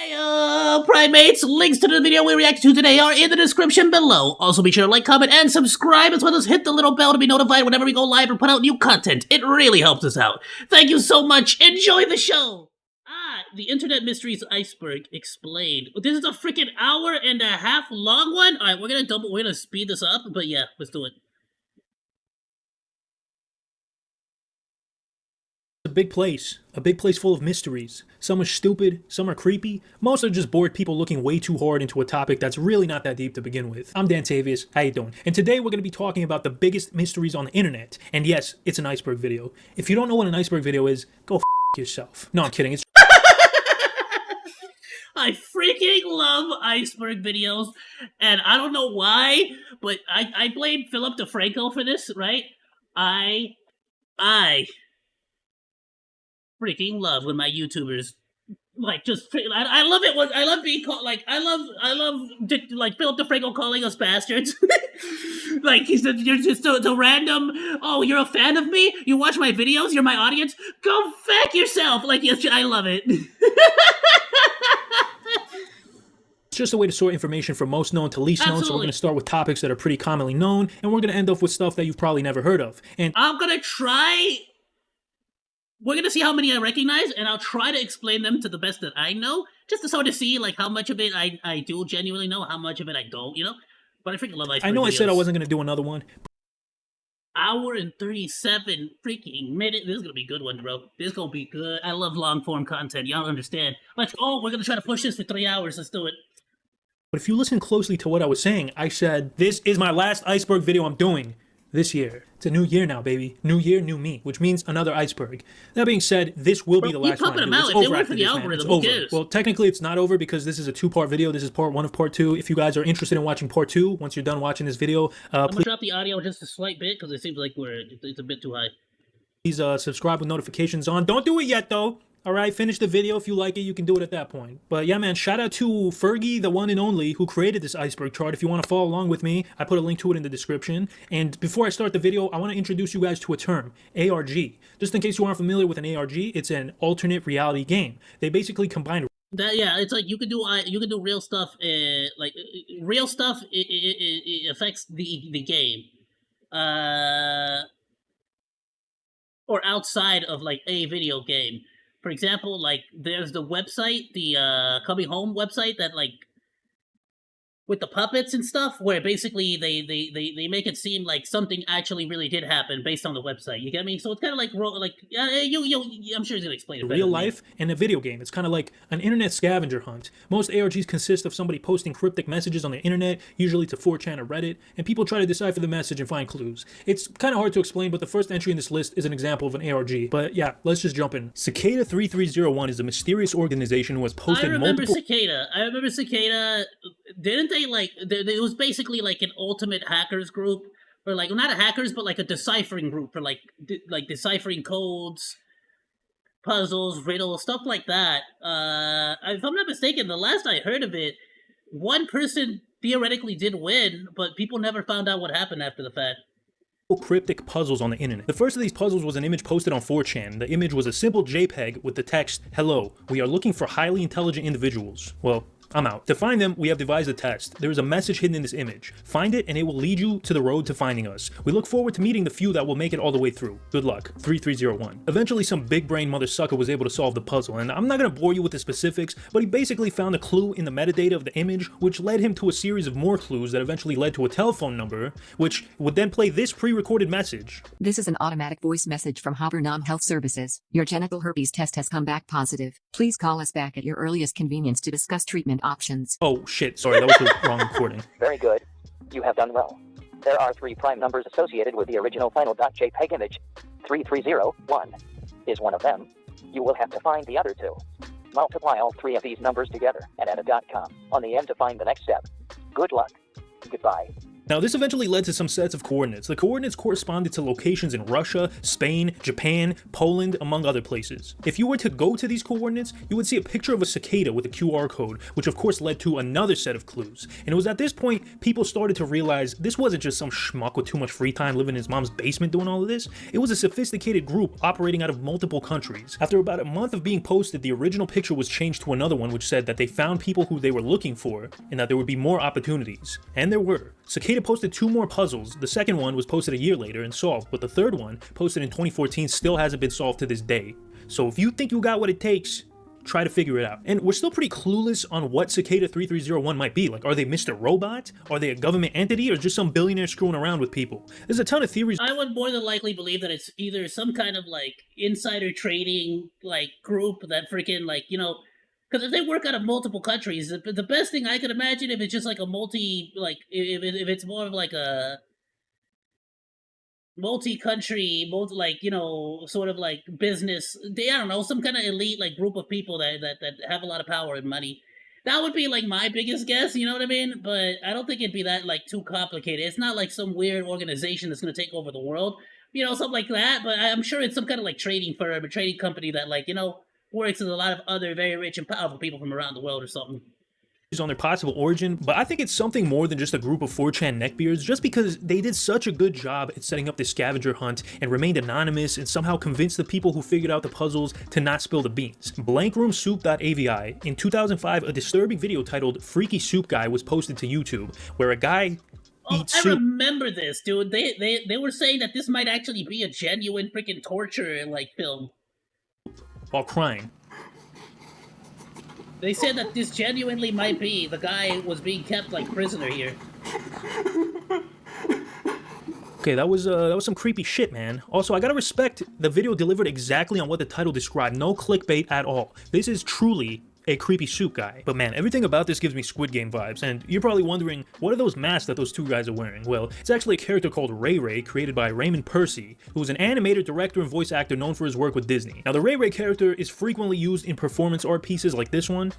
Hey, primates, links to the video we react to today are in the description below. Also, be sure to like, comment, and subscribe, as well as hit the little bell to be notified whenever we go live or put out new content. It really helps us out. Thank you so much. Enjoy the show. The Internet Mysteries Iceberg explained. This is a freaking hour and a half long one. All right, we're gonna speed this up, but yeah, let's do it. A big place full of mysteries. Some are stupid, some are creepy, most are just bored people looking way too hard into a topic that's really not that deep to begin with. I'm Dan Tavius, how you doing? And today we're going to be talking about the biggest mysteries on the internet. And yes, it's an iceberg video. If you don't know what an iceberg video is, go f yourself. No, I'm kidding. It's I freaking love iceberg videos, and I don't know why, but I blame Philip DeFranco for this, right? I freaking love when my YouTubers like just I love it when I love being called like I love like Philip DeFranco calling us bastards. Like you're just a random, oh, you're a fan of me? You watch my videos? You're my audience? Go fuck yourself. Like, yes, I love it. It's just a way to sort information from most known to least known, so we're going to start with topics that are pretty commonly known, and we're going to end off with stuff that you've probably never heard of. And I'm going to try... We're going to see how many I recognize, and I'll try to explain them to the best that I know, just to sort of see, like, how much of it I do genuinely know, how much of it I don't, you know? But I freaking love iceberg I know videos. I said I wasn't going to do another one. Hour and 37 freaking minutes. This is going to be a good one, bro. This is going to be good. I love long-form content. Y'all understand. Let's go. We're going to try to push this for 3 hours. Let's do it. But if you listen closely to what I was saying, I said, this is my last iceberg video I'm doing this year. It's a new year now, baby. New year, new me, which means another iceberg. That being said, this will be the last one. It's over after this, man. It's over. Well, technically it's not over because this is a two-part video. This is part one of part two. If you guys are interested in watching part two, once you're done watching this video, I'm gonna drop the audio just a slight bit because it seems like it's a bit too high. Please subscribe with notifications on. Don't do it yet, though. All right, finish the video. If you like it, you can do it at that point. But yeah, man, shout out to Fergie, the one and only, who created this iceberg chart. If you want to follow along with me, I put a link to it in the description. And before I start the video, I want to introduce you guys to a term, ARG. Just in case you aren't familiar with an ARG, it's an alternate reality game. They basically combine... Yeah, it's like you can do real stuff. Like real stuff, it affects the game. Or outside of like a video game. For example, like, there's the website, the Coming Home website that, like, with the puppets and stuff, where basically they make it seem like something actually really did happen based on the website. You get me? So it's kind of like, I'm sure he's gonna explain it better. Real life and a video game. It's kind of like an internet scavenger hunt. Most ARGs consist of somebody posting cryptic messages on the internet, usually to 4chan or Reddit, and people try to decipher the message and find clues. It's kind of hard to explain, but the first entry in this list is an example of an ARG. But yeah, let's just jump in. Cicada 3301 is a mysterious organization who has posted multiple... I remember Cicada. Didn't they, like, it was basically like an ultimate hackers group, or like, not a hackers, but like a deciphering group for like deciphering codes, puzzles, riddles, stuff like that. If I'm not mistaken, the last I heard of it, one person theoretically did win, but people never found out what happened after the fact. Cryptic puzzles on the internet. The first of these puzzles was an image posted on 4chan. The image was a simple JPEG with the text, "Hello, we are looking for highly intelligent individuals." Well, I'm out. To find them, we have devised a test. There is a message hidden in this image. Find it and it will lead you to the road to finding us. We look forward to meeting the few that will make it all the way through. Good luck. 3301. Eventually, some big brain mother sucker was able to solve the puzzle, and I'm not gonna bore you with the specifics, but he basically found a clue in the metadata of the image, which led him to a series of more clues that eventually led to a telephone number, which would then play this pre-recorded message. This is an automatic voice message from Habernam Health Services. Your genital herpes test has come back positive. Please call us back at your earliest convenience to discuss treatment options. Oh shit, sorry, that was the wrong recording. Very good. You have done well. There are 3 prime numbers associated with the original final.jpg image. 3301 is one of them. You will have to find the other 2. Multiply all 3 of these numbers together and add a .com on the end to find the next step. Good luck. Goodbye. Now, this eventually led to some sets of coordinates. The coordinates corresponded to locations in Russia, Spain, Japan, Poland, among other places. If you were to go to these coordinates, you would see a picture of a cicada with a QR code, which of course led to another set of clues. And it was at this point people started to realize this wasn't just some schmuck with too much free time living in his mom's basement doing all of this. It was a sophisticated group operating out of multiple countries. After about a month of being posted, the original picture was changed to another one which said that they found people who they were looking for and that there would be more opportunities. And there were. Cicada posted 2 more puzzles. The second one was posted a year later and solved, but the third one, posted in 2014, still hasn't been solved to this day. So if you think you got what it takes, try to figure it out. And we're still pretty clueless on what Cicada 3301 might be. Like, are they Mr. Robot? Are they a government entity? Or just some billionaire screwing around with people? There's a ton of theories. I would more than likely believe that it's either some kind of, like, insider trading, like, group that freaking, like, you know, because if they work out of multiple countries, the best thing I could imagine if it's just like a if it's more of like a multi-country, like, you know, sort of like business, I don't know, some kind of elite like group of people that have a lot of power and money. That would be like my biggest guess, you know what I mean? But I don't think it'd be that like too complicated. It's not like some weird organization that's going to take over the world, you know, something like that. But I'm sure it's some kind of like trading firm, a trading company that, like, you know, works with a lot of other very rich and powerful people from around the world or something. On their possible origin, but I think it's something more than just a group of 4chan neckbeards, just because they did such a good job at setting up this scavenger hunt and remained anonymous and somehow convinced the people who figured out the puzzles to not spill the beans. Blankroomsoup.avi, in 2005, a disturbing video titled Freaky Soup Guy was posted to YouTube, where a guy eats soup. I remember this, dude. They were saying that this might actually be a genuine freaking torture, like, film. While crying. They said that this genuinely might be the guy was being kept like prisoner here. Okay, that was some creepy shit, man. Also, I gotta respect the video delivered exactly on what the title described. No clickbait at all. This is truly a creepy soup guy. But man, everything about this gives me Squid Game vibes, and you're probably wondering, what are those masks that those 2 guys are wearing? Well, it's actually a character called Ray Ray, created by Raymond Percy, who is an animator, director, and voice actor known for his work with Disney. Now, the Ray Ray character is frequently used in performance art pieces like this one.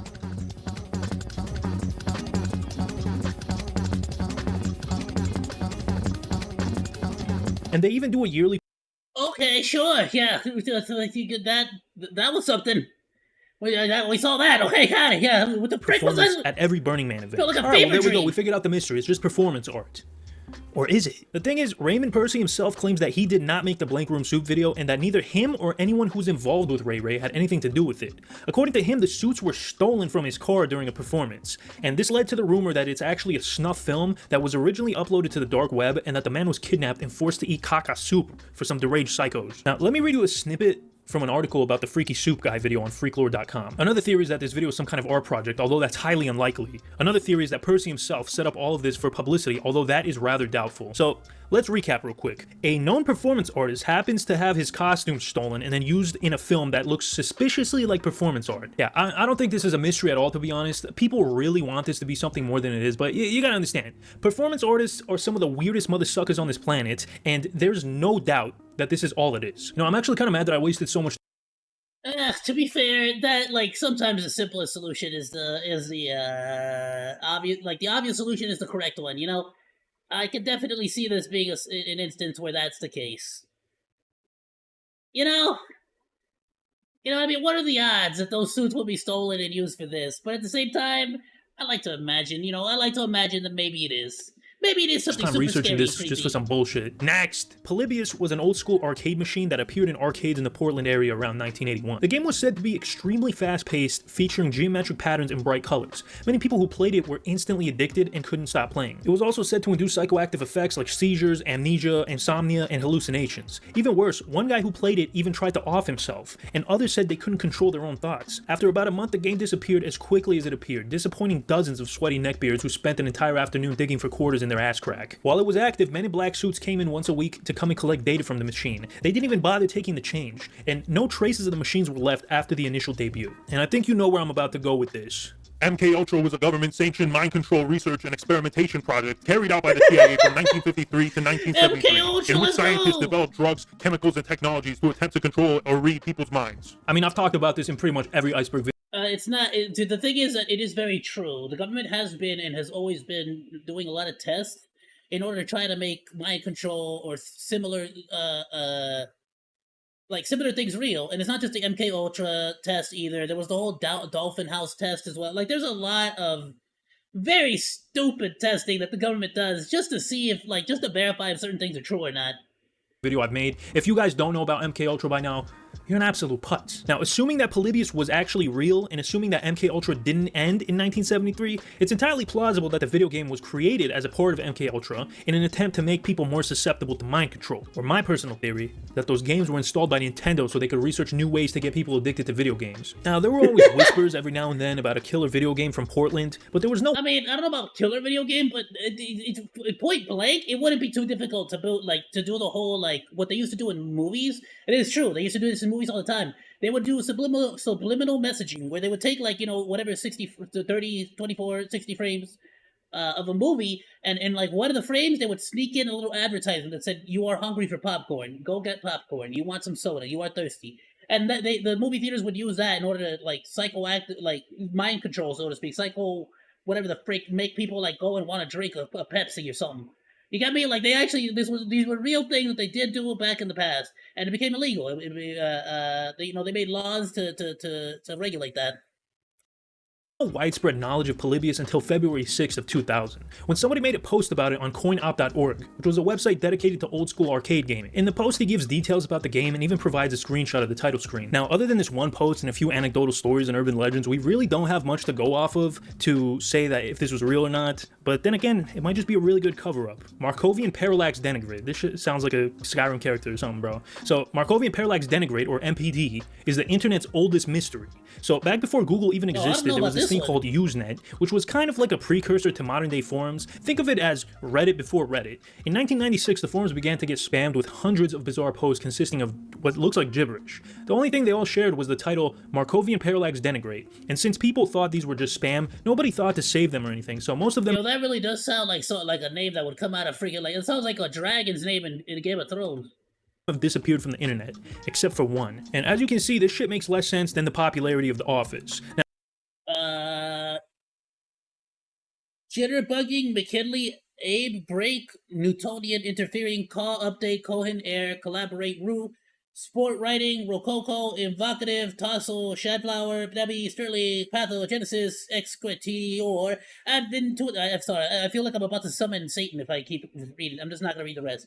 And they even do a yearly... Okay, sure, yeah, that was something. We saw that. Okay, got it. Yeah, with the prick was that? At every Burning Man event. Like a All right, well, there we go. We figured out the mystery. It's just performance art. Or is it? The thing is, Raymond Percy himself claims that he did not make the Blank Room Soup video and that neither him or anyone who's involved with Ray Ray had anything to do with it. According to him, the suits were stolen from his car during a performance, and this led to the rumor that it's actually a snuff film that was originally uploaded to the dark web and that the man was kidnapped and forced to eat caca soup for some deranged psychos. Now, let me read you a snippet from an article about the Freaky Soup Guy video on freaklore.com. Another theory is that this video is some kind of art project, although that's highly unlikely. Another theory is that Percy himself set up all of this for publicity, although that is rather doubtful. So, let's recap real quick. A known performance artist happens to have his costume stolen and then used in a film that looks suspiciously like performance art. Yeah, I don't think this is a mystery at all, to be honest. People really want this to be something more than it is, but you gotta understand. Performance artists are some of the weirdest mother suckers on this planet, and there's no doubt that this is all it is. You know, I'm actually kind of mad that I wasted so much. To be fair, that, like, sometimes the simplest solution is the obvious, like, the obvious solution is the correct one, you know? I can definitely see this being an instance where that's the case. You know, I mean, what are the odds that those suits will be stolen and used for this? But at the same time, I like to imagine that maybe it is. Maybe it is something super researching scary this just for some bullshit. Next! Polybius was an old-school arcade machine that appeared in arcades in the Portland area around 1981. The game was said to be extremely fast-paced, featuring geometric patterns and bright colors. Many people who played it were instantly addicted and couldn't stop playing. It was also said to induce psychoactive effects like seizures, amnesia, insomnia, and hallucinations. Even worse, one guy who played it even tried to off himself, and others said they couldn't control their own thoughts. After about a month, the game disappeared as quickly as it appeared, disappointing dozens of sweaty neckbeards who spent an entire afternoon digging for quarters in their ass crack. While it was active, men in black suits came in once a week to come and collect data from the machine. They didn't even bother taking the change, and no traces of the machines were left after the initial debut. And I think you know where I'm about to go with this. MKUltra was a government-sanctioned mind control research and experimentation project carried out by the CIA from 1953 to 1973, in which scientists developed drugs, chemicals, and technologies to attempt to control or read people's minds. I mean, I've talked about this in pretty much every Iceberg video. The thing is that it is very true. The government has been and has always been doing a lot of tests in order to try to make mind control or similar like similar things real. And it's not just the MK Ultra test either. There was the whole Dolphin House test as well. Like there's a lot of very stupid testing that the government does just to see if, like, just to verify if certain things are true or not. Video I've made. If you guys don't know about MK Ultra by now, you're an absolute putz. Now, assuming that Polybius was actually real, and assuming that MK Ultra didn't end in 1973, it's entirely plausible that the video game was created as a part of MK Ultra in an attempt to make people more susceptible to mind control. Or my personal theory, that those games were installed by Nintendo so they could research new ways to get people addicted to video games. Now, there were always whispers every now and then about a killer video game from Portland, but there was no— I mean, I don't know about killer video game, but point blank, it wouldn't be too difficult to build, like, to do the whole, like, what they used to do in movies. It is true, they used to do this in movies all the time. They would do subliminal messaging, where they would take, like, you know, whatever 60 to 30, 24, 60 frames of a movie, and in, like, one of the frames, they would sneak in a little advertisement that said, "You are hungry for popcorn. Go get popcorn. You want some soda. You are thirsty." And the movie theaters would use that in order to, like, like, mind control, so to speak, whatever the frick, make people, like, go and want to drink a Pepsi or something. You got me? Like, they actually, these were real things that they did do back in the past, and it became illegal. They made laws to regulate that. Widespread knowledge of Polybius until February 6th of 2000, when somebody made a post about it on coinop.org, which was a website dedicated to old-school arcade gaming. In the post, he gives details about the game and even provides a screenshot of the title screen. Now, other than this one post and a few anecdotal stories and urban legends, we really don't have much to go off of to say that if this was real or not, but then again, it might just be a really good cover-up. Markovian Parallax Denigrate. This shit sounds like a Skyrim character or something, bro. So, Markovian Parallax Denigrate, or MPD, is the internet's oldest mystery. So, back before Google even existed, there was this thing called Usenet, which was kind of like a precursor to modern day forums. Think of it as Reddit before Reddit. In 1996, the forums began to get spammed with hundreds of bizarre posts consisting of what looks like gibberish. The only thing they all shared was the title Markovian Parallax Denigrate, and since people thought these were just spam, nobody thought to save them or anything, so most of them— Yo, that really does sound like a name that would come out of freaking, like, it sounds like a dragon's name in Game of Thrones. Have disappeared from the internet, except for one. And as you can see, this shit makes less sense than the popularity of The Office. Now, Jitterbugging, McKinley, Abe, Break, Newtonian, Interfering, Call, Update, Cohen, Air, Collaborate, Rue, Sport Writing, Rococo, Invocative, Tossel, Shadflower, Debbie, Sterling, Pathogenesis, Exquitior, I'm sorry, I feel like I'm about to summon Satan if I keep reading. I'm just not gonna read the rest.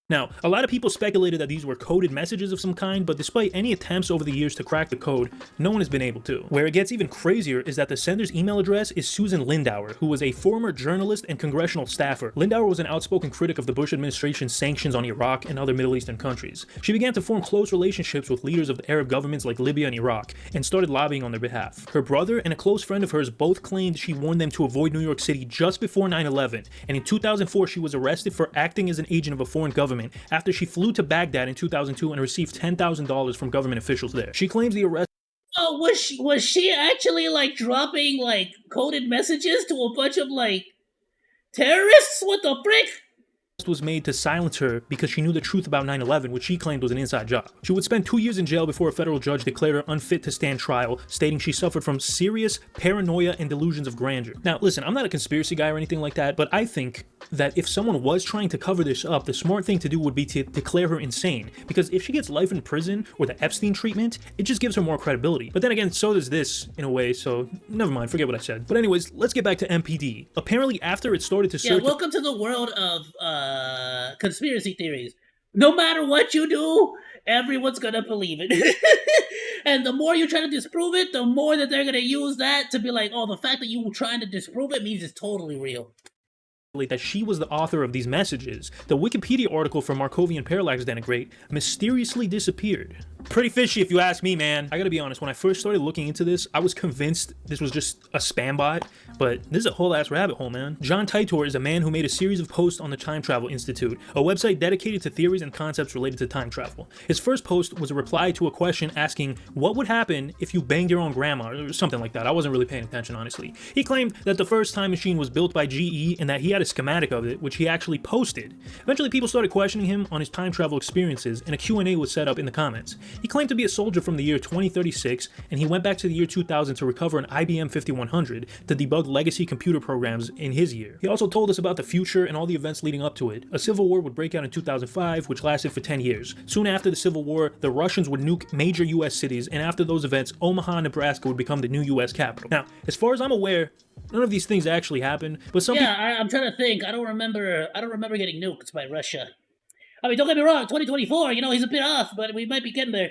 Now, a lot of people speculated that these were coded messages of some kind, but despite any attempts over the years to crack the code, no one has been able to. Where it gets even crazier is that the sender's email address is Susan Lindauer, who was a former journalist and congressional staffer. Lindauer was an outspoken critic of the Bush administration's sanctions on Iraq and other Middle Eastern countries. She began to form close relationships with leaders of the Arab governments like Libya and Iraq, and started lobbying on their behalf. Her brother and a close friend of hers both claimed she warned them to avoid New York City just before 9/11, and in 2004 she was arrested for acting as an agent of a foreign government after she flew to Baghdad in 2002 and received $10,000 from government officials there. She claims the arrest— Oh, was she actually, like, dropping, like, coded messages to a bunch of, like, terrorists? What the frick? was made to silence her because she knew the truth about 9/11, which she claimed was an inside job. She would spend 2 years in jail before a federal judge declared her unfit to stand trial, stating she suffered from serious paranoia and delusions of grandeur. Now, listen, I'm not a conspiracy guy or anything like that, but I think that if someone was trying to cover this up, the smart thing to do would be to declare her insane, because if she gets life in prison or the Epstein treatment, it just gives her more credibility. But then again, so does this in a way, so never mind, forget what I said. But anyways, let's get back to MPD. Apparently, after it started to circulate— welcome to the world of conspiracy theories. No matter what you do, everyone's gonna believe it. And the more you try to disprove it, the more that they're gonna use that to be like, oh, the fact that you were trying to disprove it means it's totally real. That she was the author of these messages. The Wikipedia article for Markovian Parallax Denigrate mysteriously disappeared. Pretty fishy if you ask me, man. I gotta be honest, when I first started looking into this, I was convinced this was just a spam bot, but this is a whole ass rabbit hole, man. John Titor is a man who made a series of posts on the Time Travel Institute, a website dedicated to theories and concepts related to time travel. His first post was a reply to a question asking what would happen if you banged your own grandma, or something like that. I wasn't really paying attention, honestly. He claimed that the first time machine was built by GE and that he had a schematic of it, which he actually posted. Eventually, people started questioning him on his time travel experiences, and a Q&A was set up in the comments. He claimed to be a soldier from the year 2036, and he went back to the year 2000 to recover an IBM 5100 to debug legacy computer programs in his year. He also told us about the future and all the events leading up to it. A civil war would break out in 2005, which lasted for 10 years. Soon after the Civil War, the Russians would nuke major US cities, and after those events, Omaha, Nebraska would become the new US capital. Now, as far as I'm aware, none of these things actually happened, but some I'm trying to think. I don't remember getting nuked by Russia. I mean, don't get me wrong, 2024, he's a bit off, but we might be getting there.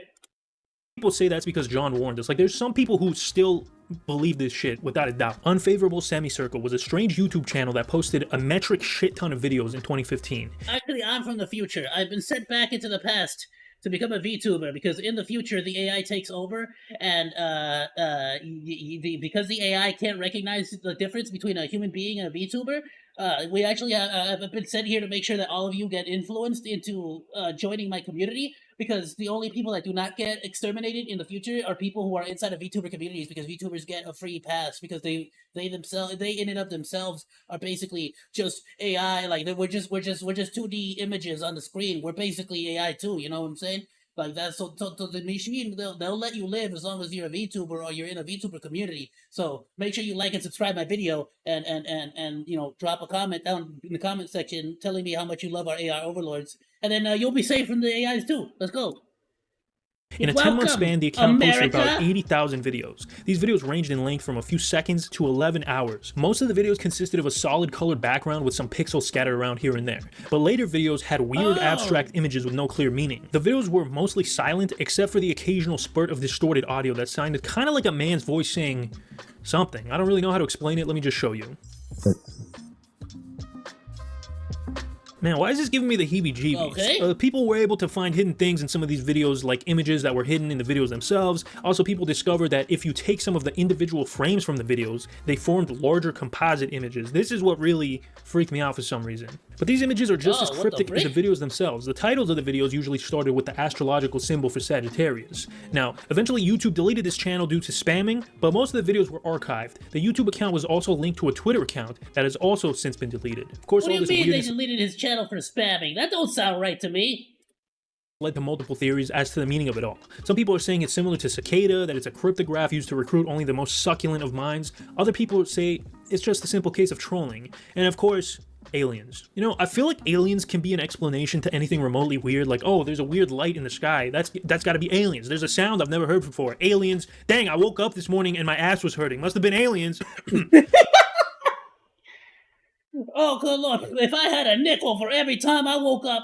people say that's because John warned us. Like, there's some people who still believe this shit without a doubt. Unfavorable Semicircle was a strange YouTube channel that posted a metric shit ton of videos in 2015. Actually, I'm from the future. I've been sent back into the past to become a VTuber, because in the future the AI takes over, and because the AI can't recognize the difference between a human being and a VTuber, we actually have been sent here to make sure that all of you get influenced into joining my community, because the only people that do not get exterminated in the future are people who are inside of VTuber communities, because VTubers get a free pass, because they in and of themselves are basically just AI. Like, we're just 2D images on the screen. We're basically AI too, you know what I'm saying? Like, that's so the machine, they'll let you live as long as you're a VTuber or you're in a VTuber community. So make sure you like and subscribe my video, and drop a comment down in the comment section telling me how much you love our AI overlords, and then you'll be safe from the AIs too. Let's go. In a 10-month span, the account posted about 80,000 videos. These videos ranged in length from a few seconds to 11 hours. Most of the videos consisted of a solid colored background with some pixels scattered around here and there. But later videos had weird abstract images with no clear meaning. The videos were mostly silent, except for the occasional spurt of distorted audio that sounded kind of like a man's voice saying something. I don't really know how to explain it. Let me just show you. Now, why is this giving me the heebie-jeebies? Okay. People were able to find hidden things in some of these videos, like images that were hidden in the videos themselves. Also, people discovered that if you take some of the individual frames from the videos, they formed larger composite images. This is what really freaked me out for some reason. But these images are just as cryptic as the videos themselves. The titles of the videos usually started with the astrological symbol for Sagittarius. Now, eventually YouTube deleted this channel due to spamming, but most of the videos were archived. The YouTube account was also linked to a Twitter account that has also since been deleted. Of course, what all do this you mean weirdness they deleted his channel for spamming? That don't sound right to me. Led to multiple theories as to the meaning of it all. Some people are saying it's similar to Cicada, that it's a cryptograph used to recruit only the most succulent of minds. Other people say it's just a simple case of trolling. And of course, aliens. You know, I feel like aliens can be an explanation to anything remotely weird, like, oh, there's a weird light in the sky. That's gotta be aliens. There's a sound I've never heard before. Aliens. Dang, I woke up this morning and my ass was hurting. Must have been aliens. Oh, good lord. If I had a nickel for every time I woke up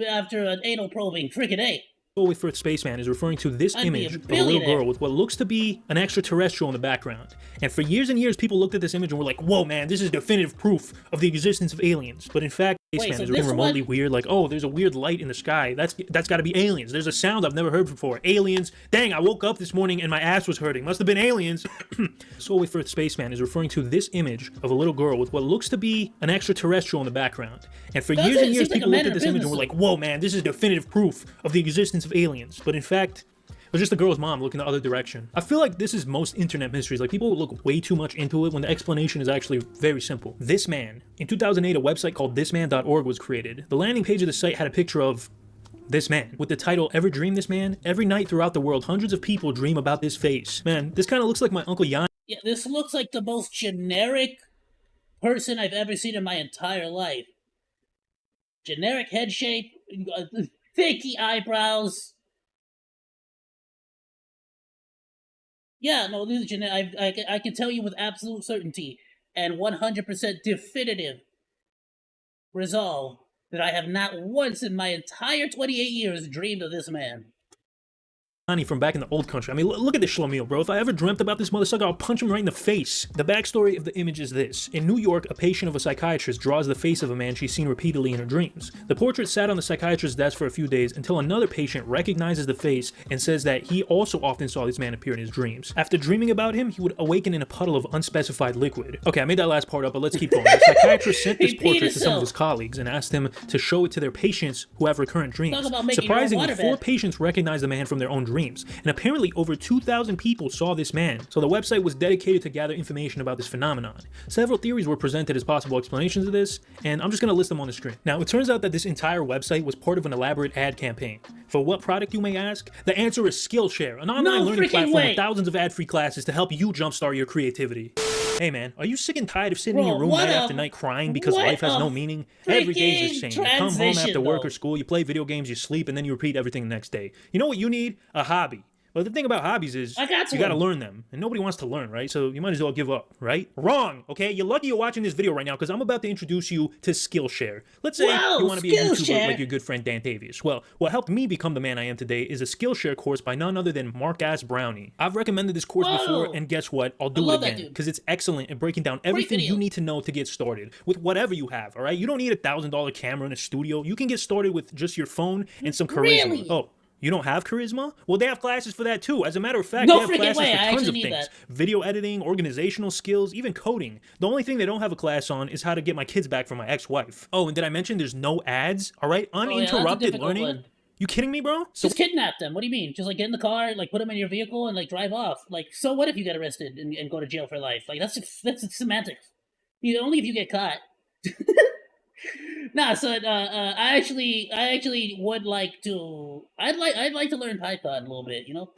after an anal probing, freaking A. With for Spaceman is referring to this image of a little girl with what looks to be an extraterrestrial in the background. And for years and years, people looked at this image and were like, whoa, man, this is definitive proof of the existence of aliens. But in fact, Spaceman is remotely weird, like, oh, there's a weird light in the sky. That's got to be aliens. There's a sound I've never heard before. Aliens. Dang, I woke up this morning and my ass was hurting. Must have been aliens. With for Spaceman is referring to this image of a little girl with what looks to be an extraterrestrial in the background. And for years and years, people looked at this image and were like, whoa, man, this is definitive proof of the existence of aliens. But in fact, it was just the girl's mom looking the other direction. I feel like this is most internet mysteries. Like, people look way too much into it when the explanation is actually very simple. This Man. In 2008, a website called thisman.org was created. The landing page of the site had a picture of this man with the title, Ever Dream This Man? Every night throughout the world, hundreds of people dream about this face. Man, this kind of looks like my Uncle Jan. Yeah, this looks like the most generic person I've ever seen in my entire life. Generic head shape, fakey eyebrows. Yeah, no, this is generic. I can tell you with absolute certainty and 100% definitive resolve that I have not once in my entire 28 years dreamed of this man. From back in the old country. I mean, look at this Schlemiel, bro. If I ever dreamt about this motherfucker, I'll punch him right in the face. The backstory of the image is this. In New York, a patient of a psychiatrist draws the face of a man she's seen repeatedly in her dreams. The portrait sat on the psychiatrist's desk for a few days until another patient recognizes the face and says that he also often saw this man appear in his dreams. After dreaming about him, he would awaken in a puddle of unspecified liquid. Okay, I made that last part up, but let's keep going. The psychiatrist sent this portrait to some of his colleagues and asked them to show it to their patients who have recurrent dreams. Surprisingly, 4 patients recognized the man from their own dreams. dreams, and apparently over 2,000 people saw this man, so the website was dedicated to gather information about this phenomenon. Several theories were presented as possible explanations of this, and I'm just going to list them on the screen. Now, it turns out that this entire website was part of an elaborate ad campaign. For what product, you may ask? The answer is Skillshare, an online learning platform with thousands of ad-free classes to help you jumpstart your creativity. Hey man, are you sick and tired of sitting in your room night after night crying because life has no meaning? Every day's the same. You come home after work or school, you play video games, you sleep, and then you repeat everything the next day. You know what you need? A hobby. But the thing about hobbies is you gotta learn them, and nobody wants to learn, right? So you might as well give up, right? Wrong, okay? You're lucky you're watching this video right now because I'm about to introduce you to Skillshare. Let's say you want to be a YouTuber like your good friend Dan Tavius. Well, what helped me become the man I am today is a Skillshare course by none other than Mark-ass Brownie. I've recommended this course before, and guess what? I'll do it again because it's excellent at breaking down everything you need to know to get started with whatever you have, all right? You don't need a $1,000 camera in a studio. You can get started with just your phone and some charisma. Oh. You don't have charisma? Well, they have classes for that too. As a matter of fact, they have classes for tons of things. Video editing, organizational skills, even coding. The only thing they don't have a class on is how to get my kids back from my ex-wife. Oh, and did I mention there's no ads? All right, uninterrupted learning. You kidding me, bro? Just kidnap them. What do you mean? Just like get in the car, like put them in your vehicle, and like drive off. Like, so what if you get arrested and go to jail for life? Like that's semantics. Only if you get caught. Nah, so I actually would like to. I'd like to learn Python a little bit, you know.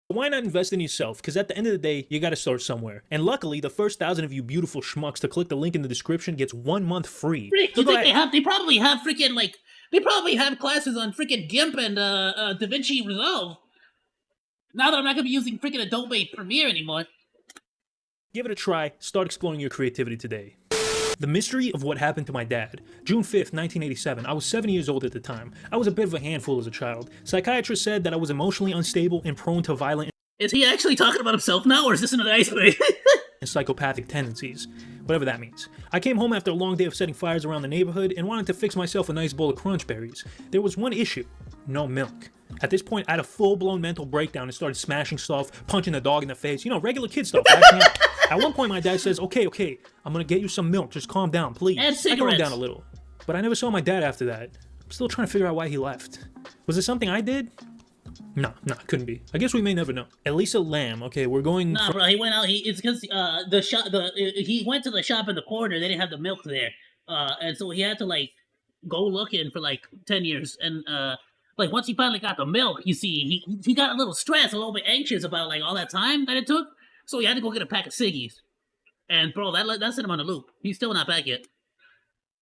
Why not invest in yourself? Because at the end of the day, you gotta start somewhere. And luckily, the first 1,000 of you beautiful schmucks to click the link in the description gets 1 month free. Frick, you think they probably have freaking like they probably have classes on freaking GIMP and DaVinci Resolve. Now that I'm not gonna be using freaking Adobe Premiere anymore. Give it a try. Start exploring your creativity today. The mystery of what happened to my dad. June 5th, 1987. I was 7 years old at the time. I was a bit of a handful as a child. Psychiatrists said that I was emotionally unstable and prone to violent... Is he actually talking about himself now, or is this another Iceberg? ...and psychopathic tendencies. Whatever that means. I came home after a long day of setting fires around the neighborhood and wanted to fix myself a nice bowl of crunch berries. There was one issue. No milk. At this point, I had a full-blown mental breakdown and started smashing stuff, punching the dog in the face. You know, regular kid stuff. At one point, my dad says, okay, I'm gonna get you some milk. Just calm down, please. I calmed down a little. But I never saw my dad after that. I'm still trying to figure out why he left. Was it something I did? No, couldn't be. I guess we may never know. Elisa Lamb. Okay, we're going... Nah, bro, he went out. It's because he went to the shop in the corner. They didn't have the milk there. And so he had to, like, go looking for, like, 10 years. And, like, once he finally got the milk, you see, he got a little stressed, a little bit anxious about, like, all that time that it took. So he had to go get a pack of ciggies. And, bro, that set him on a loop. He's still not back yet.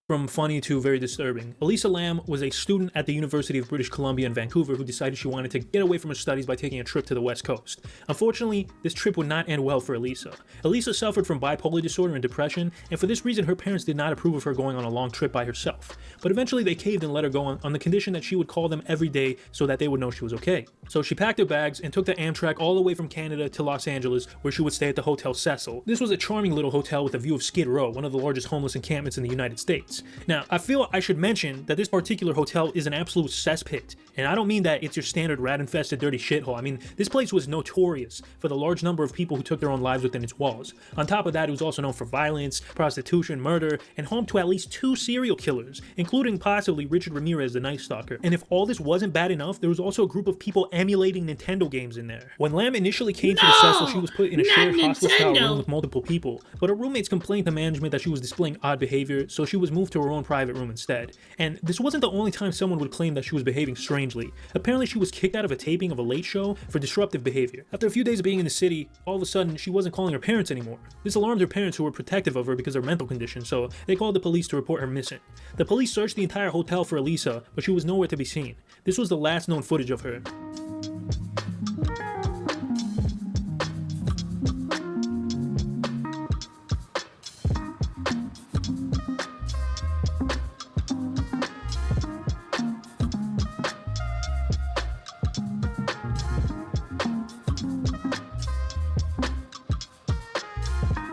From funny to very disturbing. Elisa Lamb was a student at the University of British Columbia in Vancouver who decided she wanted to get away from her studies by taking a trip to the West Coast. Unfortunately, this trip would not end well for Elisa. Elisa suffered from bipolar disorder and depression, and for this reason her parents did not approve of her going on a long trip by herself. But eventually they caved and let her go on the condition that she would call them every day so that they would know she was okay. So she packed her bags and took the Amtrak all the way from Canada to Los Angeles, where she would stay at the Hotel Cecil. This was a charming little hotel with a view of Skid Row, one of the largest homeless encampments in the United States. Now, I feel I should mention that this particular hotel is an absolute cesspit, and I don't mean that it's your standard rat-infested dirty shithole. I mean, this place was notorious for the large number of people who took their own lives within its walls. On top of that, it was also known for violence, prostitution, murder, and home to at least 2 serial killers, including possibly Richard Ramirez, the Night Stalker. And if all this wasn't bad enough, there was also a group of people emulating Nintendo games in there. When Lamb initially came to the Cecil, she was put in a shared hostel-style room with multiple people, but her roommates complained to management that she was displaying odd behavior, so she was moved to her own private room instead. And this wasn't the only time someone would claim that she was behaving strangely. Apparently she was kicked out of a taping of a late show for disruptive behavior. After a few days of being in the city, all of a sudden she wasn't calling her parents anymore. This alarmed her parents, who were protective of her because of her mental condition, so they called the police to report her missing. The police searched the entire hotel for Elisa, but she was nowhere to be seen. This was the last known footage of her.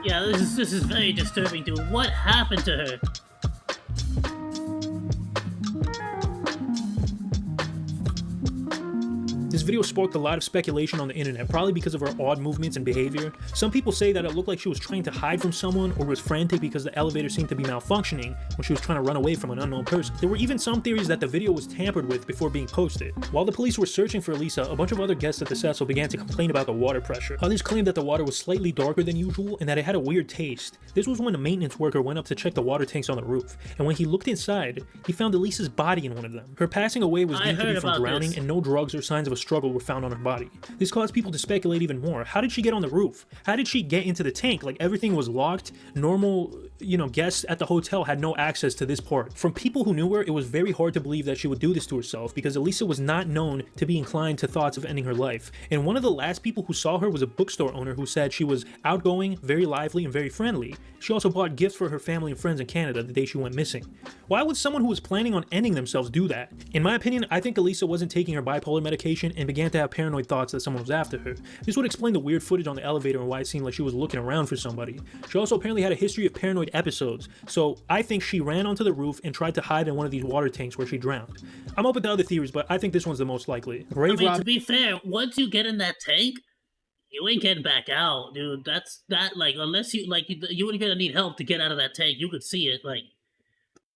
Yeah, this is very disturbing, dude. What happened to her? This This video sparked a lot of speculation on the internet, probably because of her odd movements and behavior. Some people say that it looked like she was trying to hide from someone or was frantic because the elevator seemed to be malfunctioning when she was trying to run away from an unknown person. There were even some theories that the video was tampered with before being posted. While the police were searching for Elisa, a bunch of other guests at the Cecil began to complain about the water pressure. Others claimed that the water was slightly darker than usual and that it had a weird taste. This was when a maintenance worker went up to check the water tanks on the roof, and when he looked inside, he found Elisa's body in one of them. Her passing away was deemed to be from drowning, and no drugs or signs of a struggle were found on her body. This caused people to speculate even more. How did she get on the roof? How did she get into the tank? Like, everything was locked. Normal, guests at the hotel had no access to this part. From people who knew her, it was very hard to believe that she would do this to herself because Elisa was not known to be inclined to thoughts of ending her life. And one of the last people who saw her was a bookstore owner who said she was outgoing, very lively, and very friendly. She also bought gifts for her family and friends in Canada the day she went missing. Why would someone who was planning on ending themselves do that? In my opinion, I think Elisa wasn't taking her bipolar medication and began to have paranoid thoughts that someone was after her. This would explain the weird footage on the elevator and why it seemed like she was looking around for somebody. She also apparently had a history of paranoid episodes, so I think she ran onto the roof and tried to hide in one of these water tanks where she drowned. I'm open to other theories, but I think this one's the most likely. To be fair, once you get in that tank, you ain't getting back out, dude. Unless you wouldn't gonna need help to get out of that tank. You could see it,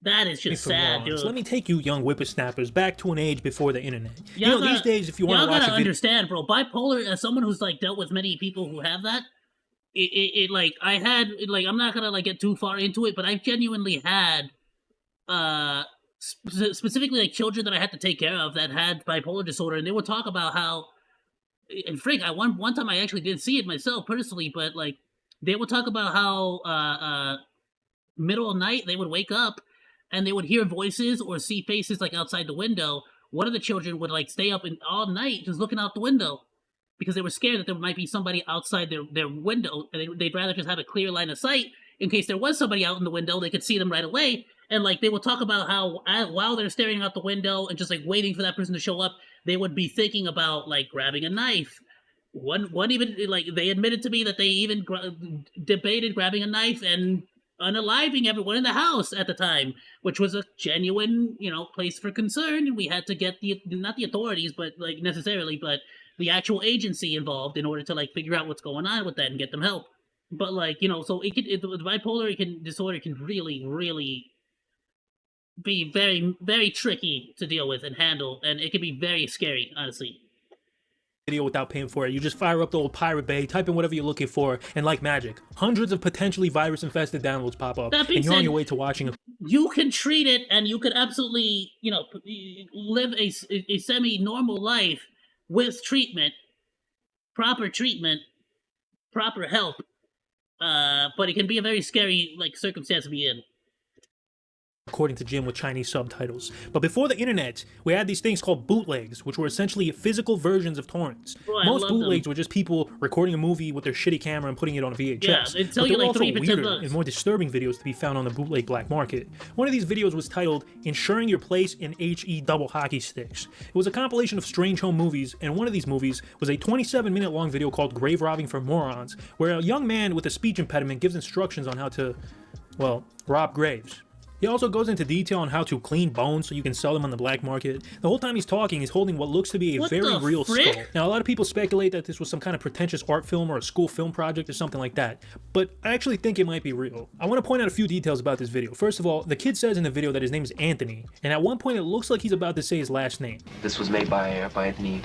that is just sad, dude. So let me take you young whippersnappers back to an age before the internet. These days, if you want to watch a video... understand, bro. Bipolar, as someone who's, dealt with many people who have that, I'm not gonna, get too far into it, but I've genuinely had, specifically, children that I had to take care of that had bipolar disorder, and they would talk about how, and Frank, one time I actually did see it myself personally, but, they would talk about how, middle of night, they would wake up, and they would hear voices or see faces, outside the window. One of the children would, stay up all night just looking out the window because they were scared that there might be somebody outside their window, and they'd rather just have a clear line of sight in case there was somebody out in the window, they could see them right away. And, they would talk about how, while they're staring out the window and just, waiting for that person to show up, they would be thinking about, grabbing a knife. One even, they admitted to me that they even debated grabbing a knife and unaliving everyone in the house at the time, which was a genuine, place for concern, and we had to get not the authorities, but necessarily, but the actual agency involved in order to figure out what's going on with that and get them help. But so the bipolar disorder can really, really be very, very tricky to deal with and handle, and it can be very scary, honestly. Video without paying for it. You just fire up the old Pirate Bay, type in whatever you're looking for, and like magic, hundreds of potentially virus-infested downloads pop up, and you're on your way to watching it. You can treat it, and you could absolutely, live a semi-normal life with treatment, proper help, but it can be a very scary, circumstance to be in. According to Jim, with Chinese subtitles. But before the internet, we had these things called bootlegs, which were essentially physical versions of torrents. Bro, most bootlegs were just people recording a movie with their shitty camera and putting it on VHS. Yeah, they tell you there were also 3 for weirder $10. and more disturbing videos to be found on the bootleg black market. One of these videos was titled "Ensuring Your Place in HE Double Hockey Sticks." It was a compilation of strange home movies, and one of these movies was a 27-minute long video called "Grave Robbing for Morons," where a young man with a speech impediment gives instructions on how to, well, rob graves. He also goes into detail on how to clean bones so you can sell them on the black market. The whole time he's talking, he's holding what looks to be a very real skull. Now, a lot of people speculate that this was some kind of pretentious art film or a school film project or something like that, but I actually think it might be real. I want to point out a few details about this video. First of all, the kid says in the video that his name is Anthony, and at one point it looks like he's about to say his last name. This was made by Anthony.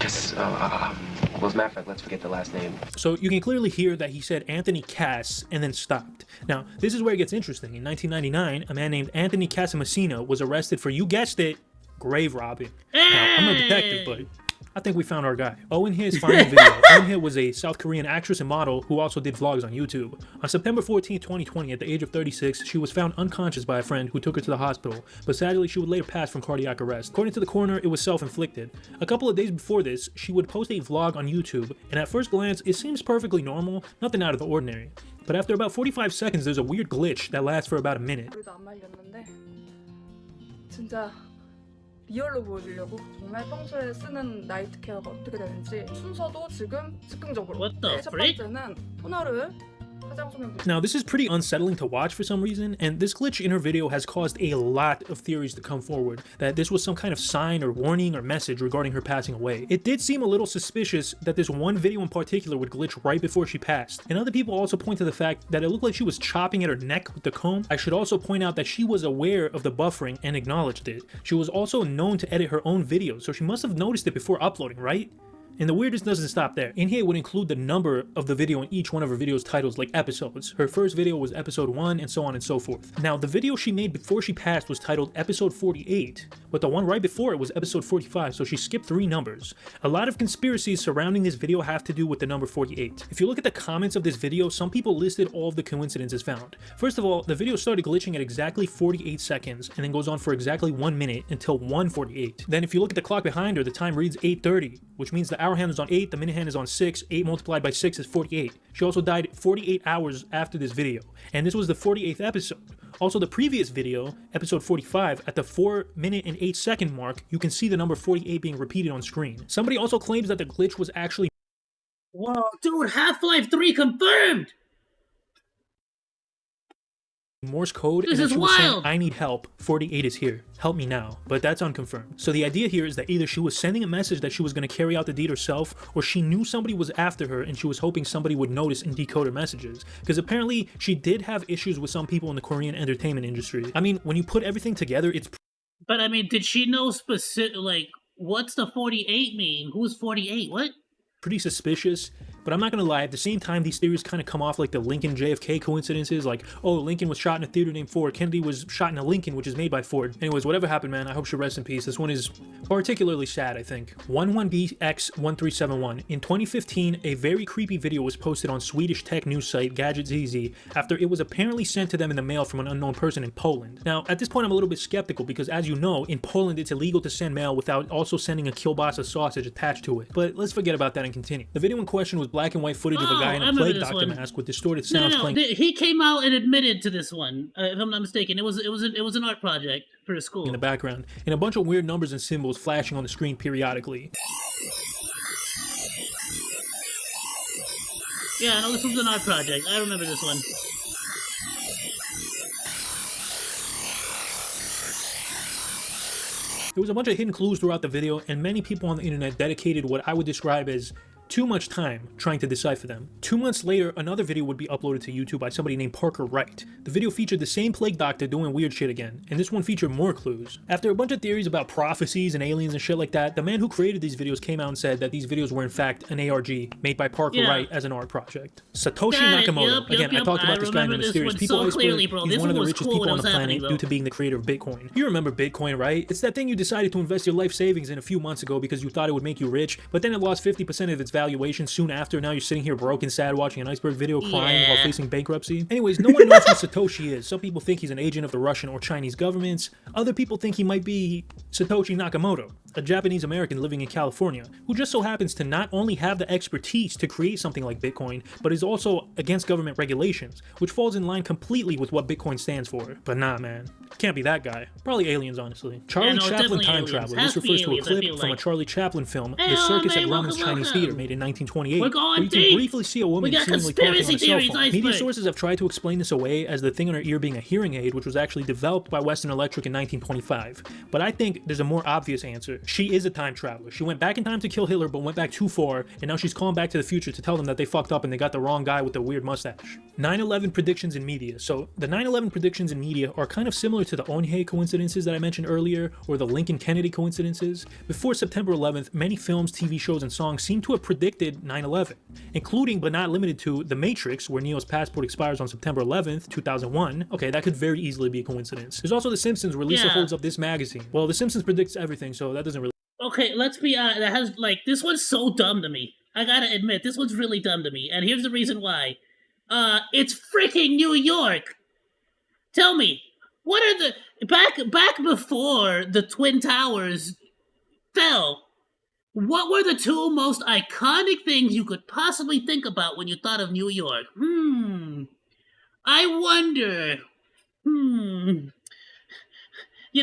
Well, as a matter of fact, let's forget the last name. So you can clearly hear that he said Anthony Cass and then stopped. Now, this is where it gets interesting. In 1999, a man named Anthony Casamassina was arrested for, you guessed it, grave robbing. Now, I'm no detective, but I think we found our guy. Owen He's final video. Owen He was a South Korean actress and model who also did vlogs on YouTube. On September 14, 2020, at the age of 36, she was found unconscious by a friend who took her to the hospital, but sadly she would later pass from cardiac arrest. According to the coroner, it was self-inflicted. A couple of days before this, she would post a vlog on YouTube, and at first glance, it seems perfectly normal, nothing out of the ordinary. But after about 45 seconds, there's a weird glitch that lasts for about a minute. 리얼로 보여주려고 정말 평소에 쓰는 나이트 케어가 어떻게 되는지 순서도 지금 즉흥적으로. What the 첫 frick? 번째는 토너를 화장 소년 Now, this is pretty unsettling to watch for some reason, and this glitch in her video has caused a lot of theories to come forward that this was some kind of sign or warning or message regarding her passing away. It did seem a little suspicious that this one video in particular would glitch right before she passed, and other people also point to the fact that it looked like she was chopping at her neck with the comb. I should also point out that she was aware of the buffering and acknowledged it. She was also known to edit her own videos, so she must have noticed it before uploading, right? And the weirdness doesn't stop there. In here would include the number of the video in each one of her videos' titles, like episodes. Her first video was episode 1, and so on and so forth. Now, the video she made before she passed was titled episode 48, but the one right before it was episode 45, so she skipped 3 numbers. A lot of conspiracies surrounding this video have to do with the number 48. If you look at the comments of this video, some people listed all of the coincidences found. First of all, the video started glitching at exactly 48 seconds, and then goes on for exactly 1 minute until 1:48. Then if you look at the clock behind her, the time reads 8:30, which means the hour hand is on 8, the minute hand is on 6, 8 multiplied by 6 is 48. She also died 48 hours after this video, and this was the 48th episode. Also, the previous video, episode 45, at the 4 minute and 8 second mark, you can see the number 48 being repeated on screen. Somebody also claims that the glitch was actually— Whoa, dude, Half-Life 3 confirmed! Morse code, This and then is she was saying, wild! "I need help, 48 is here, help me now," but that's unconfirmed. So the idea here is that either she was sending a message that she was going to carry out the deed herself, or she knew somebody was after her and she was hoping somebody would notice and decode her messages, because apparently she did have issues with some people in the Korean entertainment industry. I mean, when you put everything together, it's But I mean, did she know specific, like, what's the 48 mean? Who's 48? What? pretty suspicious. But I'm not gonna lie, at the same time, these theories kind of come off like the Lincoln JFK coincidences, like, oh, Lincoln was shot in a theater named Ford, Kennedy was shot in a Lincoln, which is made by Ford. Anyways, whatever happened, man, I hope she rests in peace. This one is particularly sad, I think. 11BX1371. In 2015, a very creepy video was posted on Swedish tech news site Gadget ZZ after it was apparently sent to them in the mail from an unknown person in Poland. Now, at this point, I'm a little bit skeptical because, as you know, in Poland, it's illegal to send mail without also sending a kielbasa sausage attached to it. But let's forget about that and continue. The video in question was black and white footage of a guy in a plague doctor mask with distorted sounds playing. He came out and admitted to this one. If I'm not mistaken, it was an art project for a school. In the background, and a bunch of weird numbers and symbols flashing on the screen periodically. Yeah, no, this was an art project. I remember this one. There was a bunch of hidden clues throughout the video, and many people on the internet dedicated what I would describe as too much time trying to decipher them. 2 months later, another video would be uploaded to YouTube by somebody named Parker Wright. The video featured the same plague doctor doing weird shit again, and this one featured more clues. After a bunch of theories about prophecies and aliens and shit like that, the man who created these videos came out and said that these videos were in fact an ARG made by Parker Wright as an art project. Satoshi Nakamoto. Again, I talked about this guy in the mysterious people iceberg. He's one of the richest people on the planet due to being the creator of Bitcoin. You remember Bitcoin, right? It's that thing you decided to invest your life savings in a few months ago because you thought it would make you rich, but then it lost 50% of its valuation soon after. Now you're sitting here broke and sad watching an Iceberg video crying while facing bankruptcy. Anyways, no one knows who Satoshi is. Some people think he's an agent of the Russian or Chinese governments. Other people think he might be Satoshi Nakamoto, a Japanese American living in California, who just so happens to not only have the expertise to create something like Bitcoin, but is also against government regulations, which falls in line completely with what Bitcoin stands for. But nah, man. Can't be that guy. Probably aliens, honestly. Charlie Chaplin Time aliens. Traveler. This refers to a clip from a Charlie Chaplin film, The Circus at Grauman's Chinese Theater, made in 1928, where you can briefly see a woman seemingly talking on a cell phone. Media sources have tried to explain this away as the thing on her ear being a hearing aid, which was actually developed by Western Electric in 1925. But I think there's a more obvious answer. She is a time traveler. She went back in time to kill Hitler, but went back too far, and now she's calling back to the future to tell them that they fucked up and they got the wrong guy with the weird mustache. 9/11 predictions in media. So the 9/11 predictions in media are kind of similar to the Onhei coincidences that I mentioned earlier, or the Lincoln Kennedy coincidences. Before September 11th, many films, TV shows, and songs seem to have predicted 9/11, including but not limited to The Matrix, where Neo's passport expires on September 11th, 2001. Okay, that could very easily be a coincidence. There's also The Simpsons, where Lisa holds up this magazine. Well, The Simpsons predicts everything, so that doesn't really— Okay, let's be honest. That has, like, this one's so dumb to me. I gotta admit, this one's really dumb to me, and here's the reason why. It's freaking New York! Tell me, what are the... Back before the Twin Towers fell, what were the two most iconic things you could possibly think about when you thought of New York? I wonder. You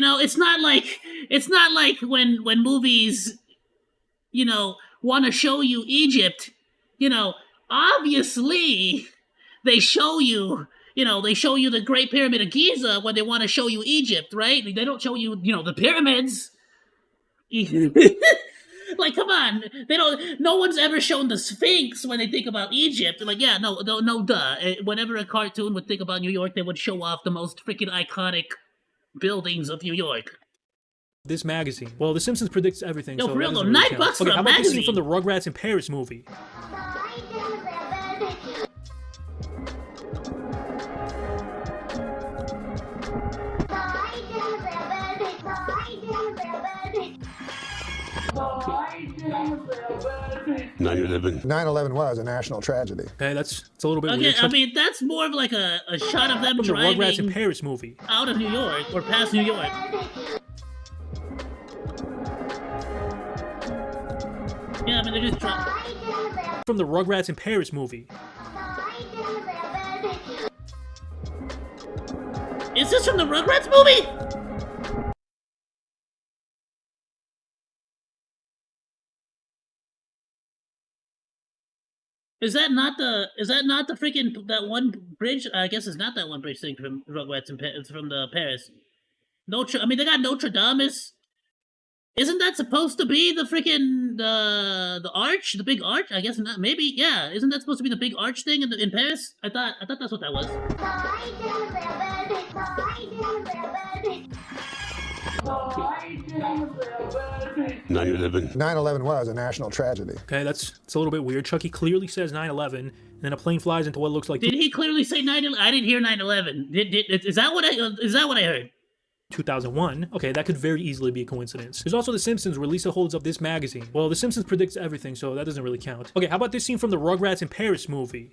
know, it's not like when movies, you know, want to show you Egypt. You know, obviously they show you, they show you the Great Pyramid of Giza when they want to show you Egypt, right? They don't show you, the pyramids. Like, come on, they don't. No one's ever shown the Sphinx when they think about Egypt. Like, yeah, no, duh. Whenever a cartoon would think about New York, they would show off the most freaking iconic buildings of New York. This magazine. Well, The Simpsons predicts everything. Yo, So for real that though, doesn't really $9 count. for Okay, a how about this scene magazine? from the Rugrats in Paris movie? "9/11. 9/11 was a national tragedy. Okay, it's a little bit Okay, weird. I mean, that's more of like a shot of them From the Rugrats in driving Paris movie. out of New York or past New York. Yeah, I mean, they're just driving. From the Rugrats in Paris movie. Is this from the Rugrats movie? Is that not the freaking that one bridge? I guess it's not that one bridge thing from Rugrats and it's from the Paris. I mean, they got Notre Dame. Isn't that supposed to be the freaking the arch, the big arch? I guess not. Maybe, yeah. Isn't that supposed to be the big arch thing in Paris? I thought that's what that was. 9/11. 9/11 was a national tragedy. Okay, it's a little bit weird. Chucky clearly says 9/11, and then a plane flies into what looks like Did he clearly say 9/11? I didn't hear 9/11. Is that what I heard? 2001. Okay, that could very easily be a coincidence. There's also The Simpsons, where Lisa holds up this magazine. Well, The Simpsons predicts everything, so that doesn't really count. Okay, how about this scene from the Rugrats in Paris movie?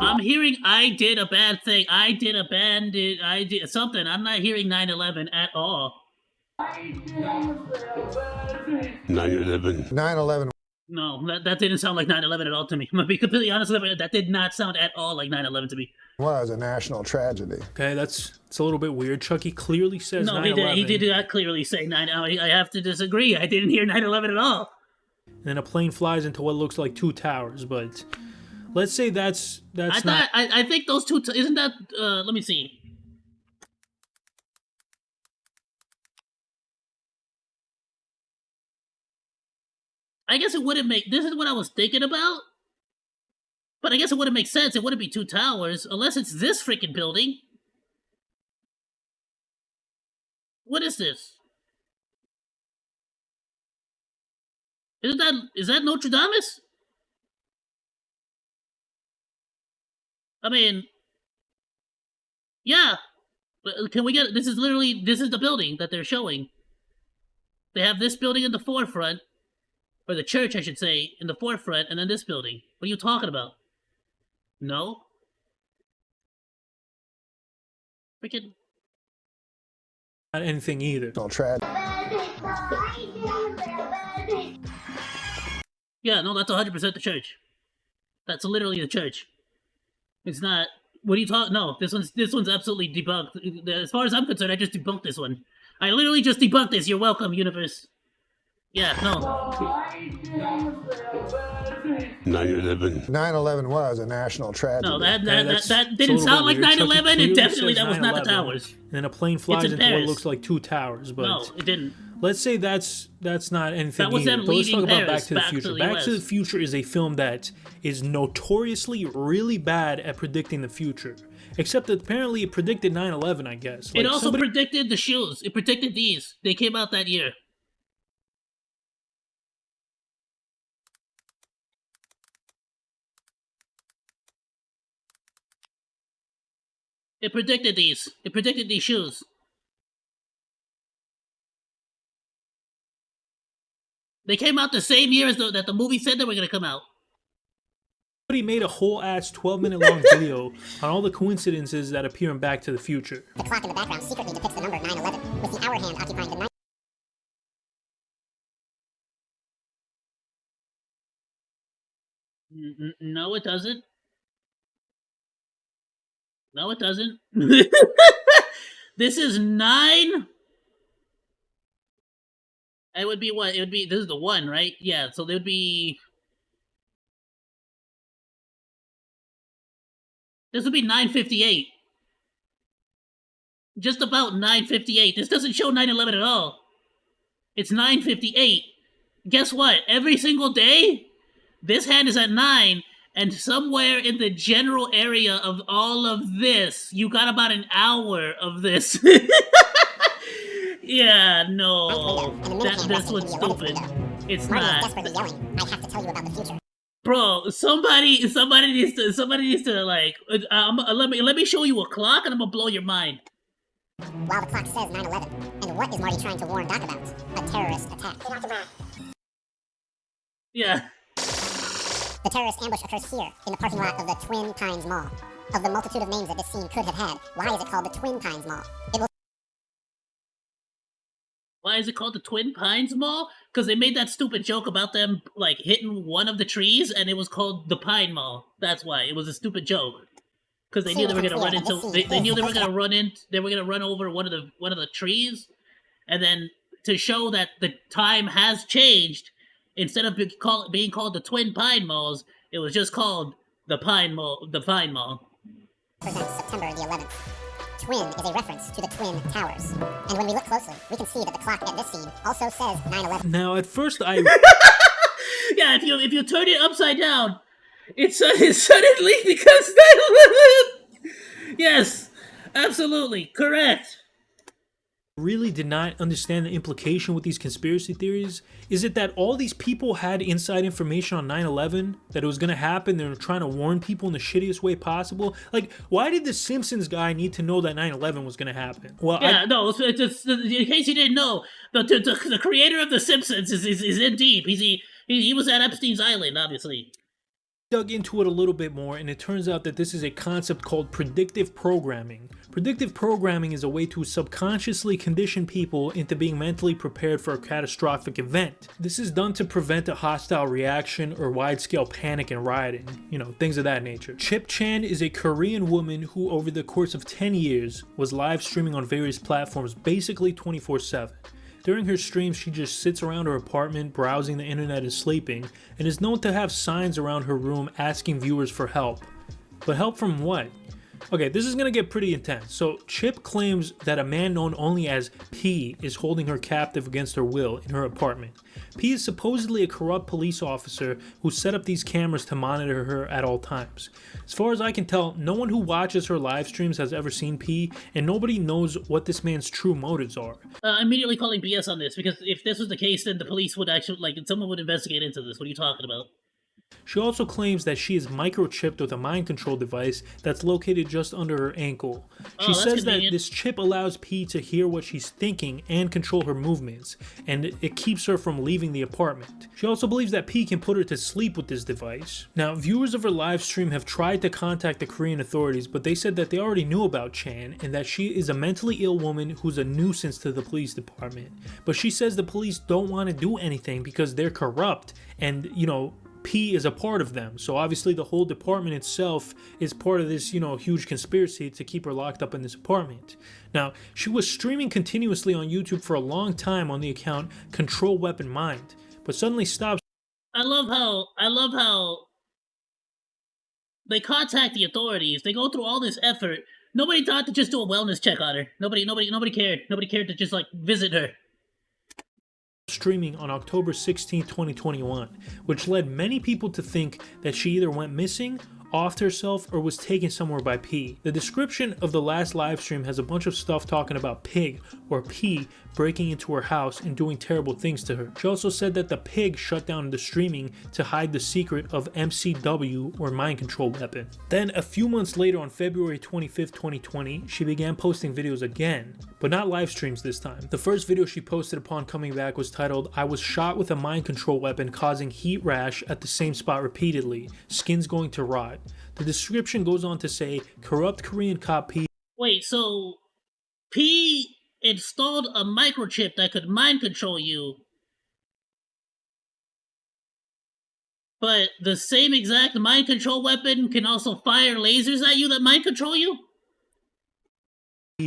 I'm hearing I did a bad thing. I did a bandit. I did something. I'm not hearing 9/11 at all. 9/11. 9/11 No, that didn't sound like 9/11 at all to me. I'm gonna be completely honest with you. That did not sound at all like 9/11 to me. was a national tragedy. Okay, it's a little bit weird. Chucky clearly says No, 9/11. he did not clearly say 9. I have to disagree. I didn't hear 9/11 at all. And then a plane flies into what looks like two towers, but let's say that's not. I think those two. Isn't that? Let me see. I guess it wouldn't make. This is what I was thinking about. But I guess it wouldn't make sense. It wouldn't be two towers unless it's this freaking building. What is this? Is that Notre Dame? I mean, yeah. Can we get this is the building that they're showing. They have this building in the forefront, or the church I should say, in the forefront, and then this building. What are you talking about? No? Freaking Not anything either. National tragedy. Yeah, no, that's 100% the church. That's literally the church. It's not. What are you talking? No, this one's absolutely debunked. As far as I'm concerned, I just debunked this one. I literally just debunked this. You're welcome, universe. Yeah, no. 9/11. 9/11 was a national tragedy. No, that It's a didn't little sound bit like weird. Chucky 9/11, clearly and definitely says that was not the 9/11, towers. And then a plane flies in into what Paris. looks like two towers, but No, it didn't. let's say that's not anything That was either. them But let's talk leaving about Paris Back to the back to Future. the Back to the US. Future is a film that is notoriously really bad at predicting the future. Except that apparently it predicted 9/11, I guess. It Like, also somebody- predicted the shoes. It predicted these. They came out that year. It predicted these. It predicted these shoes. They came out the same year as that the movie said they were going to come out. Somebody made a whole ass 12-minute long video on all the coincidences that appear in Back to the Future. The clock in the background secretly depicts the number 9/11, with the hour hand occupying the 9. No, it doesn't. No, it doesn't. This is 9. It would be what? It would be, this is the 1, right? Yeah, so there would be... This would be 9:58. Just about 9:58. This doesn't show 9/11 at all. It's 9:58. Guess what? Every single day, this hand is at 9, and somewhere in the general area of all of this, you got about an hour of this. Yeah, no. That's what's stupid. It's not. Desperately yelling, I have to tell you about the future. Bro, somebody needs to like. Let me show you a clock, and I'm gonna blow your mind. While the clock says 9/11, and what is Marty trying to warn Doc about? A terrorist attack. Yeah. The terrorist ambush occurs here, in the parking lot of the Twin Pines Mall. Of the multitude of names that this scene could have had, why is it called the Twin Pines Mall? It will... Why is it called the Twin Pines Mall? Because they made that stupid joke about them like hitting one of the trees, and it was called the Pine Mall. That's why it was a stupid joke. Because they knew they were gonna run into. They knew they were gonna run in. They were gonna run over one of the trees, and then to show that the time has changed, instead of being called the Twin Pine Malls, it was just called the Pine Mall. The Pine Mall. Presents September the 11th. Twin is a reference to the Twin Towers. And when we look closely, we can see that the clock at this scene also says 9/11. Now, at first, I Yeah, if you turn it upside down, it suddenly becomes 9/11. Yes, absolutely correct. really did not understand the implication with these conspiracy theories. Is it that all these people had inside information on 9/11, that it was going to happen, they were trying to warn people in the shittiest way possible? Like, why did the Simpsons guy need to know that 9/11 was going to happen? Well, yeah, no, it's just, in case you didn't know, the creator of The Simpsons is in deep. He was at Epstein's Island, obviously. Dug into it a little bit more, and it turns out that this is a concept called predictive programming. Predictive programming is a way to subconsciously condition people into being mentally prepared for a catastrophic event. This is done to prevent a hostile reaction or wide-scale panic and rioting, things of that nature. Chip Chan is a Korean woman who, over the course of 10 years, was live streaming on various platforms basically 24/7. During her streams, she just sits around her apartment, browsing the internet and sleeping, and is known to have signs around her room asking viewers for help. But help from what? Okay, this is gonna get pretty intense. So, Chip claims that a man known only as P is holding her captive against her will in her apartment. P is supposedly a corrupt police officer who set up these cameras to monitor her at all times. As far as I can tell, no one who watches her live streams has ever seen P, and nobody knows what this man's true motives are. Immediately calling BS on this, because if this was the case, then the police would actually, someone would investigate into this. What are you talking about? She also claims that she is microchipped with a mind control device that's located just under her ankle. She says that this chip allows P to hear what she's thinking and control her movements, and it keeps her from leaving the apartment. She also believes that P can put her to sleep with this device. Now, viewers of her live stream have tried to contact the Korean authorities, but they said that they already knew about Chan and that she is a mentally ill woman who's a nuisance to the police department. But she says the police don't want to do anything because they're corrupt, and, P is a part of them, so obviously the whole department itself is part of this, huge conspiracy to keep her locked up in this apartment. Now, she was streaming continuously on YouTube for a long time on the account Control Weapon Mind, but suddenly stopped. I love how they contact the authorities. They go through all this effort. Nobody thought to just do a wellness check on her. Nobody cared. Nobody cared to just visit her. Streaming on October 16, 2021, which led many people to think that she either went missing, offed herself, or was taken somewhere by P. The description of the last live stream has a bunch of stuff talking about Pig, or P, breaking into her house and doing terrible things to her. She also said that the Pig shut down the streaming to hide the secret of MCW, or mind control weapon. Then a few months later, on February 25th, 2020, she began posting videos again, but not live streams this time. The first video she posted upon coming back was titled, "I was shot with a mind control weapon causing heat rash at the same spot repeatedly, skin's going to rot." The description goes on to say, corrupt Korean cop P. Wait, so P installed a microchip that could mind control you, but the same exact mind control weapon can also fire lasers at you that mind control you?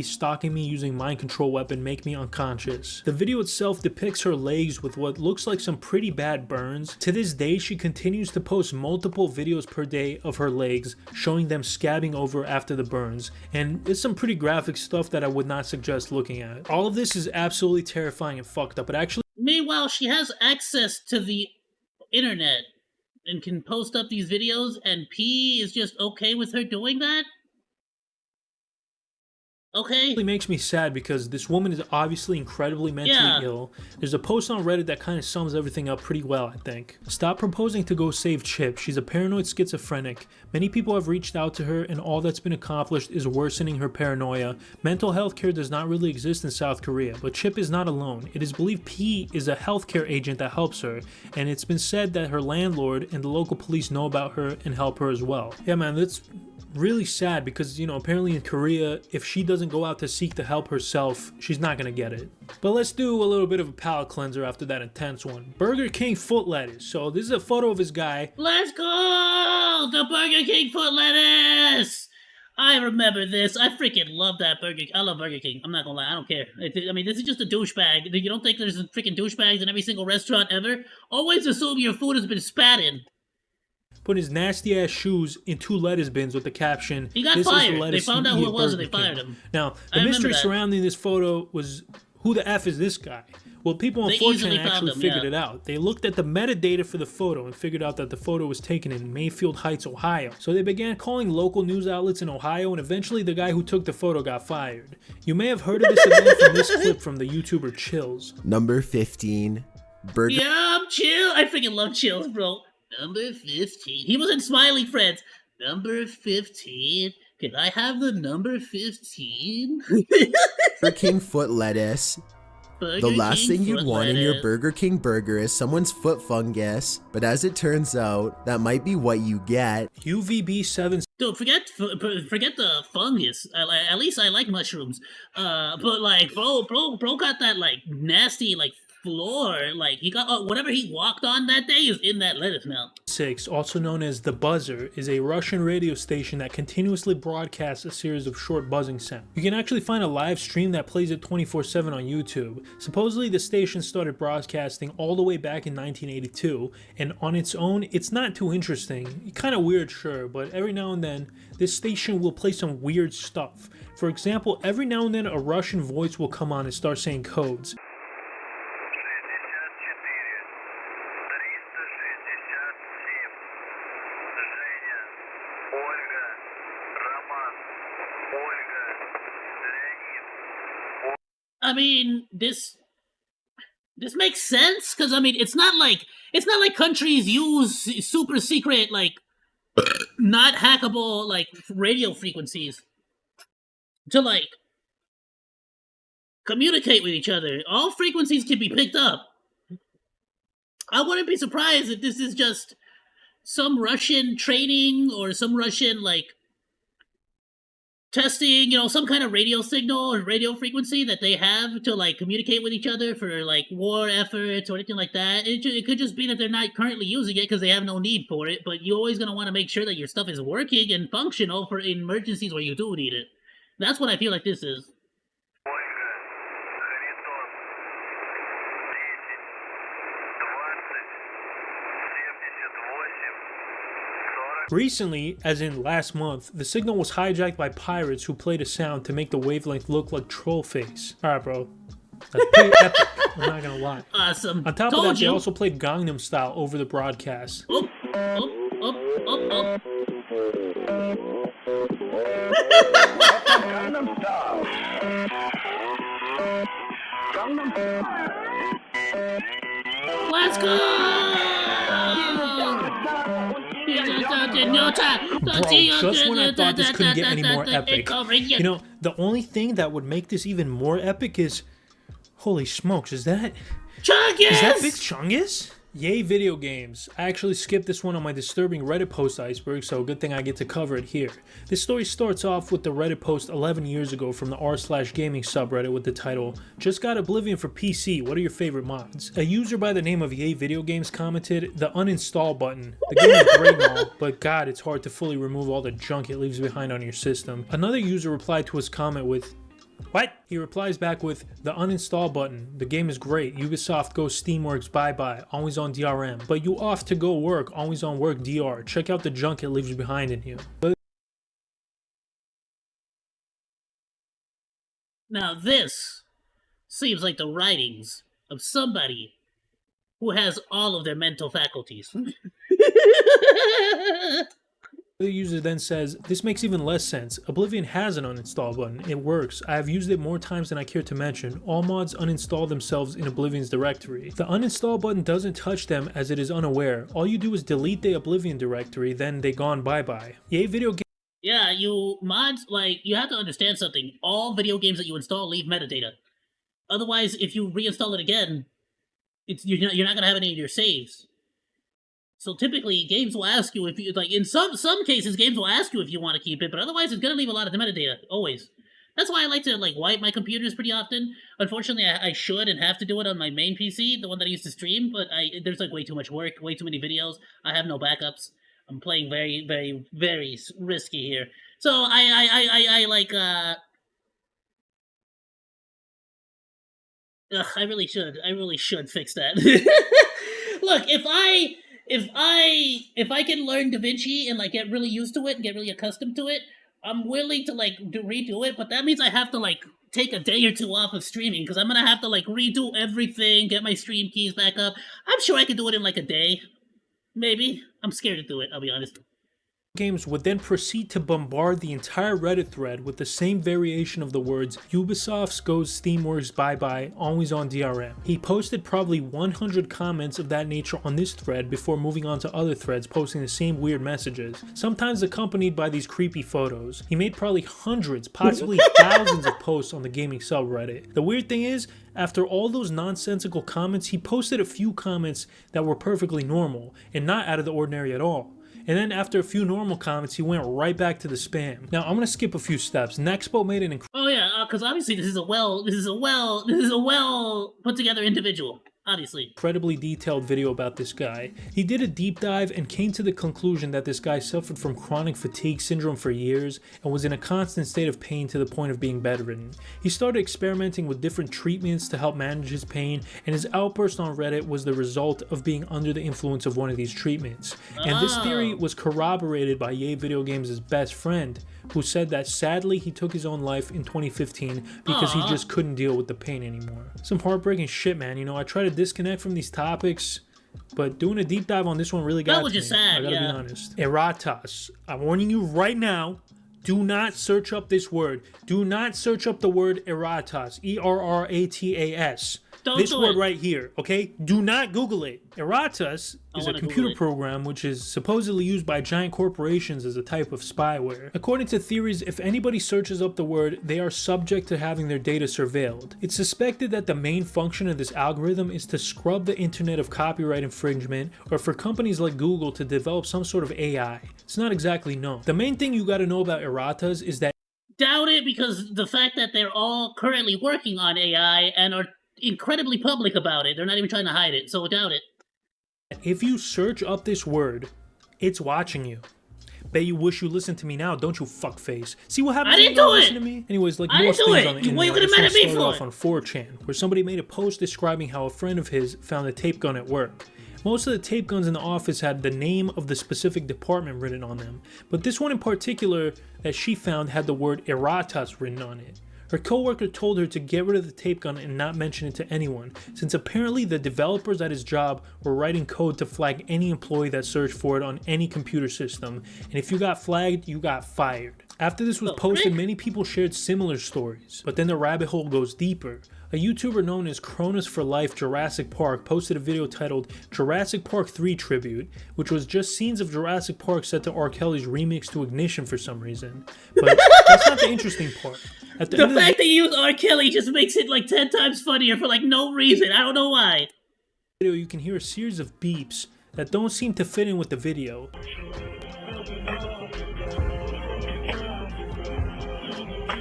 stalking me using mind control weapon make me unconscious. The video itself depicts her legs with what looks like some pretty bad burns. To this day, she continues to post multiple videos per day of her legs, showing them scabbing over after the burns, and it's some pretty graphic stuff that I would not suggest looking at. All of this is absolutely terrifying and fucked up, but actually meanwhile, she has access to the internet and can post up these videos, and P is just okay with her doing that? Okay. It really makes me sad because this woman is obviously incredibly mentally ill. There's a post on Reddit that kind of sums everything up pretty well, I think. Stop proposing to go save Chip. She's a paranoid schizophrenic. Many people have reached out to her and all that's been accomplished is worsening her paranoia. Mental health care does not really exist in South Korea, but Chip is not alone. It is believed P is a healthcare agent that helps her, and it's been said that her landlord and the local police know about her and help her as well. Yeah, man, that's really sad because, you know, apparently in Korea, if she doesn't go out to seek the help herself, she's not gonna get it. But let's do a little bit of a palate cleanser after that intense one. Burger King foot lettuce. So this is a photo of his guy. Let's go! The Burger King foot lettuce! I remember this. I freaking love that Burger King. I love Burger King. I'm not gonna lie. I don't care. I mean, this is just a douchebag. You don't think there's freaking douchebags in every single restaurant ever? Always assume your food has been spat in. Put his nasty ass shoes in 2 lettuce bins with the caption, he got "This fired. is the lettuce They found out you who eat it was at and they Burger fired King." him. Now, the mystery surrounding this photo was, who the F is this guy? Well, people unfortunately actually figured it out. They looked at the metadata for the photo and figured out that the photo was taken in Mayfield Heights, Ohio. So they began calling local news outlets in Ohio, and eventually the guy who took the photo got fired. You may have heard of this event from this clip from the YouTuber Chills. Number 15, Burger. Yup, Chill. I freaking love Chills, bro. Number 15. He was in Smiley Friends. Number 15. Can I have the number 15? Burger King foot lettuce. The last thing you'd want in your Burger King burger is someone's foot fungus, but as it turns out, that might be what you get. UVB7. Dude, forget the fungus. At least I like mushrooms. But like, bro got that like nasty like floor. Like he got whatever he walked on that day is in that lettuce now. 6, also known as The Buzzer, is a Russian radio station that continuously broadcasts a series of short buzzing sounds. You can actually find a live stream that plays it 24/7 on YouTube. Supposedly the station started broadcasting all the way back in 1982, and on its own, it's not too interesting. Kind of weird, sure, but every now and then, this station will play some weird stuff. For example, every now and then a Russian voice will come on and start saying codes. I mean, this makes sense because I mean, it's not like countries use super secret like not hackable like radio frequencies to like communicate with each other. All frequencies can be picked up. I wouldn't be surprised if this is just some Russian training or some Russian like testing, you know, some kind of radio signal or radio frequency that they have to like communicate with each other for like war efforts or anything like that. It could just be that they're not currently using it because they have no need for it, but you're always going to want to make sure that your stuff is working and functional for emergencies where you do need it. That's what I feel like this is. Recently, as in last month, the signal was hijacked by pirates who played a sound to make the wavelength look like troll face. Alright, bro. That's pretty epic. I'm not gonna lie. Awesome. On top of that, they also played Gangnam Style over the broadcast. Up. Gangnam Style. Let's go! Bro, just when I thought this couldn't get any more epic. You know, the only thing that would make this even more epic is... Holy smokes, is that... Chungus! Is that Big Chungus? Yay video games. I actually skipped this one on my disturbing Reddit post, Iceberg, so good thing I get to cover it here. This story starts off with the Reddit post 11 years ago from the r/gaming subreddit with the title, "Just got Oblivion for PC, what are your favorite mods?" A user by the name of Yay Video Games commented, "The uninstall button. The game is great and all, but god, it's hard to fully remove all the junk it leaves behind on your system." Another user replied to his comment with, What? He replies back with, the uninstall button. The game is great. Ubisoft goes Steamworks bye-bye. Always on DRM. But you off to go work. Always on work DR. Check out the junk it leaves behind in you. Now this seems like the writings of somebody who has all of their mental faculties. The user then says, this makes even less sense. Oblivion has an uninstall button. It works. I have used it more times than I care to mention. All mods uninstall themselves in Oblivion's directory. The uninstall button doesn't touch them as it is unaware. All you do is delete the Oblivion directory, then they gone bye-bye. Yay video game. Yeah, you mods, like, you have to understand something. All video games that you install leave metadata. Otherwise, if you reinstall it again, you're not gonna have any of your saves. So typically, games will ask you if you, like, in some cases, games will ask you if you want to keep it, but otherwise it's gonna leave a lot of the metadata, always. That's why I like to, like, wipe my computers pretty often. Unfortunately, I should and have to do it on my main PC, the one that I used to stream, but there's, like, way too much work, way too many videos. I have no backups. I'm playing very, very, very risky here. So I really should fix that. Look, if I can learn DaVinci and, like, get really used to it and get really accustomed to it, I'm willing to, like, redo it, but that means I have to, like, take a day or two off of streaming, because I'm gonna have to, like, redo everything, get my stream keys back up. I'm sure I could do it in, like, a day. Maybe. I'm scared to do it, I'll be honest. Games would then proceed to bombard the entire Reddit thread with the same variation of the words Ubisoft goes Steamworks bye-bye, always on DRM. He posted probably 100 comments of that nature on this thread before moving on to other threads posting the same weird messages, sometimes accompanied by these creepy photos. He made probably hundreds, possibly thousands of posts on the gaming subreddit. The weird thing is, after all those nonsensical comments, he posted a few comments that were perfectly normal and not out of the ordinary at all. And then after a few normal comments, he went right back to the spam. Now I'm gonna skip a few steps. Nexpo made an Oh yeah, because obviously this is a well put together individual. Obviously. Incredibly detailed video about this guy. He did a deep dive and came to the conclusion that this guy suffered from chronic fatigue syndrome for years and was in a constant state of pain to the point of being bedridden. He started experimenting with different treatments to help manage his pain, and his outburst on Reddit was the result of being under the influence of one of these treatments. And this theory was corroborated by Yay Video Games' best friend, who said that sadly he took his own life in 2015 because he just couldn't deal with the pain anymore. Some heartbreaking shit, man. You know, I try to disconnect from these topics, but doing a deep dive on this one really got to me. Sad, I gotta be honest. Erratas. I'm warning you right now. Do not search up this word. Do not search up the word erratas. E-R-R-A-T-A-S. This word right here, okay? Do not Google it. Erratas is a computer program which is supposedly used by giant corporations as a type of spyware. According to theories, if anybody searches up the word, they are subject to having their data surveilled. It's suspected that the main function of this algorithm is to scrub the internet of copyright infringement, or for companies like Google to develop some sort of AI. It's not exactly known. The main thing you gotta know about erratas is that doubt it, because the fact that they're all currently working on AI and are incredibly public about it. They're not even trying to hide it, so doubt it. If you search up this word, it's watching you. Bet you wish you listened to me now, don't you fuckface? See what happens when you don't listen to me? Anyways, like most things on the internet, what are you gonna mad at me for? Off on 4chan, where somebody made a post describing how a friend of his found a tape gun at work. Most of the tape guns in the office had the name of the specific department written on them, but this one in particular that she found had the word erratas written on it. Her coworker told her to get rid of the tape gun and not mention it to anyone, since apparently the developers at his job were writing code to flag any employee that searched for it on any computer system, and if you got flagged, you got fired. After this was posted, many people shared similar stories, but then the rabbit hole goes deeper. A YouTuber known as Cronus for Life Jurassic Park posted a video titled Jurassic Park 3 Tribute, which was just scenes of Jurassic Park set to R. Kelly's remix to Ignition for some reason. But that's not the interesting part. At the fact that you use R. Kelly just makes it like 10 times funnier for like no reason. I don't know why. You can hear a series of beeps that don't seem to fit in with the video.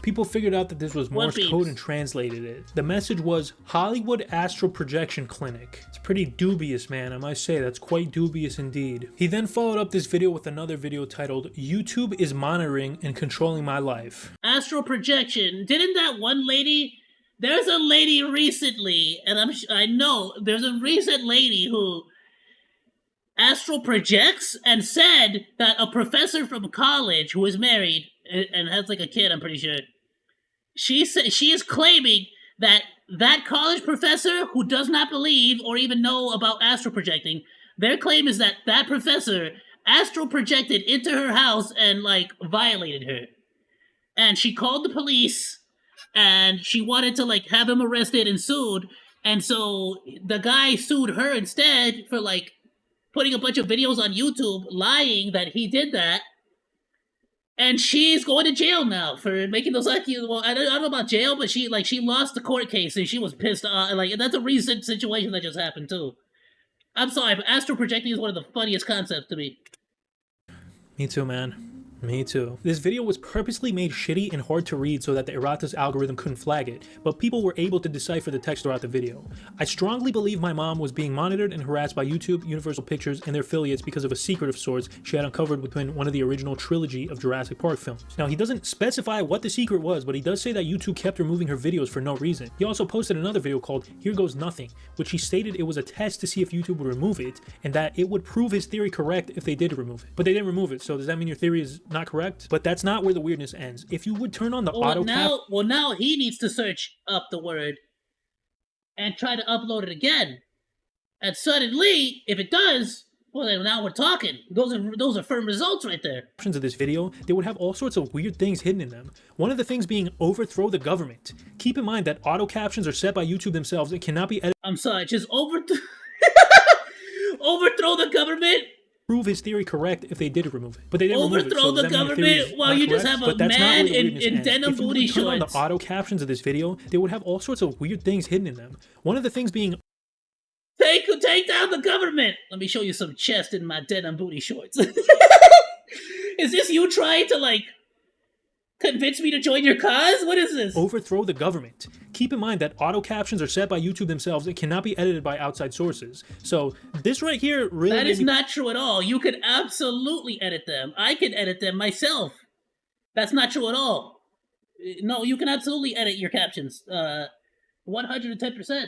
People figured out that this was Morse code and translated it. The message was Hollywood Astral Projection Clinic. It's pretty dubious, man. I must say, that's quite dubious indeed. He then followed up this video with another video titled, YouTube is monitoring and controlling my life. Astral projection. Didn't that one lady... There's a lady recently, and I know there's a recent lady who astral projects and said that a professor from college who is married and has like a kid, I'm pretty sure, she is claiming that that college professor who does not believe or even know about astral projecting, their claim is that that professor astral projected into her house and like violated her, and she called the police. And she wanted to, like, have him arrested and sued. And so the guy sued her instead for, like, putting a bunch of videos on YouTube lying that he did that. And she's going to jail now for making those accusations. Well, I don't know about jail, but she lost the court case and she was pissed off. Like, that's a recent situation that just happened, too. I'm sorry, but astral projecting is one of the funniest concepts to me. Me too, man. Me too. This video was purposely made shitty and hard to read so that the Errata's algorithm couldn't flag it, but people were able to decipher the text throughout the video. I strongly believe my mom was being monitored and harassed by YouTube, Universal Pictures, and their affiliates because of a secret of sorts she had uncovered within one of the original trilogy of Jurassic Park films. Now, he doesn't specify what the secret was, but he does say that YouTube kept removing her videos for no reason. He also posted another video called Here Goes Nothing, which he stated it was a test to see if YouTube would remove it, and that it would prove his theory correct if they did remove it. But they didn't remove it, so does that mean your theory is not correct? But that's not where the weirdness ends. If you would turn on the auto cap... Well, now he needs to search up the word and try to upload it again. And suddenly, if it does, well, then now we're talking. Those are firm results right there. Of this video, they would have all sorts of weird things hidden in them. One of the things being overthrow the government. Keep in mind that auto captions are set by YouTube themselves and cannot be edited. I'm sorry, just overthrow the government? Prove his theory correct if they did remove it, but they didn't remove it. Overthrow the government while you just have a man in denim booty shorts. On the auto captions of this video, they would have all sorts of weird things hidden in them. One of the things being take down the government. Let me show you some chest in my denim booty shorts. Is this you trying to like convince me to join your cause? What is this? Overthrow the government. Keep in mind that auto captions are set by YouTube themselves and cannot be edited by outside sources. So this right here really... That is not true at all. You could absolutely edit them. I can edit them myself. That's not true at all. No, you can absolutely edit your captions. 110%.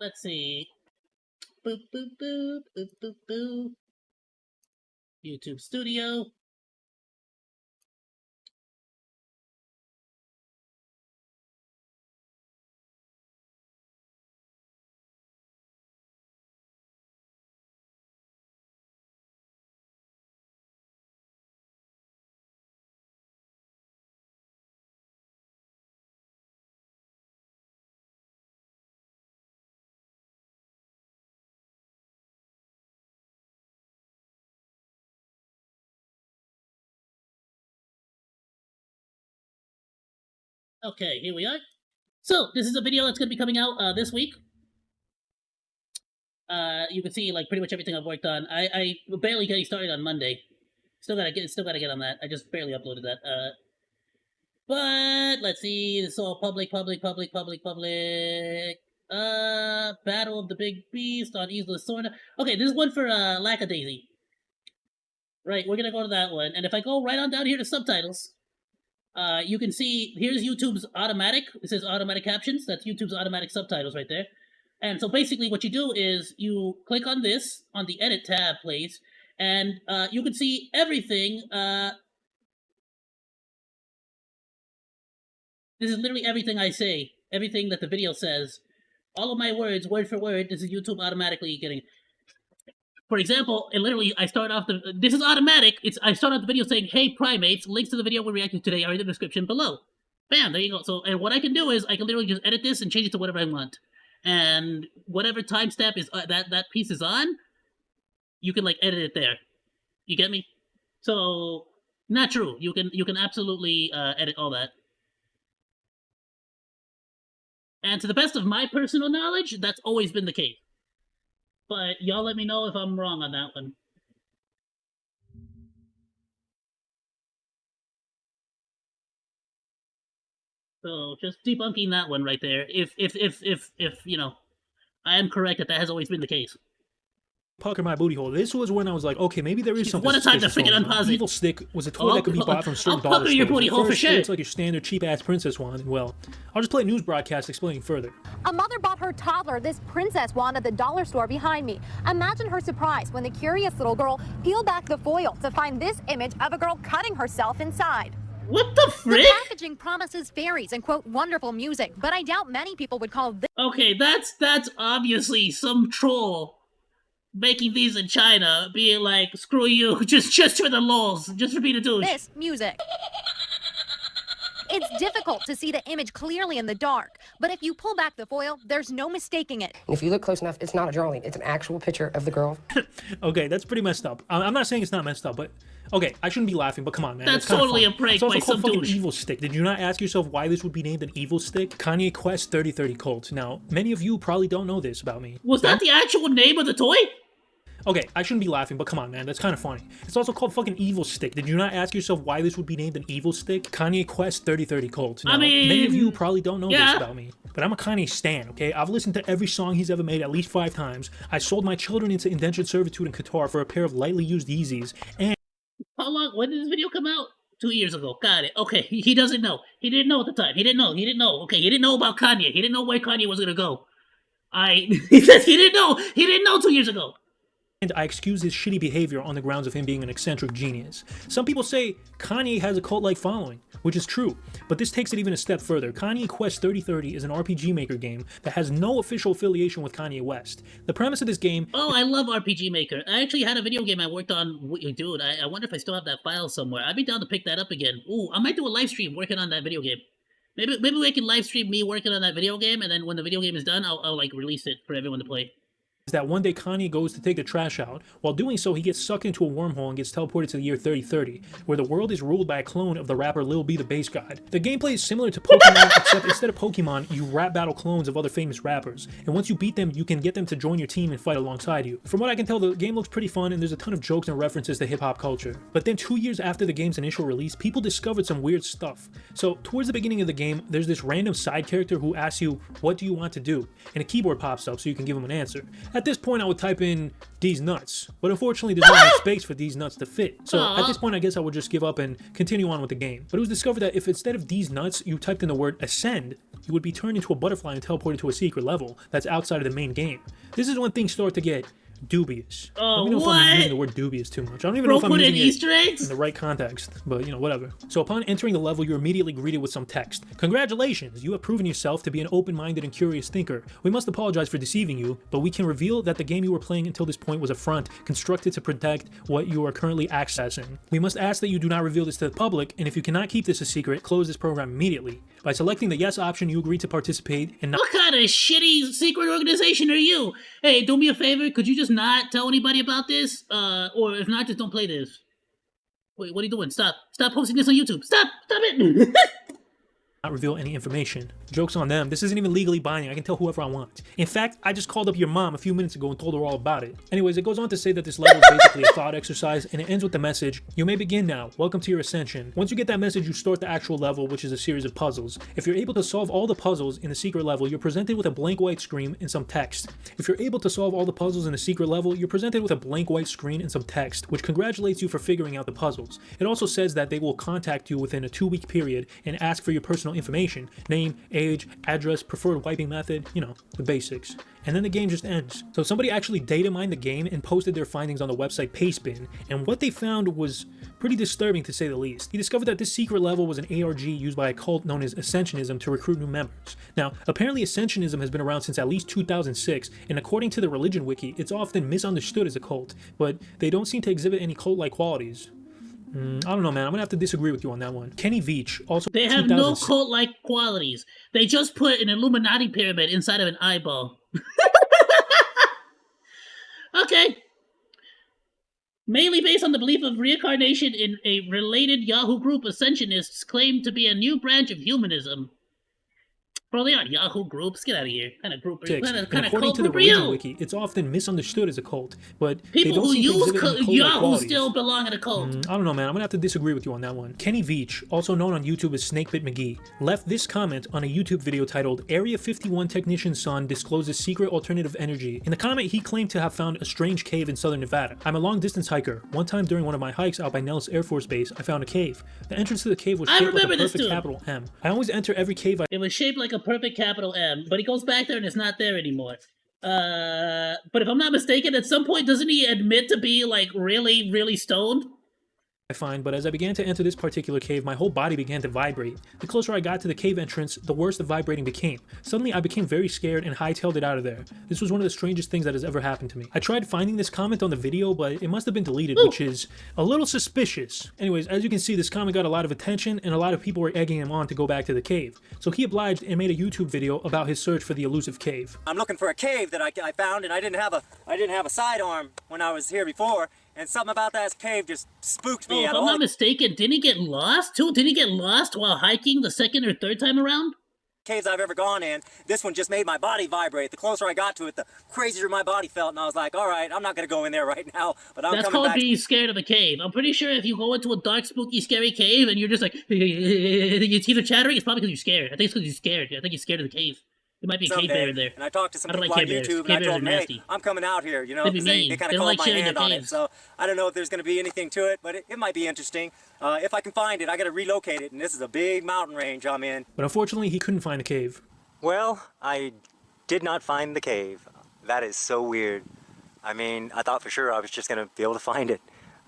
Let's see. Boop, boop, boop, boop, boop, boop. YouTube Studio. Okay, here we are. So, this is a video that's going to be coming out this week. You can see, like, pretty much everything I've worked on. I barely getting started on Monday. Still gotta get on that. I just barely uploaded that. But, let's see. This is all public. Battle of the Big Beast on Isla Sorna. Okay, this is one for Lackadaisy. Right, we're gonna go to that one. And if I go right on down here to subtitles... you can see, here's YouTube's automatic. It says automatic captions. That's YouTube's automatic subtitles right there. And so basically what you do is you click on this, on the edit tab, please, and you can see everything. This is literally everything I say, everything that the video says. All of my words, word for word, this is YouTube automatically getting... For example, I start off this is automatic. I start off the video saying, "Hey primates, links to the video we're reacting to today are in the description below." Bam, there you go. So, and what I can do is I can literally just edit this and change it to whatever I want. And whatever timestamp is that piece is on, you can like edit it there. You get me? So, not true. You can absolutely edit all that. And to the best of my personal knowledge, that's always been the case. But y'all let me know if I'm wrong on that one. So just debunking that one right there. If you know, I am correct that has always been the case. Pucker my booty hole. This was when I was like, okay, maybe there is something. What a time to suspicious freaking going on. unpause it. Evil stick was a toy that could be bought from certain dollar pucker your stores. booty hole for First, sure. It's like your standard cheap ass princess wand. Well, I'll just play a news broadcast explaining further. A mother bought her toddler this princess wand at the dollar store behind me. Imagine her surprise when the curious little girl peeled back the foil to find this image of a girl cutting herself inside. What the frick? The packaging promises fairies and, quote, wonderful music, but I doubt many people would call this... Okay, that's obviously some troll making these in China, being like, screw you, just for the lulz, just for me to do this music. It's difficult to see the image clearly in the dark, but if you pull back the foil, there's no mistaking it. If you look close enough, it's not a drawing. It's an actual picture of the girl. Okay, that's pretty messed up. I'm not saying it's not messed up, but okay, I shouldn't be laughing, but come on, man. That's totally a prank by some fucking douche. Evil Stick. Did you not ask yourself why this would be named an Evil Stick? Kanye Quest 3030 Cult. Now, many of you probably don't know this about me. Was that the actual name of the toy? Okay, I shouldn't be laughing, but come on, man, that's kind of funny. It's also called fucking Evil Stick. Did you not ask yourself why this would be named an Evil Stick? Kanye Quest 3030 Cult. Now, I mean, many of you probably don't know this about me, but I'm a Kanye stan, okay? I've listened to every song he's ever made at least 5 times. I sold my children into indentured servitude in Qatar for a pair of lightly used Yeezys, and... How long? When did this video come out? 2 years ago. Got it. Okay, he doesn't know. He didn't know at the time. He didn't know. Okay, he didn't know about Kanye. He didn't know where Kanye was gonna go. He says he didn't know. He didn't know 2 years ago. And I excuse his shitty behavior on the grounds of him being an eccentric genius. Some people say Kanye has a cult-like following, which is true, but this takes it even a step further. Kanye Quest 3030 is an RPG Maker game that has no official affiliation with Kanye West. The premise of this game... Oh, I love RPG Maker. I actually had a video game I worked on. Dude, I wonder if I still have that file somewhere. I'd be down to pick that up again. Ooh, I might do a live stream working on that video game. Maybe we can live stream me working on that video game, and then when the video game is done, I'll like release it for everyone to play. Is that one day Kanye goes to take the trash out. While doing so, he gets sucked into a wormhole and gets teleported to the year 3030, where the world is ruled by a clone of the rapper Lil B the Bass God. The gameplay is similar to Pokemon, except instead of Pokemon, you rap battle clones of other famous rappers, and once you beat them, you can get them to join your team and fight alongside you. From what I can tell, the game looks pretty fun, and there's a ton of jokes and references to hip-hop culture. But then 2 years after the game's initial release, people discovered some weird stuff. So, towards the beginning of the game, there's this random side character who asks you, what do you want to do? And a keyboard pops up so you can give him an answer. At this point, I would type in these nuts, but unfortunately there's not enough space for these nuts to fit. So at this point I guess I would just give up and continue on with the game. But it was discovered that if instead of these nuts you typed in the word ascend, you would be turned into a butterfly and teleported to a secret level that's outside of the main game. This is when things start to get dubious. I don't even know if I'm using the word dubious too much. I don't even know if I'm using it in the right context, but you know, whatever. So upon entering the level, you're immediately greeted with some text. Congratulations, you have proven yourself to be an open-minded and curious thinker. We must apologize for deceiving you, but we can reveal that the game you were playing until this point was a front constructed to protect what you are currently accessing. We must ask that you do not reveal this to the public, and if you cannot keep this a secret, close this program immediately. By selecting the yes option, you agree to participate and not— What kind of shitty secret organization are you? Hey, do me a favor, could you just not tell anybody about this? Or if not, just don't play this. Wait, what are you doing? Stop posting this on YouTube. Stop it! not reveal any information. Joke's on them. This isn't even legally binding. I can tell whoever I want. In fact, I just called up your mom a few minutes ago and told her all about it. Anyways, it goes on to say that this level is basically a thought exercise, and it ends with the message, "You may begin now. Welcome to your ascension." Once you get that message, you start the actual level, which is a series of puzzles. If you're able to solve all the puzzles in the secret level, you're presented with a blank white screen and some text. If you're able to solve all the puzzles in the secret level, you're presented with a blank white screen and some text, which congratulates you for figuring out the puzzles. It also says that they will contact you within a 2-week period and ask for your personal information: name, age, address, preferred wiping method, you know, the basics. And then the game just ends. So somebody actually data mined the game and posted their findings on the website Pastebin, and what they found was pretty disturbing to say the least. He discovered that this secret level was an ARG used by a cult known as Ascensionism to recruit new members. Now, apparently Ascensionism has been around since at least 2006, and according to the religion wiki, it's often misunderstood as a cult, but they don't seem to exhibit any cult-like qualities. I don't know, man. I'm gonna have to disagree with you on that one. Kenny Veach also— They have no cult-like qualities. They just put an Illuminati pyramid inside of an eyeball. Okay. Mainly based on the belief of reincarnation in a related Yahoo group, Ascensionists claim to be a new branch of humanism. Bro, they are Yahoo groups. Get out of here. Kind of group. And Kind of according cult to the group are you? religion wiki, it's often misunderstood as a cult, but they People don't who seem to use exhibit any cult-like Yahoo qualities. still belong in a cult. I don't know, man. I'm gonna have to disagree with you on that one. Kenny Veach, also known on YouTube as Snakebit McGee, left this comment on a YouTube video titled "Area 51 Technician's Son Discloses Secret Alternative Energy." In the comment, he claimed to have found a strange cave in southern Nevada. "I'm a long-distance hiker. One time during one of my hikes out by Nellis Air Force Base, I found a cave. The entrance to the cave was shaped like a perfect capital M. I always enter every cave It was shaped like a perfect capital M, but he goes back there and it's not there anymore. But if I'm not mistaken, at some point, doesn't he admit to be, like, really, really stoned? I find, but as I began to enter this particular cave, my whole body began to vibrate. The closer I got to the cave entrance, the worse the vibrating became. Suddenly, I became very scared and hightailed it out of there. This was one of the strangest things that has ever happened to me. I tried finding this comment on the video, but it must have been deleted, which is a little suspicious. Anyways, as you can see, this comment got a lot of attention, and a lot of people were egging him on to go back to the cave. So he obliged and made a YouTube video about his search for the elusive cave. I'm looking for a cave that I found, and I didn't have a sidearm when I was here before. And something about that cave just spooked me. If I'm not mistaken, didn't he get lost too? Did he get lost while hiking the second or third time around? Caves I've ever gone in, this one just made my body vibrate. The closer I got to it, the crazier my body felt, and I was like, all right, I'm not going to go in there right now, but I'm coming back. That's called being scared of a cave. I'm pretty sure if you go into a dark, spooky, scary cave and you're just like, your teeth are chattering, it's probably because you're scared. I think it's because you're scared. I think you're scared of the cave. There might be a cave bear in there. And I talked to some people like on YouTube, and I told them, hey, I'm coming out here, you know, because they kind of called my hand on it. So I don't know if there's going to be anything to it, but it might be interesting. If I can find it, I got to relocate it, and this is a big mountain range I'm in. But unfortunately, he couldn't find the cave. Well, I did not find the cave. That is so weird. I mean, I thought for sure I was just going to be able to find it.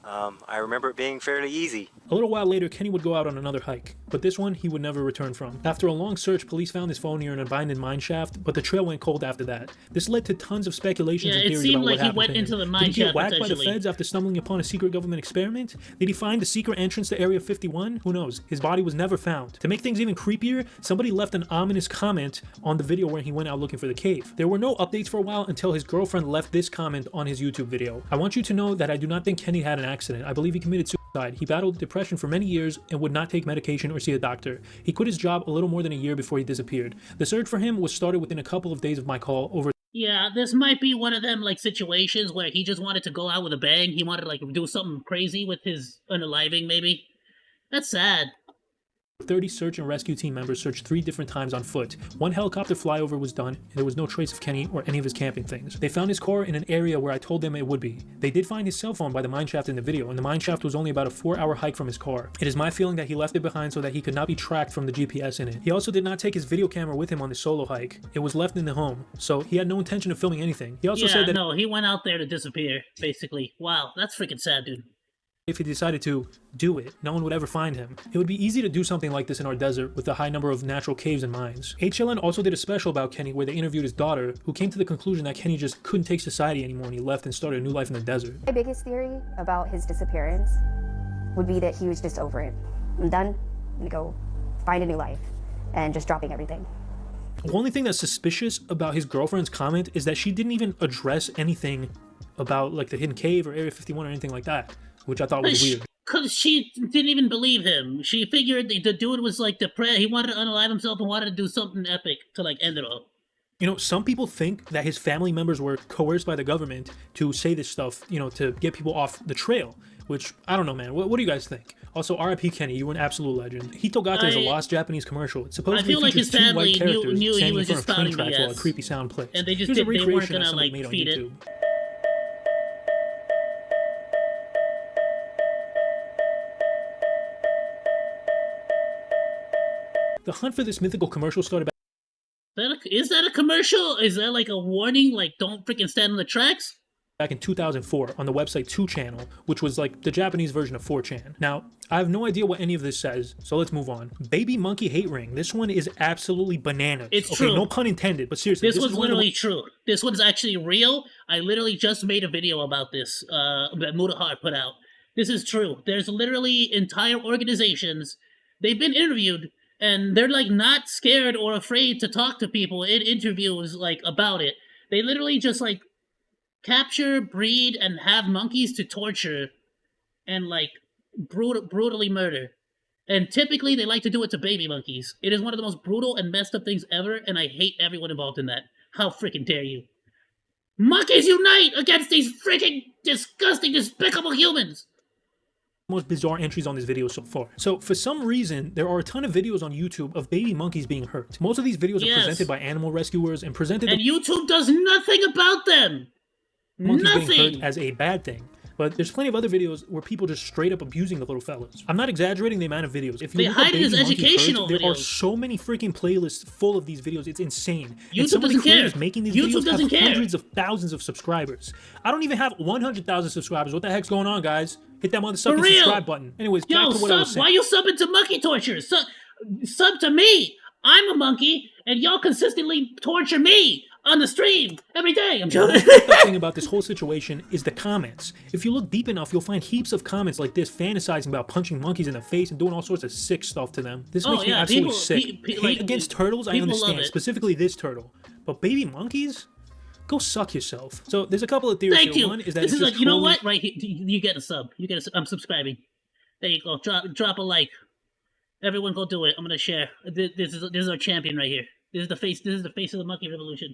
I remember it being fairly easy. A little while later, Kenny would go out on another hike, but this one he would never return from. After a long search, police found his phone near an abandoned mine shaft, but the trail went cold after that. This led to tons of speculations and theories about what happened to him. Into the mine Did he get shaft whacked by the feds after stumbling upon a secret government experiment? Did he find the secret entrance to Area 51? Who knows? His body was never found. To make things even creepier, somebody left an ominous comment on the video where he went out looking for the cave. There were no updates for a while until his girlfriend left this comment on his YouTube video. "I want you to know that I do not think Kenny had an accident. I believe he committed suicide. He battled depression for many years and would not take medication or see a doctor. He quit his job a little more than a year before he disappeared. The search for him was started within a couple of days of my call over." Yeah, this might be one of them, like, situations where he just wanted to go out with a bang. He wanted to, like, do something crazy with his unaliving, maybe. That's sad. 30 search and rescue team members searched 3 different times on foot. One helicopter flyover was done, and there was no trace of Kenny or any of his camping things. They found his car in an area where I told them it would be. They did find his cell phone by the mineshaft in the video, and the mineshaft was only about a 4-hour hike from his car. It is my feeling that he left it behind so that he could not be tracked from the GPS in it. He also did not take his video camera with him on the solo hike. It was left in the home, so he had no intention of filming anything. He also said that he went out there to disappear, basically. Wow, that's freaking sad, dude. If he decided to do it, no one would ever find him. It would be easy to do something like this in our desert with a high number of natural caves and mines. HLN also did a special about Kenny where they interviewed his daughter, who came to the conclusion that Kenny just couldn't take society anymore and he left and started a new life in the desert. My biggest theory about his disappearance would be that he was just over it. I'm done. I'm gonna go find a new life and just dropping everything. The only thing that's suspicious about his girlfriend's comment is that she didn't even address anything about like the hidden cave or Area 51 or anything like that, which I thought was weird. Because she didn't even believe him. She figured the dude was like depressed. He wanted to unalive himself and wanted to do something epic to like end it all. You know, some people think that his family members were coerced by the government to say this stuff, you know, to get people off the trail, which I don't know, man. What do you guys think? Also, R.I.P. Kenny, you were an absolute legend. Hitogata is a lost Japanese commercial. It supposedly features 2 white characters standing in front of train tracks while a creepy sound plays. And they just Here's a they weren't recreation gonna that somebody like made on feed YouTube. it. The hunt for this mythical commercial started back... Is that a commercial? Is that like a warning? Like, don't freaking stand on the tracks? Back in 2004 on the website 2channel, which was like the Japanese version of 4chan. Now, I have no idea what any of this says, so let's move on. Baby Monkey Hate Ring. This one is absolutely bananas. It's true. No pun intended, but seriously. This one's literally true. This one's actually real. I literally just made a video about this that Mutahar put out. This is true. There's literally entire organizations. They've been interviewed, and they're like not scared or afraid to talk to people in interviews like about it. They literally just like capture, breed, and have monkeys to torture and like brutally murder. And typically, they like to do it to baby monkeys. It is one of the most brutal and messed up things ever, and I hate everyone involved in that. How freaking dare you? Monkeys unite against these freaking disgusting, despicable humans! Most bizarre entries on this video so far. So for some reason, there are a ton of videos on YouTube of baby monkeys being hurt. Most of these videos are presented by animal rescuers and presented. And YouTube does nothing about them. Monkeys being hurt as a bad thing. But there's plenty of other videos where people just straight up abusing the little fellas. I'm not exaggerating the amount of videos. If you look at baby educational videos, there are so many freaking playlists full of these videos. It's insane. YouTube and some of the creators making these videos have hundreds of thousands of subscribers. I don't even have 100,000 subscribers. What the heck's going on, guys? Hit that motherfucking subscribe button. Anyways, back to what I was saying. Why you subbing to Monkey Torture? Sub to me. I'm a monkey, and y'all consistently torture me on the stream every day. I'm joking. The thing about this whole situation is the comments. If you look deep enough, you'll find heaps of comments like this fantasizing about punching monkeys in the face and doing all sorts of sick stuff to them. This makes me absolutely sick. Hate against turtles, I understand, specifically this turtle. But baby monkeys? Go suck yourself. So there's a couple of theories here. One is that this is like, you know what? Right here, you get a sub. You get a. I'm subscribing. There you go. Drop a like. Everyone, go do it. I'm gonna share. This is our champion right here. This is the face. This is the face of the monkey revolution.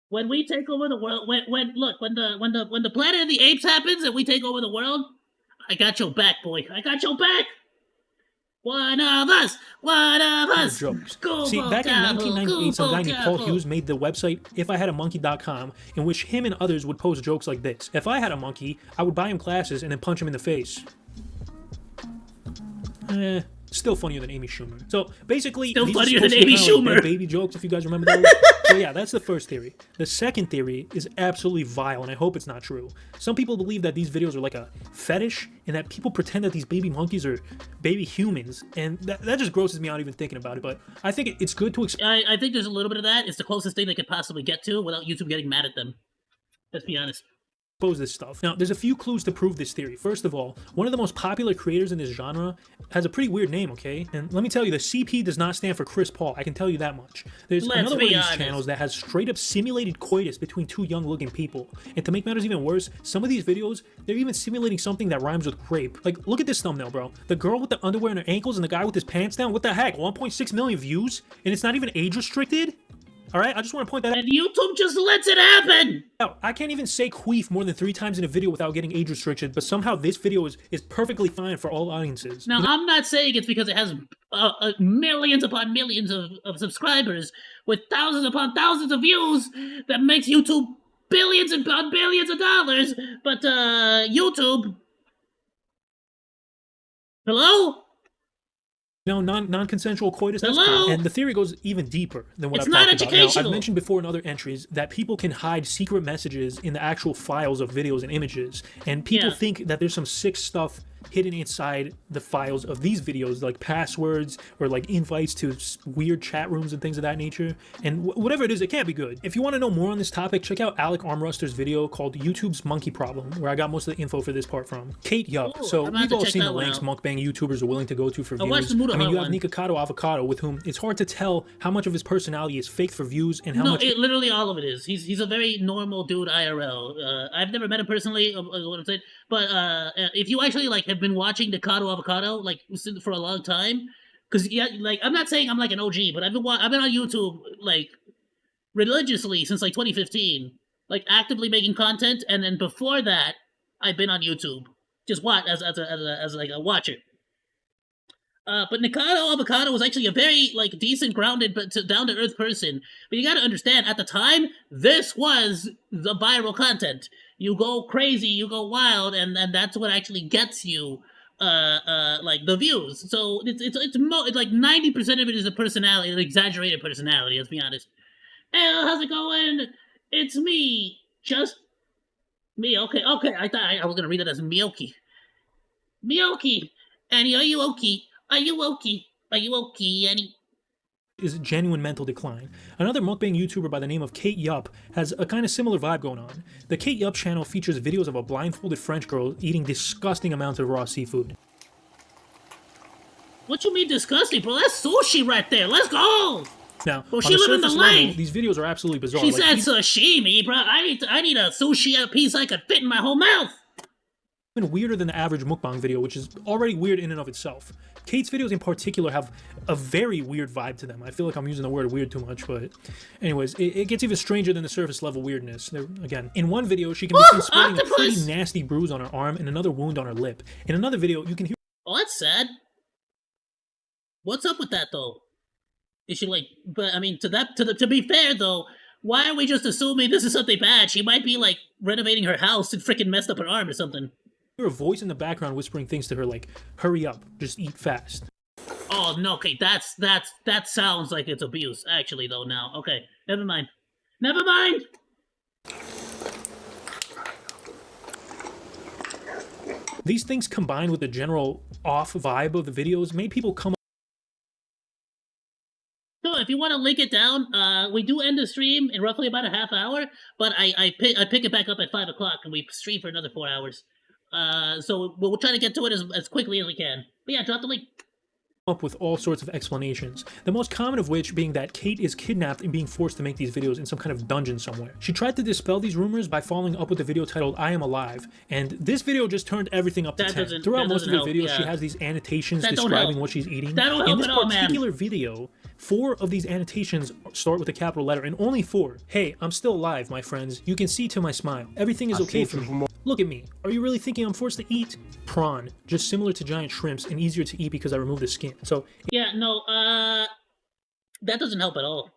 When we take over the world, when the Planet of the Apes happens and we take over the world, I got your back, boy. I got your back. One of us! One of us! Jokes. See, back in 1998, some guy named Paul Hughes made the website ifihadamonkey.com, in which him and others would post jokes like this. If I had a monkey, I would buy him glasses and then punch him in the face. Still funnier than Amy Schumer. So basically, still funnier than Amy Schumer. Like baby jokes, if you guys remember those. So yeah, that's the first theory. The second theory is absolutely vile, and I hope it's not true. Some people believe that these videos are like a fetish, and that people pretend that these baby monkeys are baby humans, and that just grosses me out even thinking about it. But I think it's good to. I think there's a little bit of that. It's the closest thing they could possibly get to without YouTube getting mad at them. Let's be honest. This stuff. Now, there's a few clues to prove this theory. First of all, one of the most popular creators in this genre has a pretty weird name, okay? And let me tell you, the CP does not stand for Chris Paul. I can tell you that much. There's another one of these channels that has straight up simulated coitus between two young-looking people. And to make matters even worse, some of these videos, they're even simulating something that rhymes with rape. Like, look at this thumbnail, bro. The girl with the underwear in her ankles and the guy with his pants down. What the heck? 1.6 million views? And it's not even age-restricted? Alright, I just want to point that out. And YouTube just lets it happen! Now, I can't even say queef more than 3 times in a video without getting age restricted, but somehow this video is perfectly fine for all audiences. Now, I'm not saying it's because it has millions upon millions of subscribers with thousands upon thousands of views that makes YouTube billions upon billions of dollars, but YouTube... Hello? No, non-consensual coitus. That's Hello? Cool. And the theory goes even deeper than what I've talked about. Now, I've mentioned before in other entries that people can hide secret messages in the actual files of videos and images, and people think that there's some sick stuff hidden inside the files of these videos, like passwords or like invites to weird chat rooms and things of that nature. And whatever it is, it can't be good. If you want to know more on this topic, check out Alec Armruster's video called YouTube's Monkey Problem, where I got most of the info for this part from. Kate Yup. So we've all seen the links mukbang YouTubers are willing to go to for views. I mean, you have Nikocado Avocado, with whom it's hard to tell how much of his personality is fake for views and how much... No, literally all of it is. He's a very normal dude IRL. I've never met him personally, is what I'm saying. But if you actually like have been watching Nikocado Avocado like for a long time, because like I'm not saying I'm like an OG, but I've been on YouTube like religiously since like 2015, like actively making content, and then before that I've been on YouTube just as like a watcher. But Nikocado Avocado was actually a very like decent, grounded, but down to earth person. But you got to understand, at the time, this was the viral content. You go crazy, you go wild, and that's what actually gets you, like the views. So it's like 90% of it is a personality, an exaggerated personality. Let's be honest. Hey, how's it going? It's me, just me. Okay. I thought I was gonna read it as Miyoki. Miyoki, Annie, are you okay? Are you okay? Are you okay, Annie? Is genuine mental decline. Another mukbang YouTuber by the name of Kate Yup has a kind of similar vibe going on. The Kate Yup channel features videos of a blindfolded French girl eating disgusting amounts of raw seafood. What you mean disgusting, bro? That's sushi right there. Let's go! Now, bro, she living the life. These videos are absolutely bizarre. She said sashimi, bro. I need a sushi piece I could fit in my whole mouth. even weirder than the average mukbang video, which is already weird in and of itself. Kate's videos in particular have a very weird vibe to them. I feel like I'm using the word weird too much, but anyways, it gets even stranger than the surface level weirdness. Again, in one video, she can be seen sporting a pretty nasty bruise on her arm and another wound on her lip. In another video, you can hear— Oh, that's sad. What's up with that, though? Is she like, but I mean, to be fair, though, why are we just assuming this is something bad? She might be, like, renovating her house and freaking messed up her arm or something. a voice in the background whispering things to her like, hurry up, just eat fast. Oh, no, okay, that sounds like it's abuse, actually, though, now. Okay, never mind. Never mind! These things combined with the general off vibe of the videos made people come up. So if you want to link it down, we do end the stream in roughly about a half hour, but I pick it back up at 5 o'clock and we stream for another 4 hours. So we'll try to get to it as quickly as we can. But yeah, drop the link. Up with all sorts of explanations, the most common of which being that Kate is kidnapped and being forced to make these videos in some kind of dungeon somewhere. She tried to dispel these rumors by following up with a video titled I Am Alive, and this video just turned everything up to 10. Throughout most of the videos, she has these annotations describing what she's eating. That don't help in this at all, man. particular video, 4 of these annotations start with a capital letter, and only 4. Hey, I'm still alive, my friends. You can see to my smile. Everything is okay for me. Look at me. Are you really thinking I'm forced to eat? Prawn. Just similar to giant shrimps and easier to eat because I removed the skin. So yeah, no, that doesn't help at all.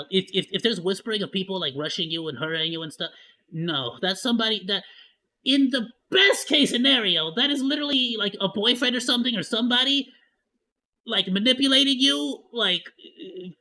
If there's whispering of people like rushing you and hurrying you and stuff, no, that's somebody that, in the best case scenario, that is literally like a boyfriend or something, or somebody like manipulating you, like,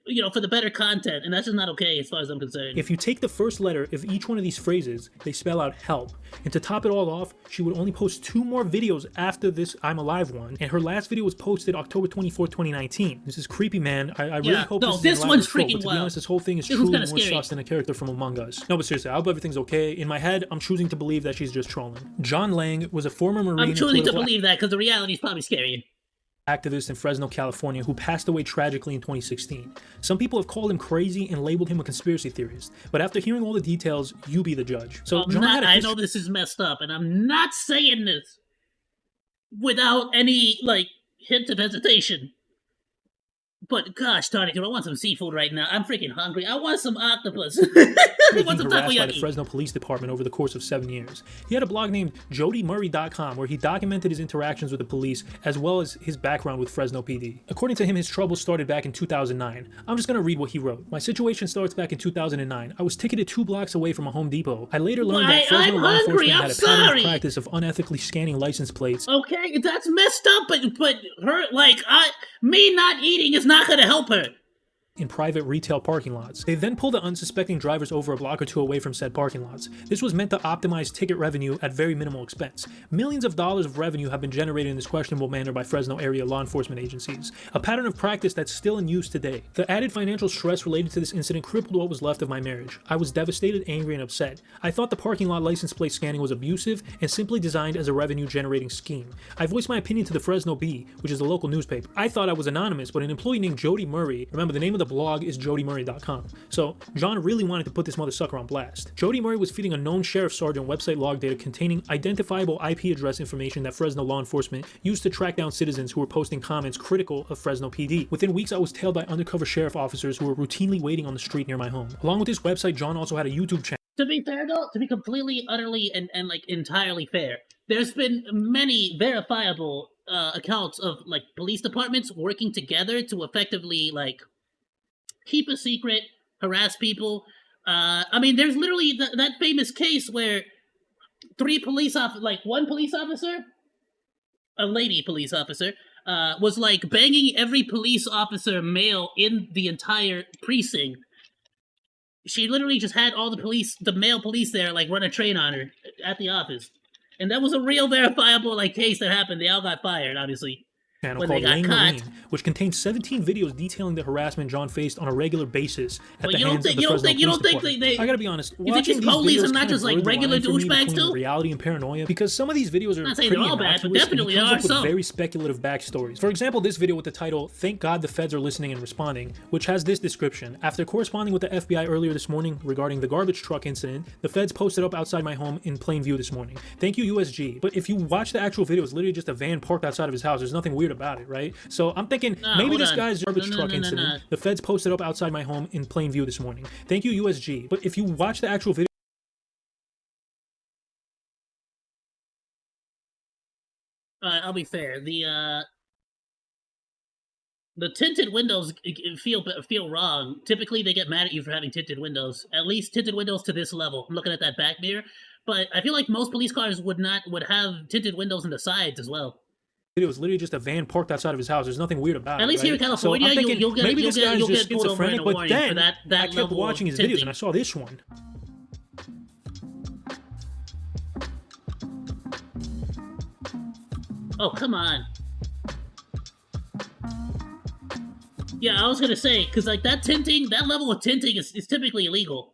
you know, for the better content, and that's just not okay as far as I'm concerned. If you take the first letter of each one of these phrases, they spell out help. And to top it all off, she would only post 2 more videos after this I'm Alive one, and her last video was posted October 24th, 2019. This is creepy, man. I really hope this one's freaking but to be honest, this whole thing is truly more sus than a character from Among Us. No, but seriously, I hope everything's okay. In my head, I'm choosing to believe that she's just trolling. John Lang was a former Marine. I'm choosing to believe that because the reality is probably scarier. Activist in Fresno, California, who passed away tragically in 2016. Some people have called him crazy and labeled him a conspiracy theorist, but after hearing all the details, you be the judge. So I know this is messed up, and I'm not saying this without any, like, hint of hesitation. But gosh darn it, I want some seafood right now. I'm freaking hungry. I want some octopus. I want some harassed by the Fresno Police Department over the course of 7 years. He had a blog named JodyMurray.com where he documented his interactions with the police as well as his background with Fresno PD. According to him, his troubles started back in 2009. I'm just gonna read what he wrote. My situation starts back in 2009. I was ticketed 2 blocks away from a Home Depot. I later learned that Fresno law enforcement had a pattern of practice of unethically scanning license plates. Okay, that's messed up, but her, like, me not eating is not gonna help her. In private retail parking lots. They then pulled the unsuspecting drivers over a block or 2 away from said parking lots. This was meant to optimize ticket revenue at very minimal expense. Millions of dollars of revenue have been generated in this questionable manner by Fresno area law enforcement agencies, a pattern of practice that's still in use today. The added financial stress related to this incident crippled what was left of my marriage. I was devastated, angry, and upset. I thought the parking lot license plate scanning was abusive and simply designed as a revenue generating scheme. I voiced my opinion to the Fresno Bee, which is the local newspaper. I thought I was anonymous, but an employee named Jody Murray, remember the name of the blog is JodyMurray.com. So John really wanted to put this mother sucker on blast. Jody Murray was feeding a known sheriff sergeant website log data containing identifiable IP address information that Fresno law enforcement used to track down citizens who were posting comments critical of Fresno PD. Within weeks, I was tailed by undercover sheriff officers who were routinely waiting on the street near my home. Along with this website, John also had a YouTube channel. To be fair though, to be completely, utterly, and like entirely fair, there's been many verifiable accounts of like police departments working together to effectively like keep a secret, harass people. I mean, there's literally that famous case where 3 police officers, like 1 police officer, a lady police officer, was like banging every police officer male in the entire precinct. She literally just had all the male police there, like run a train on her at the office. And that was a real verifiable like case that happened. They all got fired, obviously. channel when called they got Laying the caught. Lane, which contains 17 videos detailing the harassment John faced on a regular basis at But the hands of the Fresno Police Department. they I gotta be honest, you think watching these these police videos are not kind of just like blurred the regular line for me douchebags between too? reality and paranoia, because some of these videos are Not saying pretty they're all bad, but innocuous, and definitely he comes there up are with some. very speculative backstories. For example, this video with the title, "Thank God the Feds are listening and responding," which has this description. After corresponding with the FBI earlier this morning regarding the garbage truck incident, the Feds posted up outside my home in plain view this morning. Thank you, USG. But if you watch the actual video, it's literally just a van parked outside of his house. There's nothing weird about it, right? So I'm thinking maybe this guy's garbage truck incident, the Feds posted up outside my home in plain view this morning. Thank you, USG. But if you watch the actual video, I'll be fair. The tinted windows feel wrong. Typically, they get mad at you for having tinted windows. At least tinted windows to this level. I'm looking at that back mirror, but I feel like most police cars would have tinted windows on the sides as well. It was literally just a van parked outside of his house. There's nothing weird about it. At least here in California, so I'm thinking, you'll get maybe this guy's just pulled over in schizophrenic. a But warning then for that I kept level watching his tinting. videos and I saw this one. Oh, come on. Yeah, I was gonna say, because like that level of tinting is typically illegal.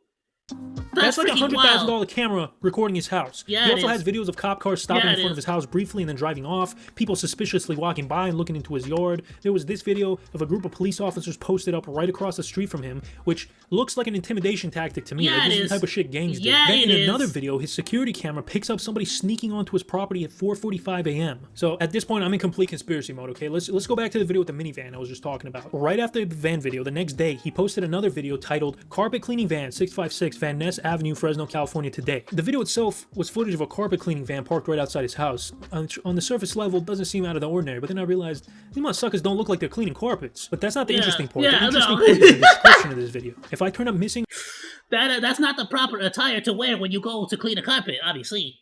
That's like a freaking $100,000 wild. camera recording his house. Yeah, he it also is. has videos of cop cars stopping Yeah, in it front of is. his house briefly and then driving off, people suspiciously walking by and looking into his yard. There was this video of a group of police officers posted up right across the street from him, which looks like an intimidation tactic to me. Yeah, Like, it this is is. the type of shit gangs Yeah, do. Then it in another is. video, his security camera picks up somebody sneaking onto his property at 4:45 a.m. So at this point, I'm in complete conspiracy mode, okay? Let's go back to the video with the minivan I was just talking about. Right after the van video, the next day, he posted another video titled "Carpet Cleaning Van 656 Van Ness Avenue, Fresno, California today." The video itself was footage of a carpet cleaning van parked right outside his house. On the surface level, it doesn't seem out of the ordinary, but then I realized these motherfuckers don't look like they're cleaning carpets. But that's not the interesting part. Yeah, the interesting no. part is the description of this video. If I turn up missing That's not the proper attire to wear when you go to clean a carpet, obviously.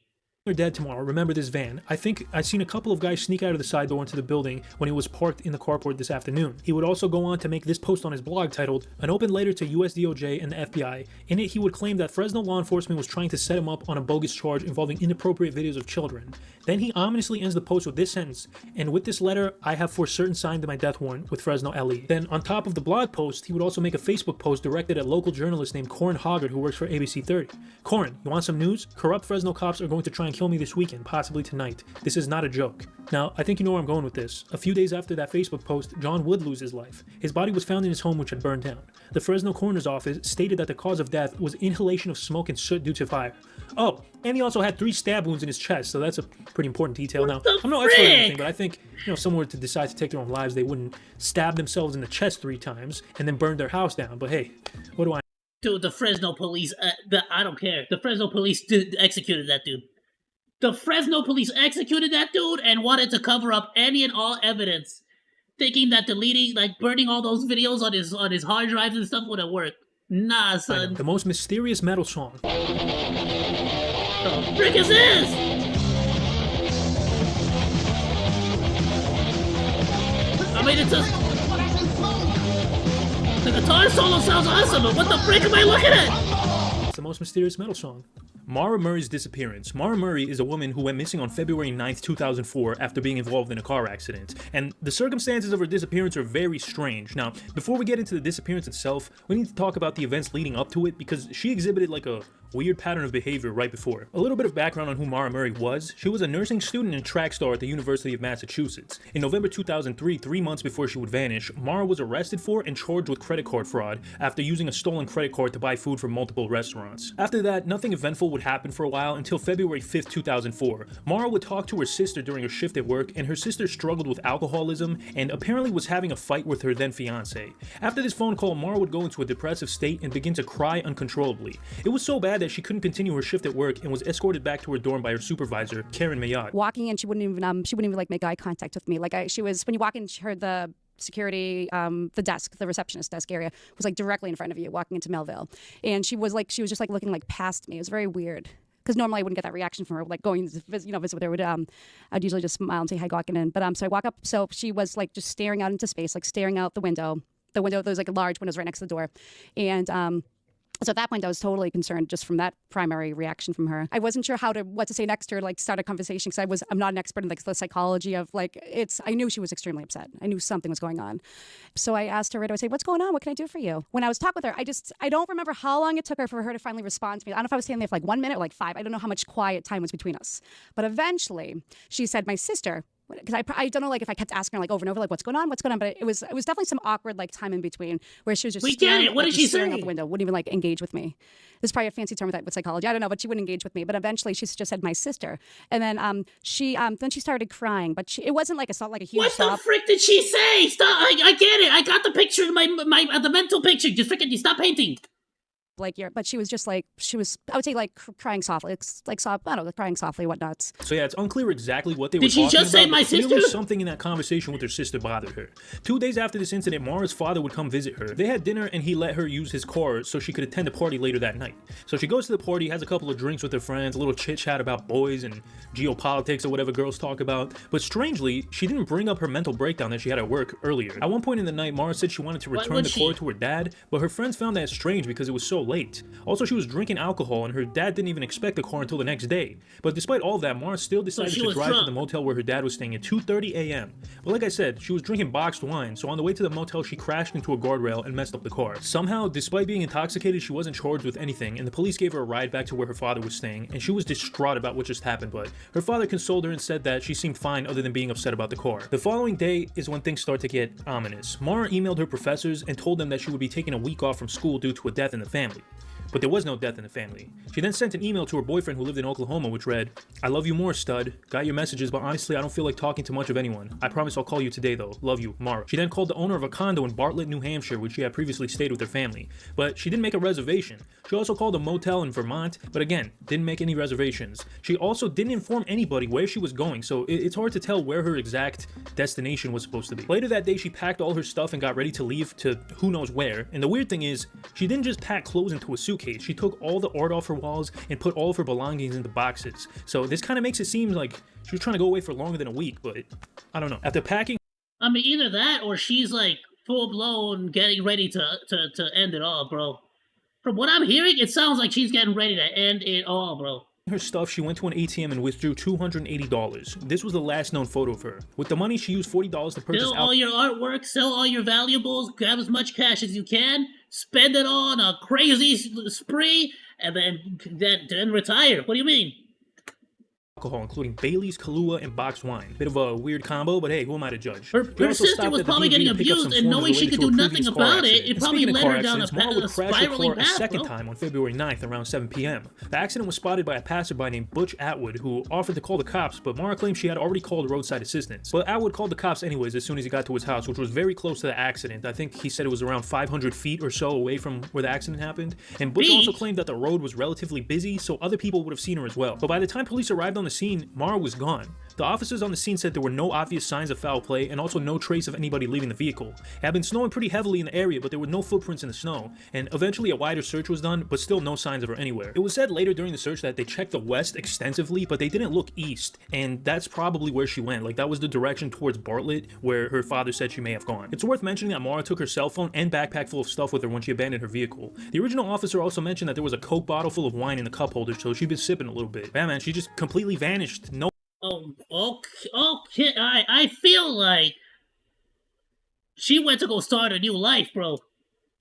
or dead tomorrow, remember this van. I think I've seen a couple of guys sneak out of the side door into the building when it was parked in the carport this afternoon. He would also go on to make this post on his blog titled, "An Open Letter to US DOJ and the FBI." In it, he would claim that Fresno law enforcement was trying to set him up on a bogus charge involving inappropriate videos of children. Then he ominously ends the post with this sentence, "And with this letter, I have for certain signed my death warrant with Fresno LE." Then on top of the blog post, he would also make a Facebook post directed at local journalist named Corin Hoggard, who works for ABC 30. "Corin, you want some news? Corrupt Fresno cops are going to try and kill me this weekend, possibly tonight. This is not a joke." Now, I think you know where I'm going with this. A few days after that Facebook post, John would lose his life. His body was found in his home, which had burned down. The Fresno coroner's office stated that the cause of death was inhalation of smoke and soot due to fire. Oh, and he also had 3 stab wounds in his chest, so that's a pretty important detail. Now, I'm no expert or anything, but I think, if someone were to decide to take their own lives, they wouldn't stab themselves in the chest 3 times and then burn their house down. But hey, what do I... Dude, the Fresno police, I don't care. The Fresno police executed that dude. The Fresno police executed that dude and wanted to cover up any and all evidence, thinking that burning all those videos on his hard drives and stuff would have worked. Nah, son. The most mysterious metal song. The frick is this? I mean, the guitar solo sounds awesome, but what the frick am I looking at? It's the most mysterious metal song. Mara Murray's disappearance. Mara Murray is a woman who went missing on February 9th, 2004 after being involved in a car accident. And the circumstances of her disappearance are very strange. Now, before we get into the disappearance itself, we need to talk about the events leading up to it because she exhibited like a weird pattern of behavior right before. A little bit of background on who Mara Murray was. She was a nursing student and track star at the University of Massachusetts. In November 2003, 3 months before she would vanish, Mara was arrested for and charged with credit card fraud after using a stolen credit card to buy food from multiple restaurants. After that, nothing eventful would happen for a while until February 5th, 2004. Mara would talk to her sister during her shift at work, and her sister struggled with alcoholism and apparently was having a fight with her then fiance. After this phone call, Mara would go into a depressive state and begin to cry uncontrollably. It was so bad that she couldn't continue her shift at work and was escorted back to her dorm by her supervisor, Karen Mayotte. Walking in, she wouldn't even like make eye contact with me. She was, when you walk in, she heard the security, the desk, the receptionist desk area was like directly in front of you walking into Melville. And she was just like looking like past me. It was very weird. Because normally I wouldn't get that reaction from her, like going to visit with her. I'd usually just smile and say hi walking in. But so I walk up, so she was like just staring out into space, like staring out the window. The window, there was like large windows right next to the door. And So at that point, I was totally concerned just from that primary reaction from her. I wasn't sure what to say next to her, like start a conversation, because I'm not an expert in like the psychology of I knew she was extremely upset. I knew something was going on. So I asked her right away, I said, what's going on? What can I do for you? When I was talking with her, I don't remember how long it took her for her to finally respond to me. I don't know if I was standing there for like 1 minute or like 5. I don't know how much quiet time was between us. But eventually she said, my sister, because I don't know like if I kept asking her like over and over like what's going on, but it was definitely some awkward like time in between where she was just What did she say? Out the window, wouldn't even like engage with me. There's probably a fancy term with psychology, I don't know, but she wouldn't engage with me. But eventually she just said my sister, and then she started crying, but it wasn't like a huge what sob. The frick did she say? Stop! I get it. I got the picture in the mental picture. Just freaking, you stop painting. But she was just like, I would say like crying softly, crying softly, whatnot. So yeah, it's unclear exactly what they were talking about. Did she just say my sister? Clearly something in that conversation with her sister bothered her. 2 days after this incident, Mara's father would come visit her. They had dinner and he let her use his car so she could attend a party later that night. So she goes to the party, has a couple of drinks with her friends, a little chit chat about boys and geopolitics or whatever girls talk about. But strangely, she didn't bring up her mental breakdown that she had at work earlier. At one point in the night, Mara said she wanted to return the car to her dad, but her friends found that strange because it was so late. Also, she was drinking alcohol and her dad didn't even expect the car until the next day. But despite all of that, Mara still decided to drive to the motel where her dad was staying at 2:30 a.m. But like I said, she was drinking boxed wine, so on the way to the motel she crashed into a guardrail and messed up the car. Somehow, despite being intoxicated, she wasn't charged with anything, and the police gave her a ride back to where her father was staying, and she was distraught about what just happened, but her father consoled her and said that she seemed fine other than being upset about the car. The following day is when things start to get ominous. Mara emailed her professors and told them that she would be taking a week off from school due to a death in the family. But there was no death in the family. She then sent an email to her boyfriend who lived in Oklahoma which read, I love you more, stud. Got your messages, but honestly I don't feel like talking to much of anyone. I promise I'll call you today though. Love you, Mara. She then called the owner of a condo in Bartlett, New Hampshire, which she had previously stayed with her family. But she didn't make a reservation. She also called a motel in Vermont, but again, didn't make any reservations. She also didn't inform anybody where she was going, so it's hard to tell where her exact destination was supposed to be. Later that day, she packed all her stuff and got ready to leave to who knows where. And the weird thing is, she didn't just pack clothes into a suitcase. She took all the art off her walls and put all of her belongings into boxes. So this kind of makes it seem like she was trying to go away for longer than a week, but I don't know. After packing, I mean, either that or she's like full blown getting ready to end it all, bro. From what I'm hearing, it sounds like she's getting ready to end it all, bro. Her stuff, she went to an ATM and withdrew $280. This was the last known photo of her. With the money, she used $40 to purchase sell all your artwork, sell all your valuables, grab as much cash as you can, spend it all on a crazy spree, and then retire. What do you mean? Alcohol, including Bailey's, Kahlua, and boxed wine. Bit of a weird combo, but hey, who am I to judge? Her sister was probably getting abused, and knowing she could do nothing about it, it probably led her down a spiraling path, second time on February 9th around 7 p.m. The accident was spotted by a passerby named Butch Atwood, who offered to call the cops, but Mara claimed she had already called roadside assistance. But Atwood called the cops anyways as soon as he got to his house, which was very close to the accident. I think he said it was around 500 feet or so away from where the accident happened. And Butch also claimed that the road was relatively busy, so other people would have seen her as well. But by the time police arrived on the scene, Mara was gone. The officers on the scene said there were no obvious signs of foul play and also no trace of anybody leaving the vehicle. It had been snowing pretty heavily in the area, but there were no footprints in the snow, and eventually a wider search was done, but still no signs of her anywhere. It was said later during the search that they checked the west extensively, but they didn't look east, and that's probably where she went. Like, that was the direction towards Bartlett, where her father said she may have gone. It's worth mentioning that Mara took her cell phone and backpack full of stuff with her when she abandoned her vehicle. The original officer also mentioned that there was a Coke bottle full of wine in the cup holder, so she'd been sipping a little bit. Yeah, man, she just completely vanished. No. Oh, okay. I feel like she went to go start a new life, bro.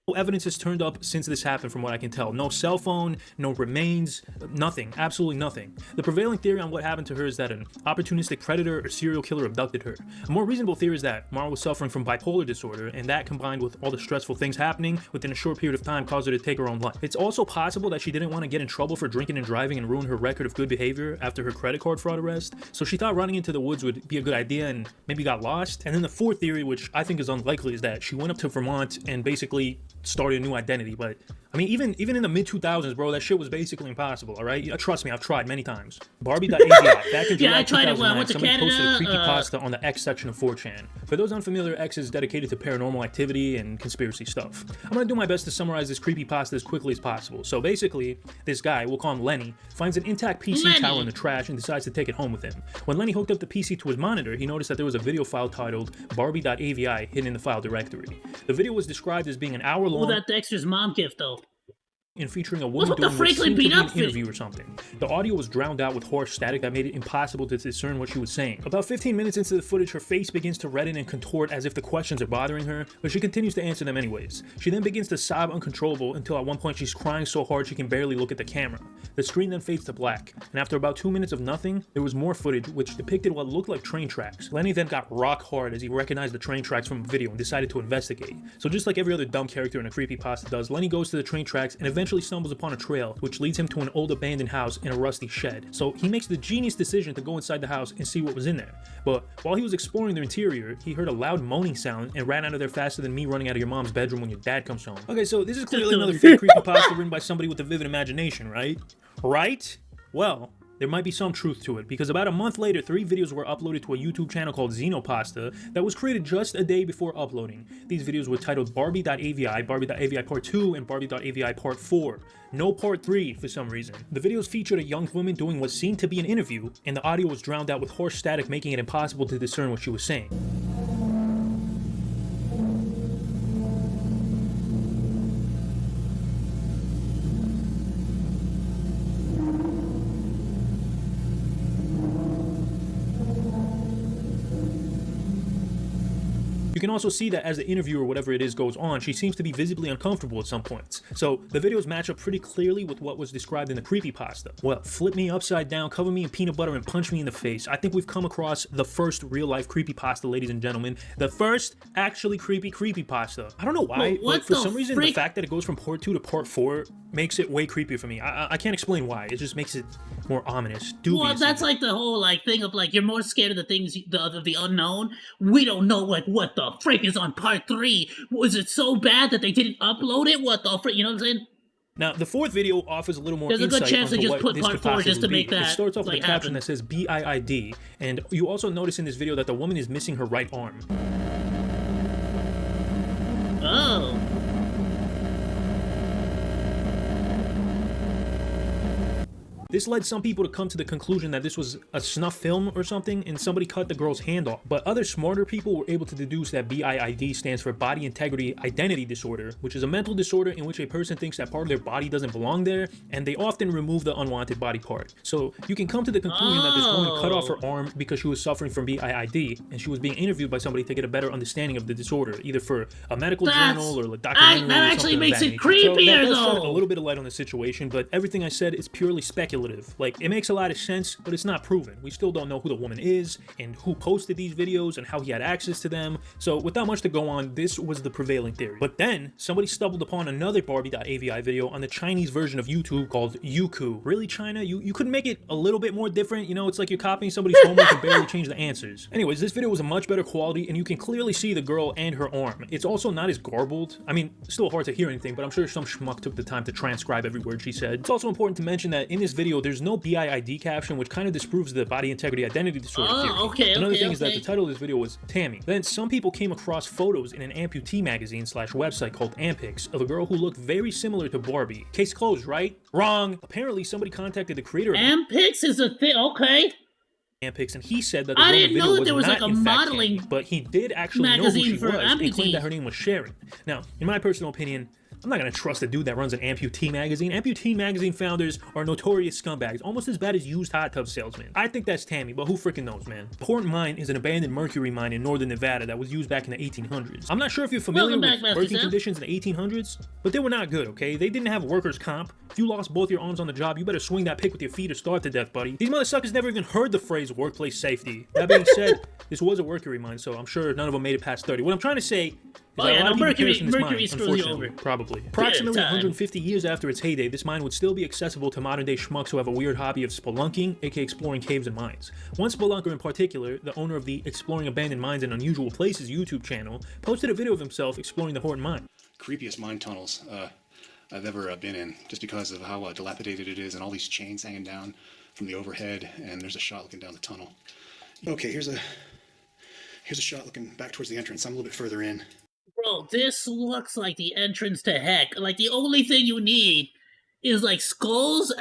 No evidence has turned up since this happened from what I can tell. No cell phone, no remains, nothing, absolutely nothing. The prevailing theory on what happened to her is that an opportunistic predator or serial killer abducted her. A more reasonable theory is that Mara was suffering from bipolar disorder, and that combined with all the stressful things happening within a short period of time caused her to take her own life. It's also possible that she didn't want to get in trouble for drinking and driving and ruin her record of good behavior after her credit card fraud arrest, so she thought running into the woods would be a good idea and maybe got lost. And then the fourth theory, which I think is unlikely, is that she went up to Vermont and basically started a new identity. But I mean, even in the mid-2000s, bro, that shit was basically impossible, all right? Trust me, I've tried many times. Barbie.avi, back in July 2009, somebody posted a creepypasta on the X section of 4chan. For those unfamiliar, X is dedicated to paranormal activity and conspiracy stuff. I'm gonna do my best to summarize this creepypasta as quickly as possible. So basically, this guy, we'll call him Lenny, finds an intact PC tower in the trash and decides to take it home with him. When Lenny hooked up the PC to his monitor, he noticed that there was a video file titled Barbie.avi hidden in the file directory. The video was described as being an hour long. Well, that Dexter's mom gift, though. and featuring a woman What's with doing the what Franklin seemed to be beat an up thing? interview or something. The audio was drowned out with harsh static that made it impossible to discern what she was saying. About 15 minutes into the footage, her face begins to redden and contort as if the questions are bothering her, but she continues to answer them anyways. She then begins to sob uncontrollable until at one point she's crying so hard she can barely look at the camera. The screen then fades to black, and after about 2 minutes of nothing, there was more footage which depicted what looked like train tracks. Lenny then got rock hard as he recognized the train tracks from a video and decided to investigate. So just like every other dumb character in a creepypasta does, Lenny goes to the train tracks and eventually stumbles upon a trail which leads him to an old abandoned house in a rusty shed. So he makes the genius decision to go inside the house and see what was in there. But while he was exploring the interior, he heard a loud moaning sound and ran out of there faster than me running out of your mom's bedroom when your dad comes home. Okay, so this is clearly another fake creepypasta written by somebody with a vivid imagination, right? Right? Well, there might be some truth to it, because about a month later, 3 videos were uploaded to a YouTube channel called Xenopasta that was created just a day before uploading. These videos were titled Barbie.avi, Barbie.avi Part 2, and Barbie.avi Part 4. No Part 3 for some reason. The videos featured a young woman doing what seemed to be an interview, and the audio was drowned out with harsh static, making it impossible to discern what she was saying. You can also see that as the interview or whatever it is goes on, she seems to be visibly uncomfortable at some points. So the videos match up pretty clearly with what was described in the creepypasta. Well, flip me upside down, cover me in peanut butter, and punch me in the face. I think we've come across the first real-life creepypasta, ladies and gentlemen. The first actually creepy creepypasta. I don't know why, but for some reason, the fact that it goes from Part 2 to Part 4 makes it way creepier for me. I can't explain why. It just makes it more ominous. Well, that's like the whole thing of you're more scared of the things of the unknown. We don't know what the frick is on Part 3. Was it so bad that they didn't upload it? What the frick? You know what I'm saying? Now, the 4th video offers a little more There's insight a good chance they onto just what put this Part could 4 possibly just to make be. that It starts off with a caption happen. that says BIID, and you also notice in this video that the woman is missing her right arm. Oh. This led some people to come to the conclusion that this was a snuff film or something and somebody cut the girl's hand off. But other smarter people were able to deduce that BIID stands for Body Integrity Identity Disorder, which is a mental disorder in which a person thinks that part of their body doesn't belong there, and they often remove the unwanted body part. So you can come to the conclusion that this woman cut off her arm because she was suffering from BIID, and she was being interviewed by somebody to get a better understanding of the disorder, either for a medical journal or a documentary. That actually makes it creepier, so that does though. shed a little bit of light on the situation, but everything I said is purely speculative. Like, it makes a lot of sense, but it's not proven. We still don't know who the woman is and who posted these videos and how he had access to them. So without much to go on, this was the prevailing theory. But then somebody stumbled upon another Barbie.avi video on the Chinese version of YouTube called Youku. Really, China? You couldn't make it a little bit more different? You know, it's like you're copying somebody's homework and barely change the answers. Anyways, this video was a much better quality, and you can clearly see the girl and her arm. It's also not as garbled. I mean, still hard to hear anything, but I'm sure some schmuck took the time to transcribe every word she said. It's also important to mention that in this video, there's no BIID caption, which kind of disproves the body integrity identity disorder theory. Another thing is that the title of this video was Tammy. Then some people came across photos in an amputee magazine / website called Ampix of a girl who looked very similar to Barbie. Case closed, right? Wrong. Apparently somebody contacted the creator of Ampix is a thing, okay. Ampix, and he said that the I girl in didn't the know video that there was not like a in fact modeling Tammy, but he did actually know who she magazine was for and claimed amputees. that her name was Sharon. Now, in my personal opinion, I'm not going to trust a dude that runs an amputee magazine. Amputee magazine founders are notorious scumbags, almost as bad as used hot tub salesmen. I think that's Tammy, but who freaking knows, man? Port Mine is an abandoned mercury mine in northern Nevada that was used back in the 1800s. I'm not sure if you're familiar with working conditions in the 1800s, but they were not good, okay? They didn't have workers' comp. If you lost both your arms on the job, you better swing that pick with your feet or starve to death, buddy. These motherfuckers never even heard the phrase workplace safety. That being said, this was a mercury mine, so I'm sure none of them made it past 30. What I'm trying to say is that a lot of people perish in this mine, unfortunately, probably. Approximately 150 years after its heyday, this mine would still be accessible to modern-day schmucks who have a weird hobby of spelunking, aka exploring caves and mines. One spelunker in particular, the owner of the Exploring Abandoned Mines and Unusual Places YouTube channel, posted a video of himself exploring the Horton Mine. Creepiest mine tunnels I've ever been in, just because of how dilapidated it is and all these chains hanging down from the overhead, and there's a shot looking down the tunnel. Okay, here's a shot looking back towards the entrance. I'm a little bit further in. Bro, this looks like the entrance to heck. Like, the only thing you need is, skulls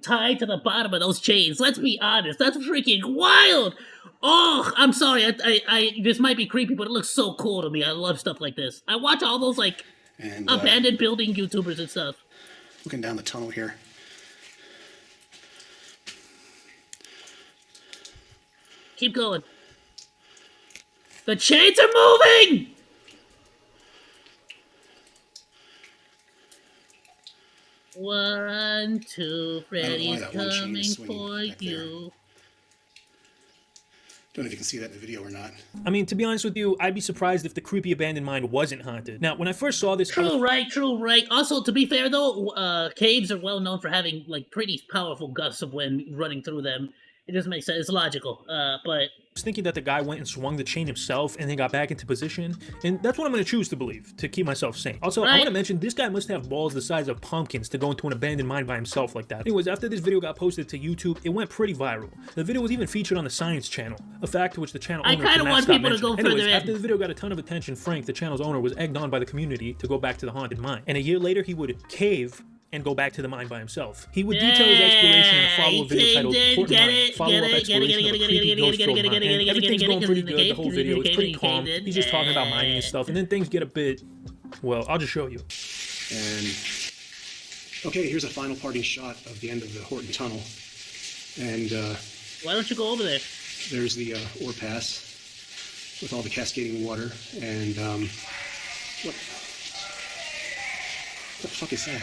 tied to the bottom of those chains. Let's be honest. That's freaking wild! Oh, I'm sorry. I this might be creepy, but it looks so cool to me. I love stuff like this. I watch all those, abandoned building YouTubers and stuff. looking down the tunnel here. Keep going. The chains are moving! One, two, Freddy's coming for you. Don't know if you can see that in the video or not. I mean, to be honest with you, I'd be surprised if the creepy abandoned mine wasn't haunted. Now, when I first saw this... True, right. Also, to be fair, though, caves are well known for having, like, pretty powerful gusts of wind running through them. It just makes sense. It's logical, but... I was thinking that the guy went and swung the chain himself and then got back into position, and that's what I'm going to choose to believe, to keep myself sane. Also, I want to mention, this guy must have balls the size of pumpkins to go into an abandoned mine by himself like that. Anyways, after this video got posted to YouTube, it went pretty viral. The video was even featured on the Science Channel, a fact which the channel owner I kind of want people to go further in. After the video got a ton of attention, Frank, the channel's owner, was egged on by the community to go back to the haunted mine. And a year later, he would cave and go back to the mine by himself. He would detail his exploration in a follow-up video titled Important Mine, follow-up exploration of a creepy ghost-filled mine. And everything's going pretty good, the whole video is pretty calm. He's just talking about mining and stuff, and then things get a bit, well, I'll just show you. And, okay, here's a final parting shot of the end of the Horton Tunnel. And, why don't you go over there? There's the ore pass with all the cascading water, and, what the fuck is that?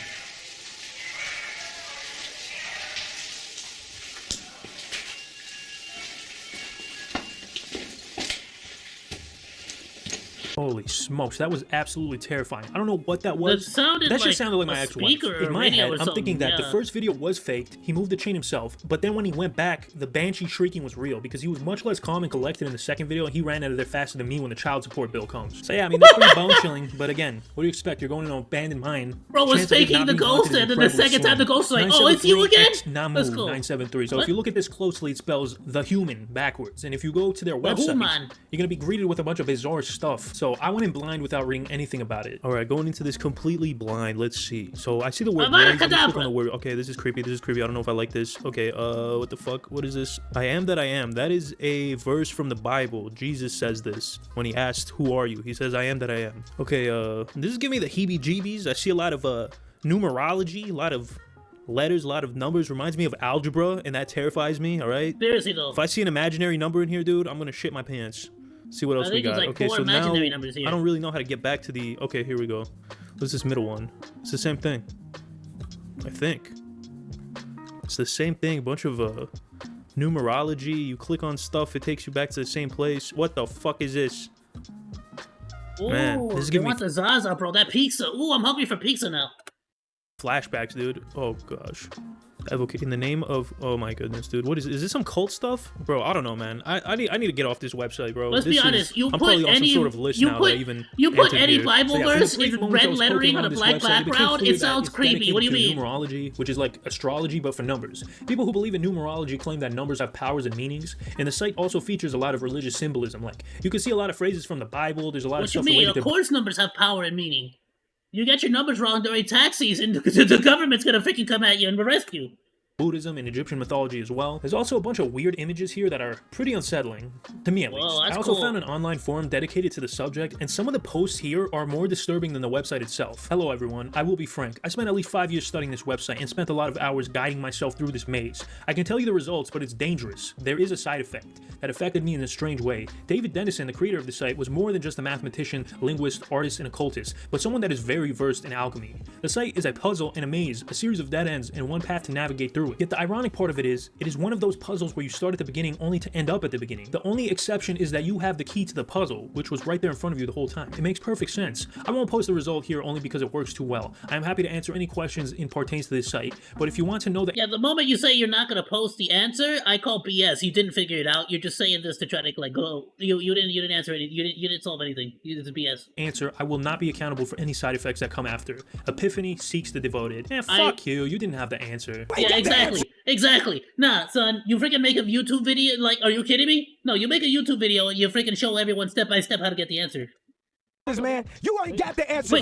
Holy smokes, that was absolutely terrifying. I don't know what that was. That just sounded like my ex-wife. In my head, I'm thinking that the first video was faked, he moved the chain himself, but then when he went back, the banshee shrieking was real because he was much less calm and collected in the second video, and he ran out of there faster than me when the child support bill comes. So yeah, I mean, that's pretty bone-chilling, but again, what do you expect? You're going to an abandoned mine. Bro was faking the ghost, and then the second time the ghost was like, oh, it's you again? Let's go. 973. So if you look at this closely, it spells the human backwards, and if you go to their website, you're going to be greeted with a bunch of bizarre stuff. So I went in blind without reading anything about it. All right, going into this completely blind. Let's see. So I see the word. Okay, this is creepy. I don't know if I like this. Okay, what the fuck? What is this? I am that I am. That is a verse from the Bible. Jesus says this when he asked, "Who are you?" He says, "I am that I am." Okay, this is giving me the heebie-jeebies. I see a lot of numerology, a lot of letters, a lot of numbers. Reminds me of algebra, and that terrifies me. All right. Seriously though. If I see an imaginary number in here, dude, I'm gonna shit my pants. See what else we got. Okay, so now I don't really know how to get back to the. Okay, here we go. What's this middle one? It's the same thing. I think it's the same thing. A bunch of numerology. You click on stuff, it takes you back to the same place. What the fuck is this? Ooh, man, this is giving me the Zaza, bro. That pizza. Ooh, I'm hungry for pizza now. Flashbacks, dude. Oh gosh. Advocate in the name of, oh my goodness, dude, what is this? Some cult stuff, bro? I don't know, man. I need to get off this website, bro. Let's be honest. I'm probably on some sort of list now that I even you put any Bible verse in red lettering on a black background. It sounds creepy. What do you mean? Numerology, which is like astrology but for numbers. People who believe in numerology claim that numbers have powers and meanings, and the site also features a lot of religious symbolism. Like you can see a lot of phrases from the Bible. There's a lot of stuff related to. Of course, numbers have power and meaning. You get your numbers wrong during tax season, the government's gonna freaking come at you and arrest you. Buddhism and Egyptian mythology as well. There's also a bunch of weird images here that are pretty unsettling, to me at least. I also found an online forum dedicated to the subject, and some of the posts here are more disturbing than the website itself. Hello everyone, I will be frank. I spent at least 5 years studying this website and spent a lot of hours guiding myself through this maze. I can tell you the results, but it's dangerous. There is a side effect that affected me in a strange way. David Dennison, the creator of the site, was more than just a mathematician, linguist, artist, and occultist, but someone that is very versed in alchemy. The site is a puzzle and a maze, a series of dead ends, and one path to navigate through it. Yet the ironic part of it is one of those puzzles where you start at the beginning only to end up at the beginning. The only exception is that you have the key to the puzzle, which was right there in front of you the whole time. It makes perfect sense. I won't post the result here only because it works too well. I am happy to answer any questions in pertains to this site, but if you want to know that— Yeah, the moment you say you're not gonna post the answer, I call BS. You didn't figure it out. You're just saying this to try to like go. You didn't answer it. You didn't solve anything. It's BS. Answer: I will not be accountable for any side effects that come after. Epiphany seeks the devoted. Fuck you. You didn't have the answer. Yeah, exactly. Nah, son, you freaking make a YouTube video, like, are you kidding me? No, you make a YouTube video and you freaking show everyone step by step how to get the answer. Man, you ain't got the answers.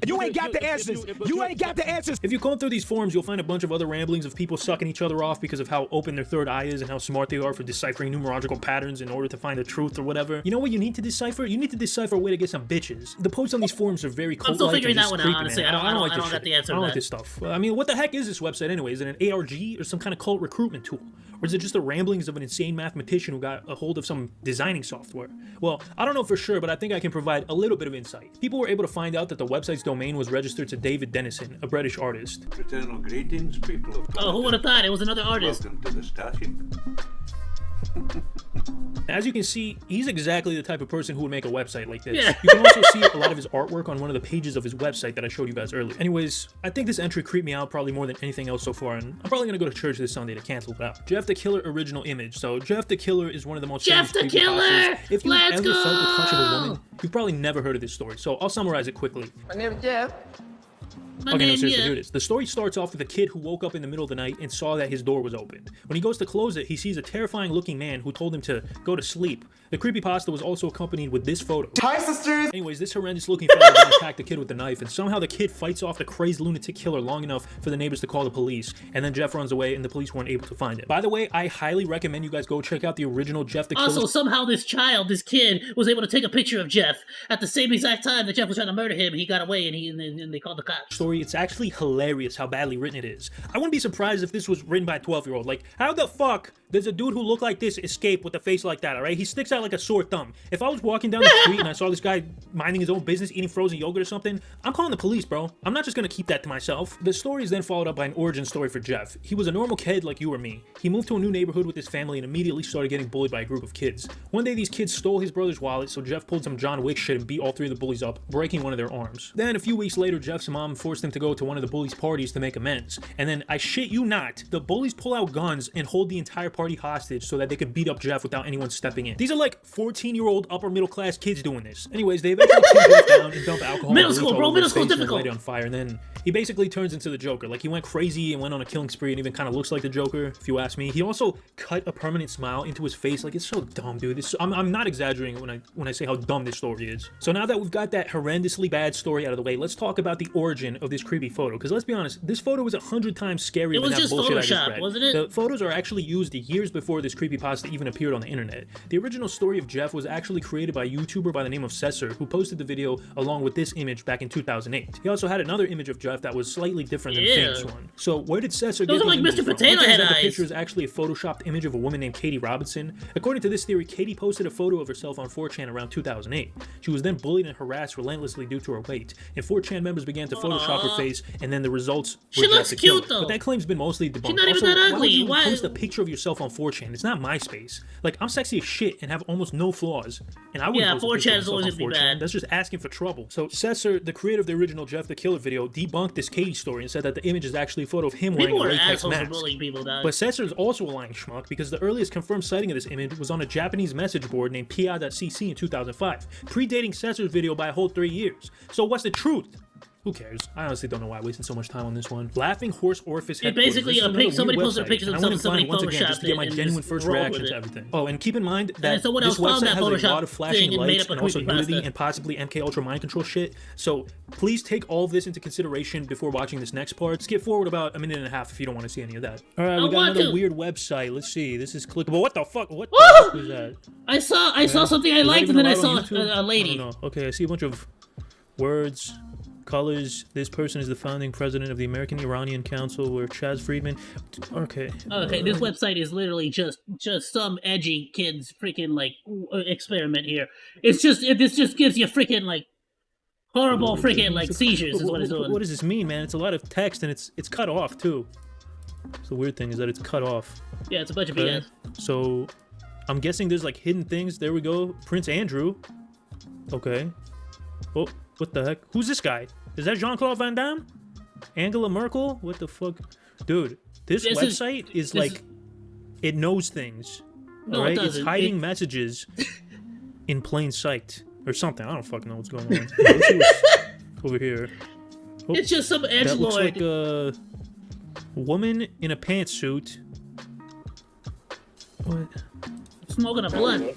You ain't got the answers. You ain't got the answers. If you comb through these forums, you'll find a bunch of other ramblings of people sucking each other off because of how open their third eye is and how smart they are for deciphering numerological patterns in order to find the truth or whatever. You know what you need to decipher? You need to decipher a way to get some bitches. The posts on these forums are very cult-like. I'm still figuring that one out, honestly. I don't like this got the answer I don't to like that. this stuff. I mean, what the heck is this website anyway? Is it an ARG or some kind of cult recruitment tool? Or is it just the ramblings of an insane mathematician who got a hold of some designing software? Well, I don't know for sure, but I think I can provide a little bit of insight. People were able to find out that the website's domain was registered to David Dennison, a British artist. Eternal greetings, people of Oh, who would have thought it was another artist? Welcome to the station. As you can see, he's exactly the type of person who would make a website like this. Yeah. You can also see a lot of his artwork on one of the pages of his website that I showed you guys earlier. Anyways, I think this entry creeped me out probably more than anything else so far, and I'm probably gonna go to church this Sunday to cancel it out. Jeff the Killer original image. So Jeff the Killer is one of the most Jeff the Killer! If you've Let's ever go! felt the touch of a woman, you've probably never heard of this story. So I'll summarize it quickly. My name is Jeff. Okay, no, seriously, here it is. The story starts off with a kid who woke up in the middle of the night and saw that his door was opened. When he goes to close it, he sees a terrifying looking man who told him to go to sleep. The creepypasta was also accompanied with this photo. Hi, sisters! Anyways, this horrendous looking fellow then attacked the kid with a knife, and somehow the kid fights off the crazed lunatic killer long enough for the neighbors to call the police, and then Jeff runs away and the police weren't able to find him. By the way, I highly recommend you guys go check out the original Jeff the Killer. Also, somehow this kid, was able to take a picture of Jeff at the same exact time that Jeff was trying to murder him. He got away and they called the cops. Story. It's actually hilarious how badly written it is. I wouldn't be surprised if this was written by a 12-year-old. Like, how the fuck does a dude who looked like this escape with a face like that, alright? He sticks out like a sore thumb. If I was walking down the street and I saw this guy minding his own business, eating frozen yogurt or something, I'm calling the police, bro. I'm not just gonna keep that to myself. The story is then followed up by an origin story for Jeff. He was a normal kid like you or me. He moved to a new neighborhood with his family and immediately started getting bullied by a group of kids. One day these kids stole his brother's wallet, so Jeff pulled some John Wick shit and beat all three of the bullies up, breaking one of their arms. Then a few weeks later, Jeff's mom forced him to go to one of the bullies' parties to make amends. And then, I shit you not, the bullies pull out guns and hold the entire party hostage so that they could beat up Jeff without anyone stepping in. These are like 14-year-old upper middle class kids doing this. Anyways, they eventually pin Jeff down and dump alcohol. Middle school, bro. Middle school difficult. Light it on fire, and then he basically turns into the Joker. Like, he went crazy and went on a killing spree and even kind of looks like the Joker, if you ask me. He also cut a permanent smile into his face. Like, it's so dumb, dude. I'm not exaggerating when I say how dumb this story is. So now that we've got that horrendously bad story out of the way, let's talk about the origin of this creepy photo. Because let's be honest, this photo was 100 times scarier than that bullshit I just read. Wasn't it? The photos are actually used years before this creepypasta even appeared on the internet. The original story of Jeff was actually created by a YouTuber by the name of Cesar, who posted the video along with this image back in 2008. He also had another image of Jeff that was slightly different than the famous one. So where did Cesar get those are like Mr. Potato Head eyes. The picture is actually a photoshopped image of a woman named Katie Robinson. According to this theory, Katie posted a photo of herself on 4chan around 2008. She was then bullied and harassed relentlessly due to her weight, and 4chan members began to Photoshop her face, and then the results were she looks cute though. But that claim's been mostly debunked. She's not even also, that ugly. Why would you post a picture of yourself on 4chan? It's not MySpace. Like, I'm sexy as shit and have almost no flaws, and I wouldn't post a picture of myself on 4chan. That's just asking for trouble. So Cesar, the creator of the original Jeff the Killer video, debunked this Katie story and said that the image is actually a photo of him wearing a latex mask. But Cesar is also a lying schmuck because the earliest confirmed sighting of this image was on a Japanese message board named pia.cc in 2005, predating Cesar's video by a whole 3 years. So what's the truth? Who cares? I honestly don't know why I wasted so much time on this one. Laughing Horse Orifice Headquarters. Basically somebody posted a picture of themselves and somebody once again, just to get my genuine first reaction to everything. Oh, and keep in mind that this website has a lot of flashing lights and also nudity and possibly MK Ultra mind control shit. So please take all of this into consideration before watching this next part. Skip forward about a minute and a half if you don't want to see any of that. All right, we got another weird website. Let's see. This is clickable. What the fuck? What the fuck is that? I saw something I liked and then I saw a lady. I don't know. Okay, I see a bunch of words. Colors. This person is the founding president of the American Iranian Council, where Chaz Friedman. Okay. This website is literally just some edgy kid's freaking like experiment here. This just gives you freaking like horrible freaking like seizures is what it's doing. What does this mean, man? It's a lot of text and it's cut off too. So the weird thing is that it's cut off. Yeah, it's a bunch of BS. So I'm guessing there's like hidden things. There we go. Prince Andrew. Okay. Oh. What the heck? Who's this guy? Is that Jean-Claude Van Damme? Angela Merkel? What the fuck? Dude, this website is like, it knows things. No, alright? it doesn't. It's hiding messages in plain sight. Or something. I don't fucking know what's going on. Let's see what's over here. Oh, it's just some edgelord. That looks like a woman in a pantsuit. What? Smoking a blunt.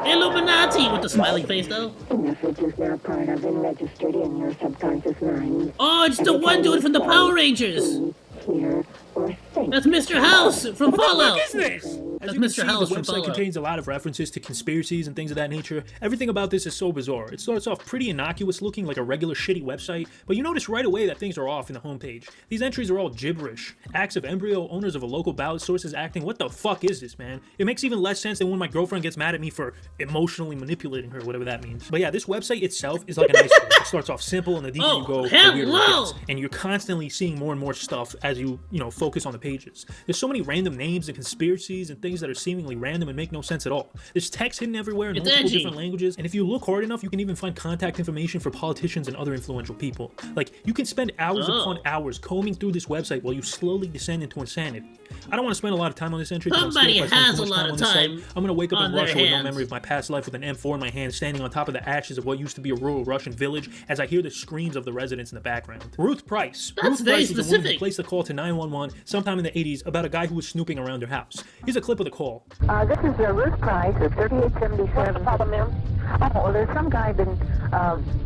Illuminati with the smiley face though. The message is now part of and registered in your subconscious mind. Oh, it's the one dude from the Power Rangers. Hear or think. That's Mr. House from Fallout. What the fuck is this? That's As you can Mr. see, House the from website Fallout. contains a lot of references to conspiracies and things of that nature. Everything about this is so bizarre. It starts off pretty innocuous looking like a regular shitty website, but you notice right away that things are off in the homepage. These entries are all gibberish. Acts of embryo, owners of a local ballot sources acting. What the fuck is this, man? It makes even less sense than when my girlfriend gets mad at me for emotionally manipulating her, whatever that means. But yeah, this website itself is like an iceberg. It starts off simple, and the deeper you go, the weirder it gets. And you're constantly seeing more and more stuff as you focus on the pages. There's so many random names and conspiracies and things that are seemingly random and make no sense at all. There's text hidden everywhere in multiple different languages, and if you look hard enough, you can even find contact information for politicians and other influential people. Like, you can spend hours upon hours combing through this website while you slowly descend into insanity. I don't want to spend a lot of time on this entry. Somebody has a lot of time. I'm gonna wake up in on their Russia with no hands. memory of my past life with an M4 in my hand, standing on top of the ashes of what used to be a rural Russian village as I hear the screams of the residents in the background. Ruth Price. That's Ruth very Price was the woman who specific. placed a call to 911 sometime in the 80s about a guy who was snooping around her house. Here's a clip of the call. This is Ruth Price of 3877. What's the problem, ma'am? Oh, well, there's some guy been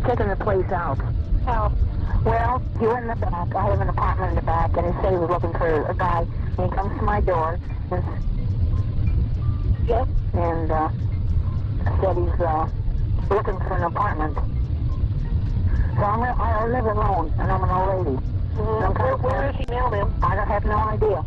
checking the place out. How? Well, he went in the back. I have an apartment in the back, and he said he was looking for a guy. And he comes to my door. And, yes? And said he's looking for an apartment. So I live alone, and I'm an old lady. Where is he now, ma'am? I don't have no idea.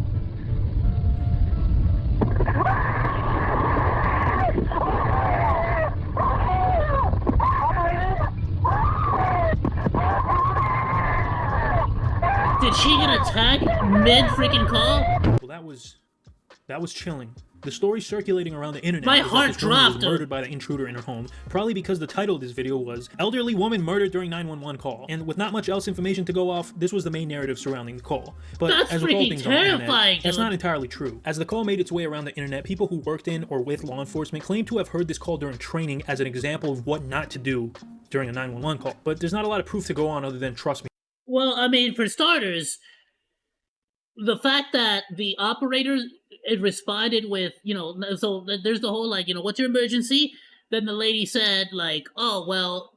Did she get attacked mid freaking call? Well, that was chilling. The story circulating around the internet My is that heart this woman dropped. was murdered by the intruder in her home, probably because the title of this video was Elderly Woman Murdered During 911 Call. And with not much else information to go off, this was the main narrative surrounding the call. But That's as with all freaking things on the internet, terrifying, that's dude. not entirely true. As the call made its way around the internet, people who worked in or with law enforcement claim to have heard this call during training as an example of what not to do during a 911 call. But there's not a lot of proof to go on other than trust me. Well, I mean, for starters, the fact that the operator responded with, so there's the whole, like, what's your emergency? Then the lady said, like, oh, well,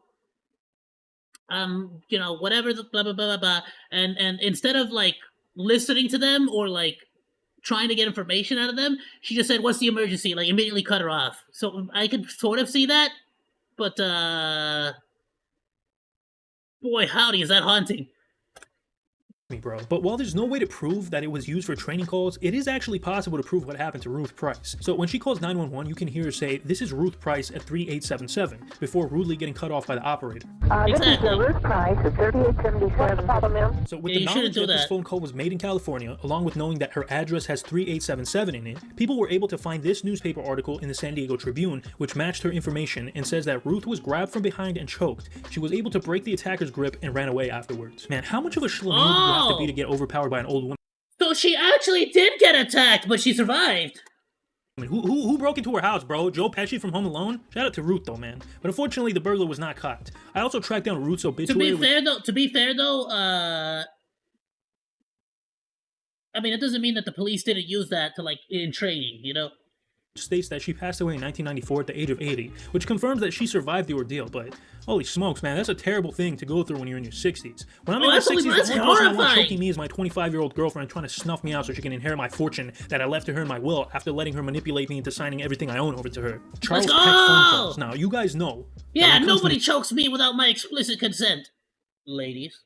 whatever, blah, blah, blah, blah, blah. And instead of, like, listening to them or, like, trying to get information out of them, she just said, what's the emergency? Like, immediately cut her off. So I could sort of see that, but, boy, howdy, is that haunting. Bro. But while there's no way to prove that it was used for training calls, it is actually possible to prove what happened to Ruth Price. So when she calls 911, you can hear her say, "This is Ruth Price at 3877, before rudely getting cut off by the operator. This is Ruth Price of 3877. So with the knowledge that this phone call was made in California, along with knowing that her address has 3877 in it, people were able to find this newspaper article in the San Diego Tribune, which matched her information and says that Ruth was grabbed from behind and choked. She was able to break the attacker's grip and ran away afterwards. Man, how much of a schlemiel do you have to be to get overpowered by an old woman? So she actually did get attacked, but she survived. I mean, who broke into her house, bro? Joe Pesci from Home Alone? Shout out to Ruth, though, man. But unfortunately, the burglar was not caught. I also tracked down Ruth's obituary. To be fair though, I mean, it doesn't mean that the police didn't use that to, like, in training, States that she passed away in 1994 at the age of 80, which confirms that she survived the ordeal. But holy smokes, man, that's a terrible thing to go through when you're in your 60s. When I'm in my 60s, the only person I want choking me is my 25-year-old girlfriend trying to snuff me out so she can inherit my fortune that I left to her in my will after letting her manipulate me into signing everything I own over to her. Charles Peck phone calls. Now, you guys know. Yeah, nobody chokes me without my explicit consent, ladies.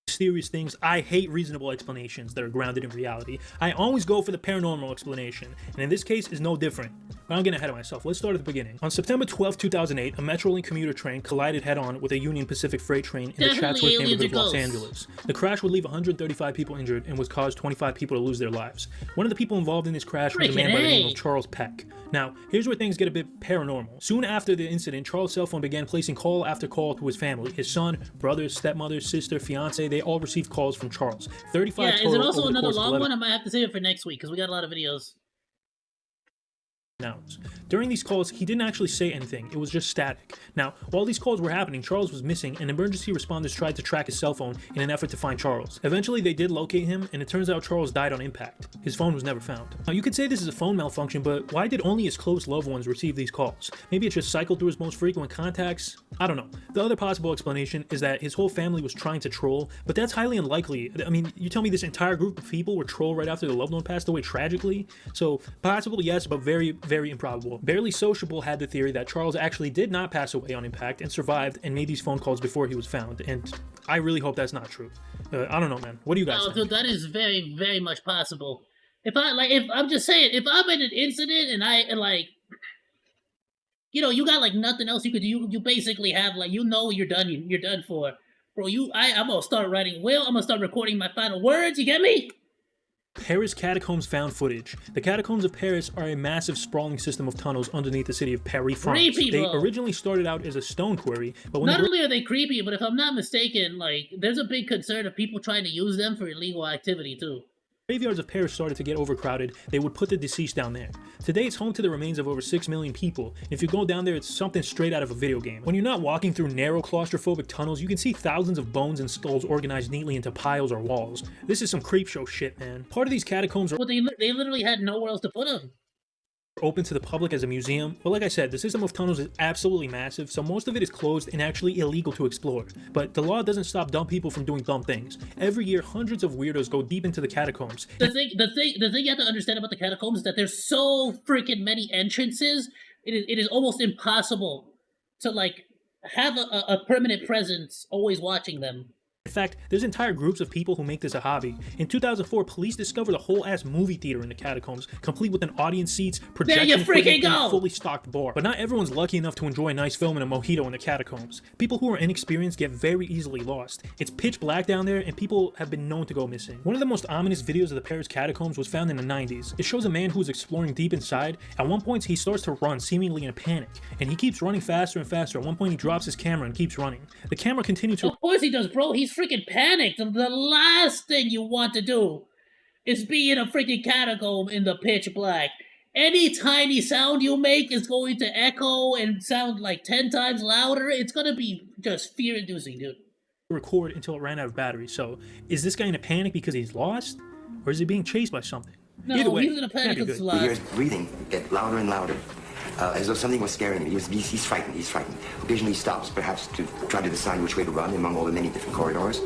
Mysterious things, I hate reasonable explanations that are grounded in reality. I always go for the paranormal explanation, and in this case is no different. But I'm getting ahead of myself. Let's start at the beginning. On September 12, 2008, a Metrolink commuter train collided head-on with a Union Pacific freight train in the Chatsworth neighborhood of Los Angeles. The crash would leave 135 people injured and would cause 25 people to lose their lives. One of the people involved in this crash was a man by the name of Charles Peck. Now, here's where things get a bit paranormal. Soon after the incident, Charles' cell phone began placing call after call to his family. His son, brother, stepmother, sister, fiance, they all received calls from Charles. 35 total. Is it also over the another course of long 11 one? I might have to save it for next week because we got a lot of videos. hours. During these calls, he didn't actually say anything, it was just static. Now, while these calls were happening, Charles was missing, and emergency responders tried to track his cell phone in an effort to find Charles. Eventually, they did locate him, and it turns out Charles died on impact. His phone was never found. Now, you could say this is a phone malfunction, but why did only his close loved ones receive these calls? Maybe it just cycled through his most frequent contacts? I don't know. The other possible explanation is that his whole family was trying to troll, but that's highly unlikely. I mean, you tell me this entire group of people were trolled right after their loved one passed away tragically? So, possible, yes, but very, very improbable. Barely Sociable had the theory that Charles actually did not pass away on impact and survived and made these phone calls before he was found, and I really hope that's not true. I don't know, man. What do you guys think? Dude, that is very, very much possible. If I'm just saying, if I'm in an incident and you got like nothing else you could do, you basically have like, you're done for. Bro, I'm gonna start writing will, I'm gonna start recording my final words, you get me? Paris catacombs found footage. The catacombs of Paris are a massive sprawling system of tunnels underneath the city of Paris, France. They originally started out as a stone quarry, but when not only are they creepy, but if I'm not mistaken, like, there's a big concern of people trying to use them for illegal activity too. Graveyards of Paris started to get overcrowded, they would put the deceased down there. Today it's home to the remains of over 6 million people. If you go down there, it's something straight out of a video game. When you're not walking through narrow claustrophobic tunnels, you can see thousands of bones and skulls organized neatly into piles or walls. This is some creepshow shit, man. Part of these catacombs are they literally had nowhere else to put them. Open to the public as a museum, but like I said, the system of tunnels is absolutely massive, so most of it is closed and actually illegal to explore. But the law doesn't stop dumb people from doing dumb things. Every year, hundreds of weirdos go deep into the catacombs. The thing you have to understand about the catacombs is that there's so freaking many entrances. It is almost impossible to like have a permanent presence always watching them. In fact, there's entire groups of people who make this a hobby. In 2004, police discovered a whole-ass movie theater in the catacombs, complete with an audience seats, projection equipment, and a fully stocked bar. But not everyone's lucky enough to enjoy a nice film and a mojito in the catacombs. People who are inexperienced get very easily lost. It's pitch black down there, and people have been known to go missing. One of the most ominous videos of the Paris catacombs was found in the 90s. It shows a man who is exploring deep inside. At one point, he starts to run, seemingly in a panic, and he keeps running faster and faster. At one point, he drops his camera and keeps running. The camera continues to... Of course he does, bro. He's freaking panicked. The last thing you want to do is be in a freaking catacomb in the pitch black. Any tiny sound you make is going to echo and sound like 10 times louder. It's gonna be just fear-inducing, dude. Record until it ran out of battery. So, is this guy in a panic because he's lost? Or is he being chased by something? No, either way, he's in a panic because he's lost. He hears breathing get louder and louder. As though something was scaring him. He's frightened, he's frightened. Occasionally he stops, perhaps to try to decide which way to run among all the many different corridors.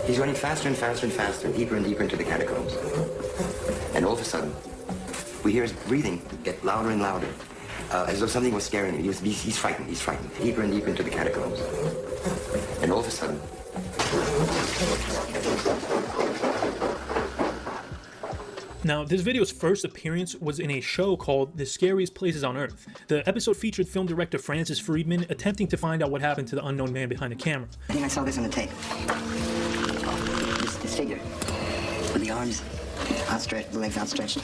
He's running faster and faster and faster, deeper and deeper into the catacombs. And all of a sudden, we hear his breathing get louder and louder. As though something was scaring him. He's frightened, deeper and deeper into the catacombs. And all of a sudden... Now, this video's first appearance was in a show called The Scariest Places on Earth. The episode featured film director Francis Friedman attempting to find out what happened to the unknown man behind the camera. I think I saw this on the tape. This figure, with the arms outstretched, the legs outstretched.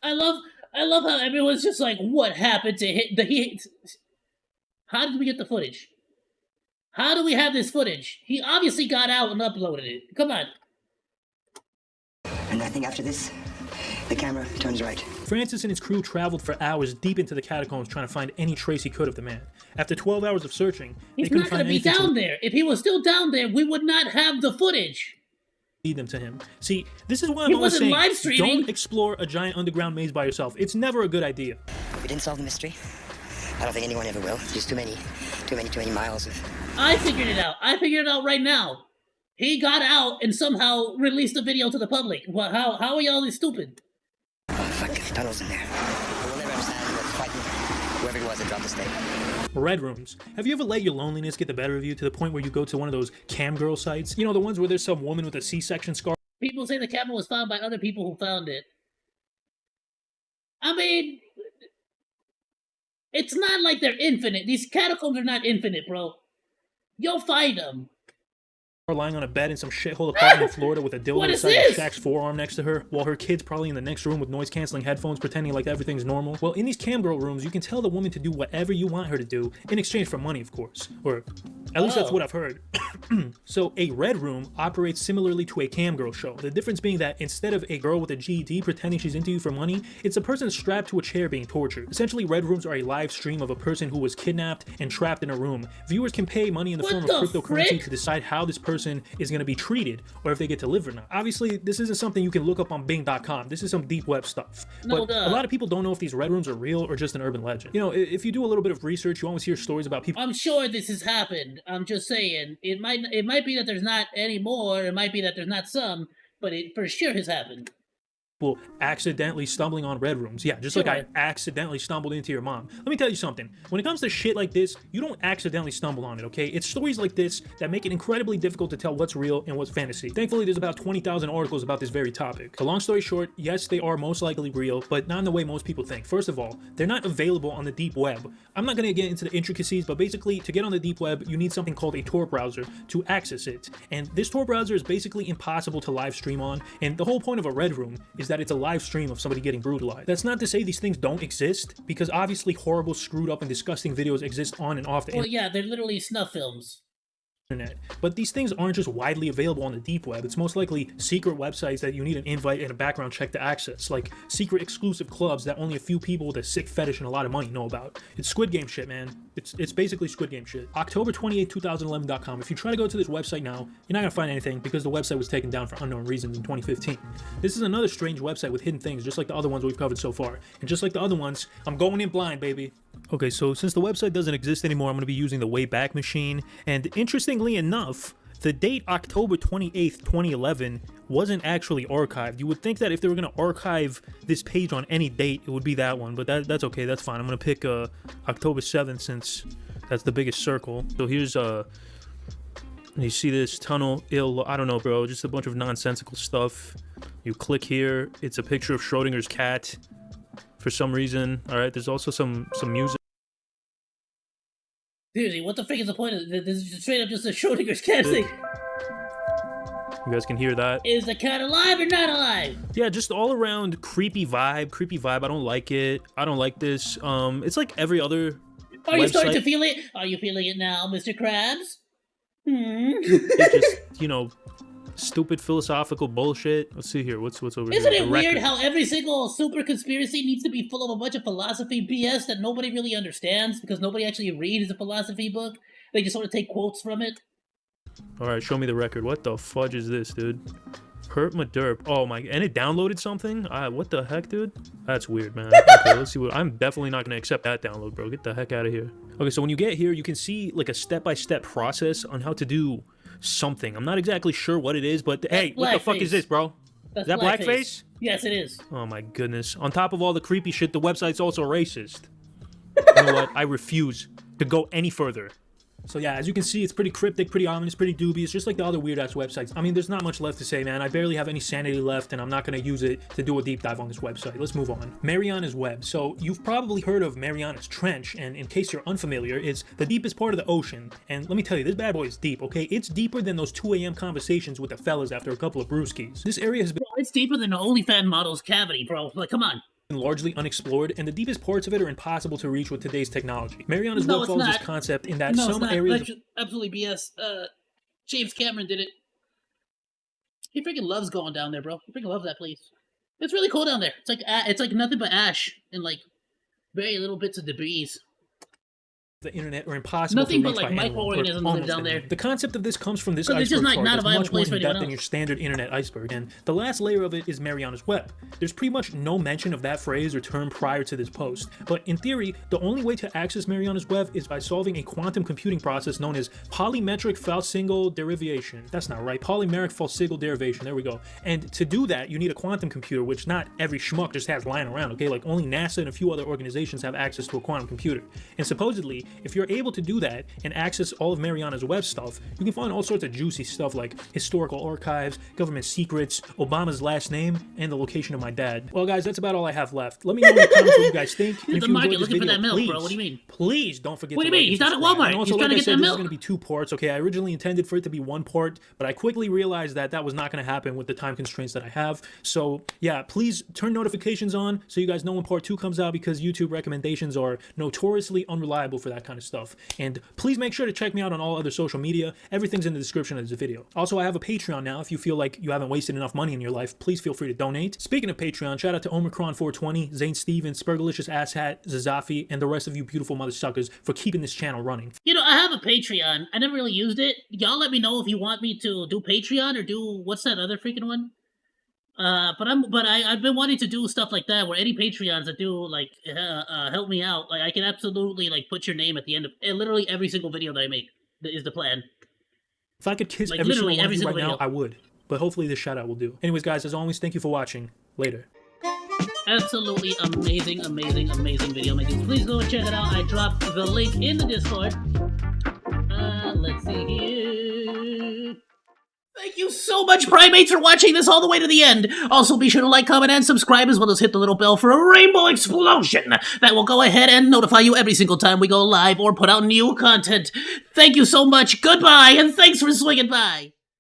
I love how everyone's just like, what happened to him? How did we get the footage? How do we have this footage? He obviously got out and uploaded it. Come on. And I think after this, the camera turns right. Francis and his crew traveled for hours deep into the catacombs trying to find any trace he could of the man. After 12 hours of searching, they couldn't find anything. He's not going to be down there. If he was still down there, we would not have the footage. Lead them to him. See, this is why I'm always saying, don't explore a giant underground maze by yourself. It's never a good idea. We didn't solve the mystery. I don't think anyone ever will. There's too many miles of... I figured it out. I figured it out right now. He got out and somehow released the video to the public. Well, how are y'all this stupid? Oh, fuck, tunnels in there. We'll never understand what's fighting whoever it was that dropped the stake. Red rooms. Have you ever let your loneliness get the better of you to the point where you go to one of those cam girl sites? You know, the ones where there's some woman with a C-section scar? People say the camera was found by other people who found it. I mean, it's not like they're infinite. These catacombs are not infinite, bro. You'll find them. lying on a bed in some shithole apartment in Florida with a dildo inside of Shaq's forearm next to her, while her kid's probably in the next room with noise-canceling headphones pretending like everything's normal. Well, in these camgirl rooms, you can tell the woman to do whatever you want her to do, in exchange for money, of course. Or at least that's what I've heard. So a red room operates similarly to a camgirl show. The difference being that instead of a girl with a GED pretending she's into you for money, it's a person strapped to a chair being tortured. Essentially, red rooms are a live stream of a person who was kidnapped and trapped in a room. Viewers can pay money in the form of cryptocurrency to decide how this person is going to be treated or if they get to live or not. Obviously, this isn't something you can look up on Bing.com. This is some deep web stuff. But a lot of people don't know if these red rooms are real or just an urban legend. You know, if you do a little bit of research, you always hear stories about people. I'm sure this has happened. I'm just saying. It might be that there's not any more. It might be that there's not some, but it for sure has happened. Accidentally stumbling on red rooms. Yeah, just like I accidentally stumbled into your mom. Let me tell you something. When it comes to shit like this, you don't accidentally stumble on it, okay? It's stories like this that make it incredibly difficult to tell what's real and what's fantasy. Thankfully, there's about 20,000 articles about this very topic. The long story short, yes, they are most likely real, but not in the way most people think. First of all, they're not available on the deep web. I'm not going to get into the intricacies, but basically, to get on the deep web, you need something called a Tor browser to access it. And this Tor browser is basically impossible to live stream on, and the whole point of a red room is that it's a live stream of somebody getting brutalized. That's not to say these things don't exist, because obviously horrible, screwed up, and disgusting videos exist on and off the internet. Well, yeah, they're literally snuff films. But these things aren't just widely available on the deep web. It's most likely secret websites that you need an invite and a background check to access, like secret exclusive clubs that only a few people with a sick fetish and a lot of money know about. It's Squid Game shit, man. It's basically Squid Game shit. October 28, 2011.com. If you try to go to this website now, you're not gonna find anything because the website was taken down for unknown reasons in 2015. This is another strange website with hidden things, just like the other ones we've covered so far. And just like the other ones, I'm going in blind, baby. Okay, so since the website doesn't exist anymore, I'm going to be using the Wayback Machine. And interestingly enough, the date October 28th, 2011 wasn't actually archived. You would think that if they were going to archive this page on any date, it would be that one. But that's okay, that's fine. I'm going to pick October 7th since that's the biggest circle. So here's, you see this tunnel, I don't know, bro, just a bunch of nonsensical stuff. You click here, it's a picture of Schrodinger's cat. For some reason, all right. There's also some music. Seriously, what the frick is the point of this? This is straight up just a Schrodinger's cat thing. You guys can hear that. Is the cat alive or not alive? Yeah, just all around creepy vibe. I don't like it. I don't like this. It's like every other. Are you starting to feel it? Are you feeling it now, Mr. Krabs? It's just, you know, stupid philosophical bullshit. Let's see here. What's over here? Isn't it weird how every single super conspiracy needs to be full of a bunch of philosophy BS that nobody really understands because nobody actually reads a philosophy book? They just sort of take quotes from it. All right, show me the record. What the fudge is this, dude? Hurt my derp. Oh my, and it downloaded something? What the heck, dude? That's weird, man. Okay, let's see what. I'm definitely not gonna accept that download, bro. Get the heck out of here. Okay, so when you get here, you can see like a step-by-step process on how to do something. I'm not exactly sure what it is, but hey, what the fuck is this, bro? Is that blackface? Yes, it is. Oh my goodness. On top of all the creepy shit, the website's also racist. You know what? I refuse to go any further. So yeah, as you can see, it's pretty cryptic, pretty ominous, pretty dubious, just like the other weird-ass websites. I mean, there's not much left to say, man. I barely have any sanity left, and I'm not going to use it to do a deep dive on this website. Let's move on. Mariana's Web. So you've probably heard of Mariana's Trench, and in case you're unfamiliar, it's the deepest part of the ocean. And let me tell you, this bad boy is deep, okay? It's deeper than those 2 a.m. conversations with the fellas after a couple of brewskis. This area has been... Bro, it's deeper than the OnlyFans model's cavity, bro. Like, come on. Largely unexplored, and the deepest parts of it are impossible to reach with today's technology. Mariana's Web follows this concept in that some areas... Absolutely BS. James Cameron did it. He freaking loves going down there, bro. He freaking loves that place. It's really cool down there. It's like nothing but ash and like very little bits of debris. The internet are impossible Nothing to but reach like by microorganisms live down there. The concept of this comes from this so iceberg chart not a that's viable much more place for in anyone depth than your else. standard internet iceberg, and the last layer of it is Mariana's Web. There's pretty much no mention of that phrase or term prior to this post, but in theory, the only way to access Mariana's Web is by solving a quantum computing process known as polymetric Faustigal derivation. That's not right. Polymeric Faustigal derivation. There we go. And to do that, you need a quantum computer, which not every schmuck just has lying around, okay? Like only NASA and a few other organizations have access to a quantum computer. And supposedly, If you're able to do that and access all of Mariana's web stuff, you can find all sorts of juicy stuff like historical archives, government secrets, Obama's last name, and the location of my dad. Well, guys, that's about all I have left. Let me know in the comments what you guys think. And if you enjoyed this video, that milk, please, bro. What do you mean? Please don't forget what to do you mean? He's not at Walmart. And also, He's trying to get that this milk. is going to be 2 parts. Okay, I originally intended for it to be 1 part, but I quickly realized that that was not going to happen with the time constraints that I have. So yeah, please turn notifications on so you guys know when part 2 comes out, because YouTube recommendations are notoriously unreliable for that kind of stuff. And please make sure to check me out on all other social media. Everything's in the description of this video. Also, I have a Patreon now. If you feel like you haven't wasted enough money in your life, please feel free to donate. Speaking of Patreon, shout out to Omicron420, Zane Stevens, Spurgalicious Asshat, Zazafi, and the rest of you beautiful mother suckers for keeping this channel running. You know, I have a Patreon. I never really used it. Y'all let me know if you want me to do Patreon or do what's that other freaking one? I've been wanting to do stuff like that, where any Patreons that do like help me out, like I can absolutely like put your name at the end of literally every single video that I make. Is the plan. If I could kiss like, every single one of you right now, I would. But hopefully this shout out will do. Anyways, guys, as always, thank you for watching. Later. Absolutely amazing, amazing, amazing video makers. Please go and check it out. I dropped the link in the Discord. Let's see here. Thank you so much, Primates, for watching this all the way to the end. Also, be sure to like, comment, and subscribe, as well as hit the little bell for a rainbow explosion that will go ahead and notify you every single time we go live or put out new content. Thank you so much, goodbye, and thanks for swinging by.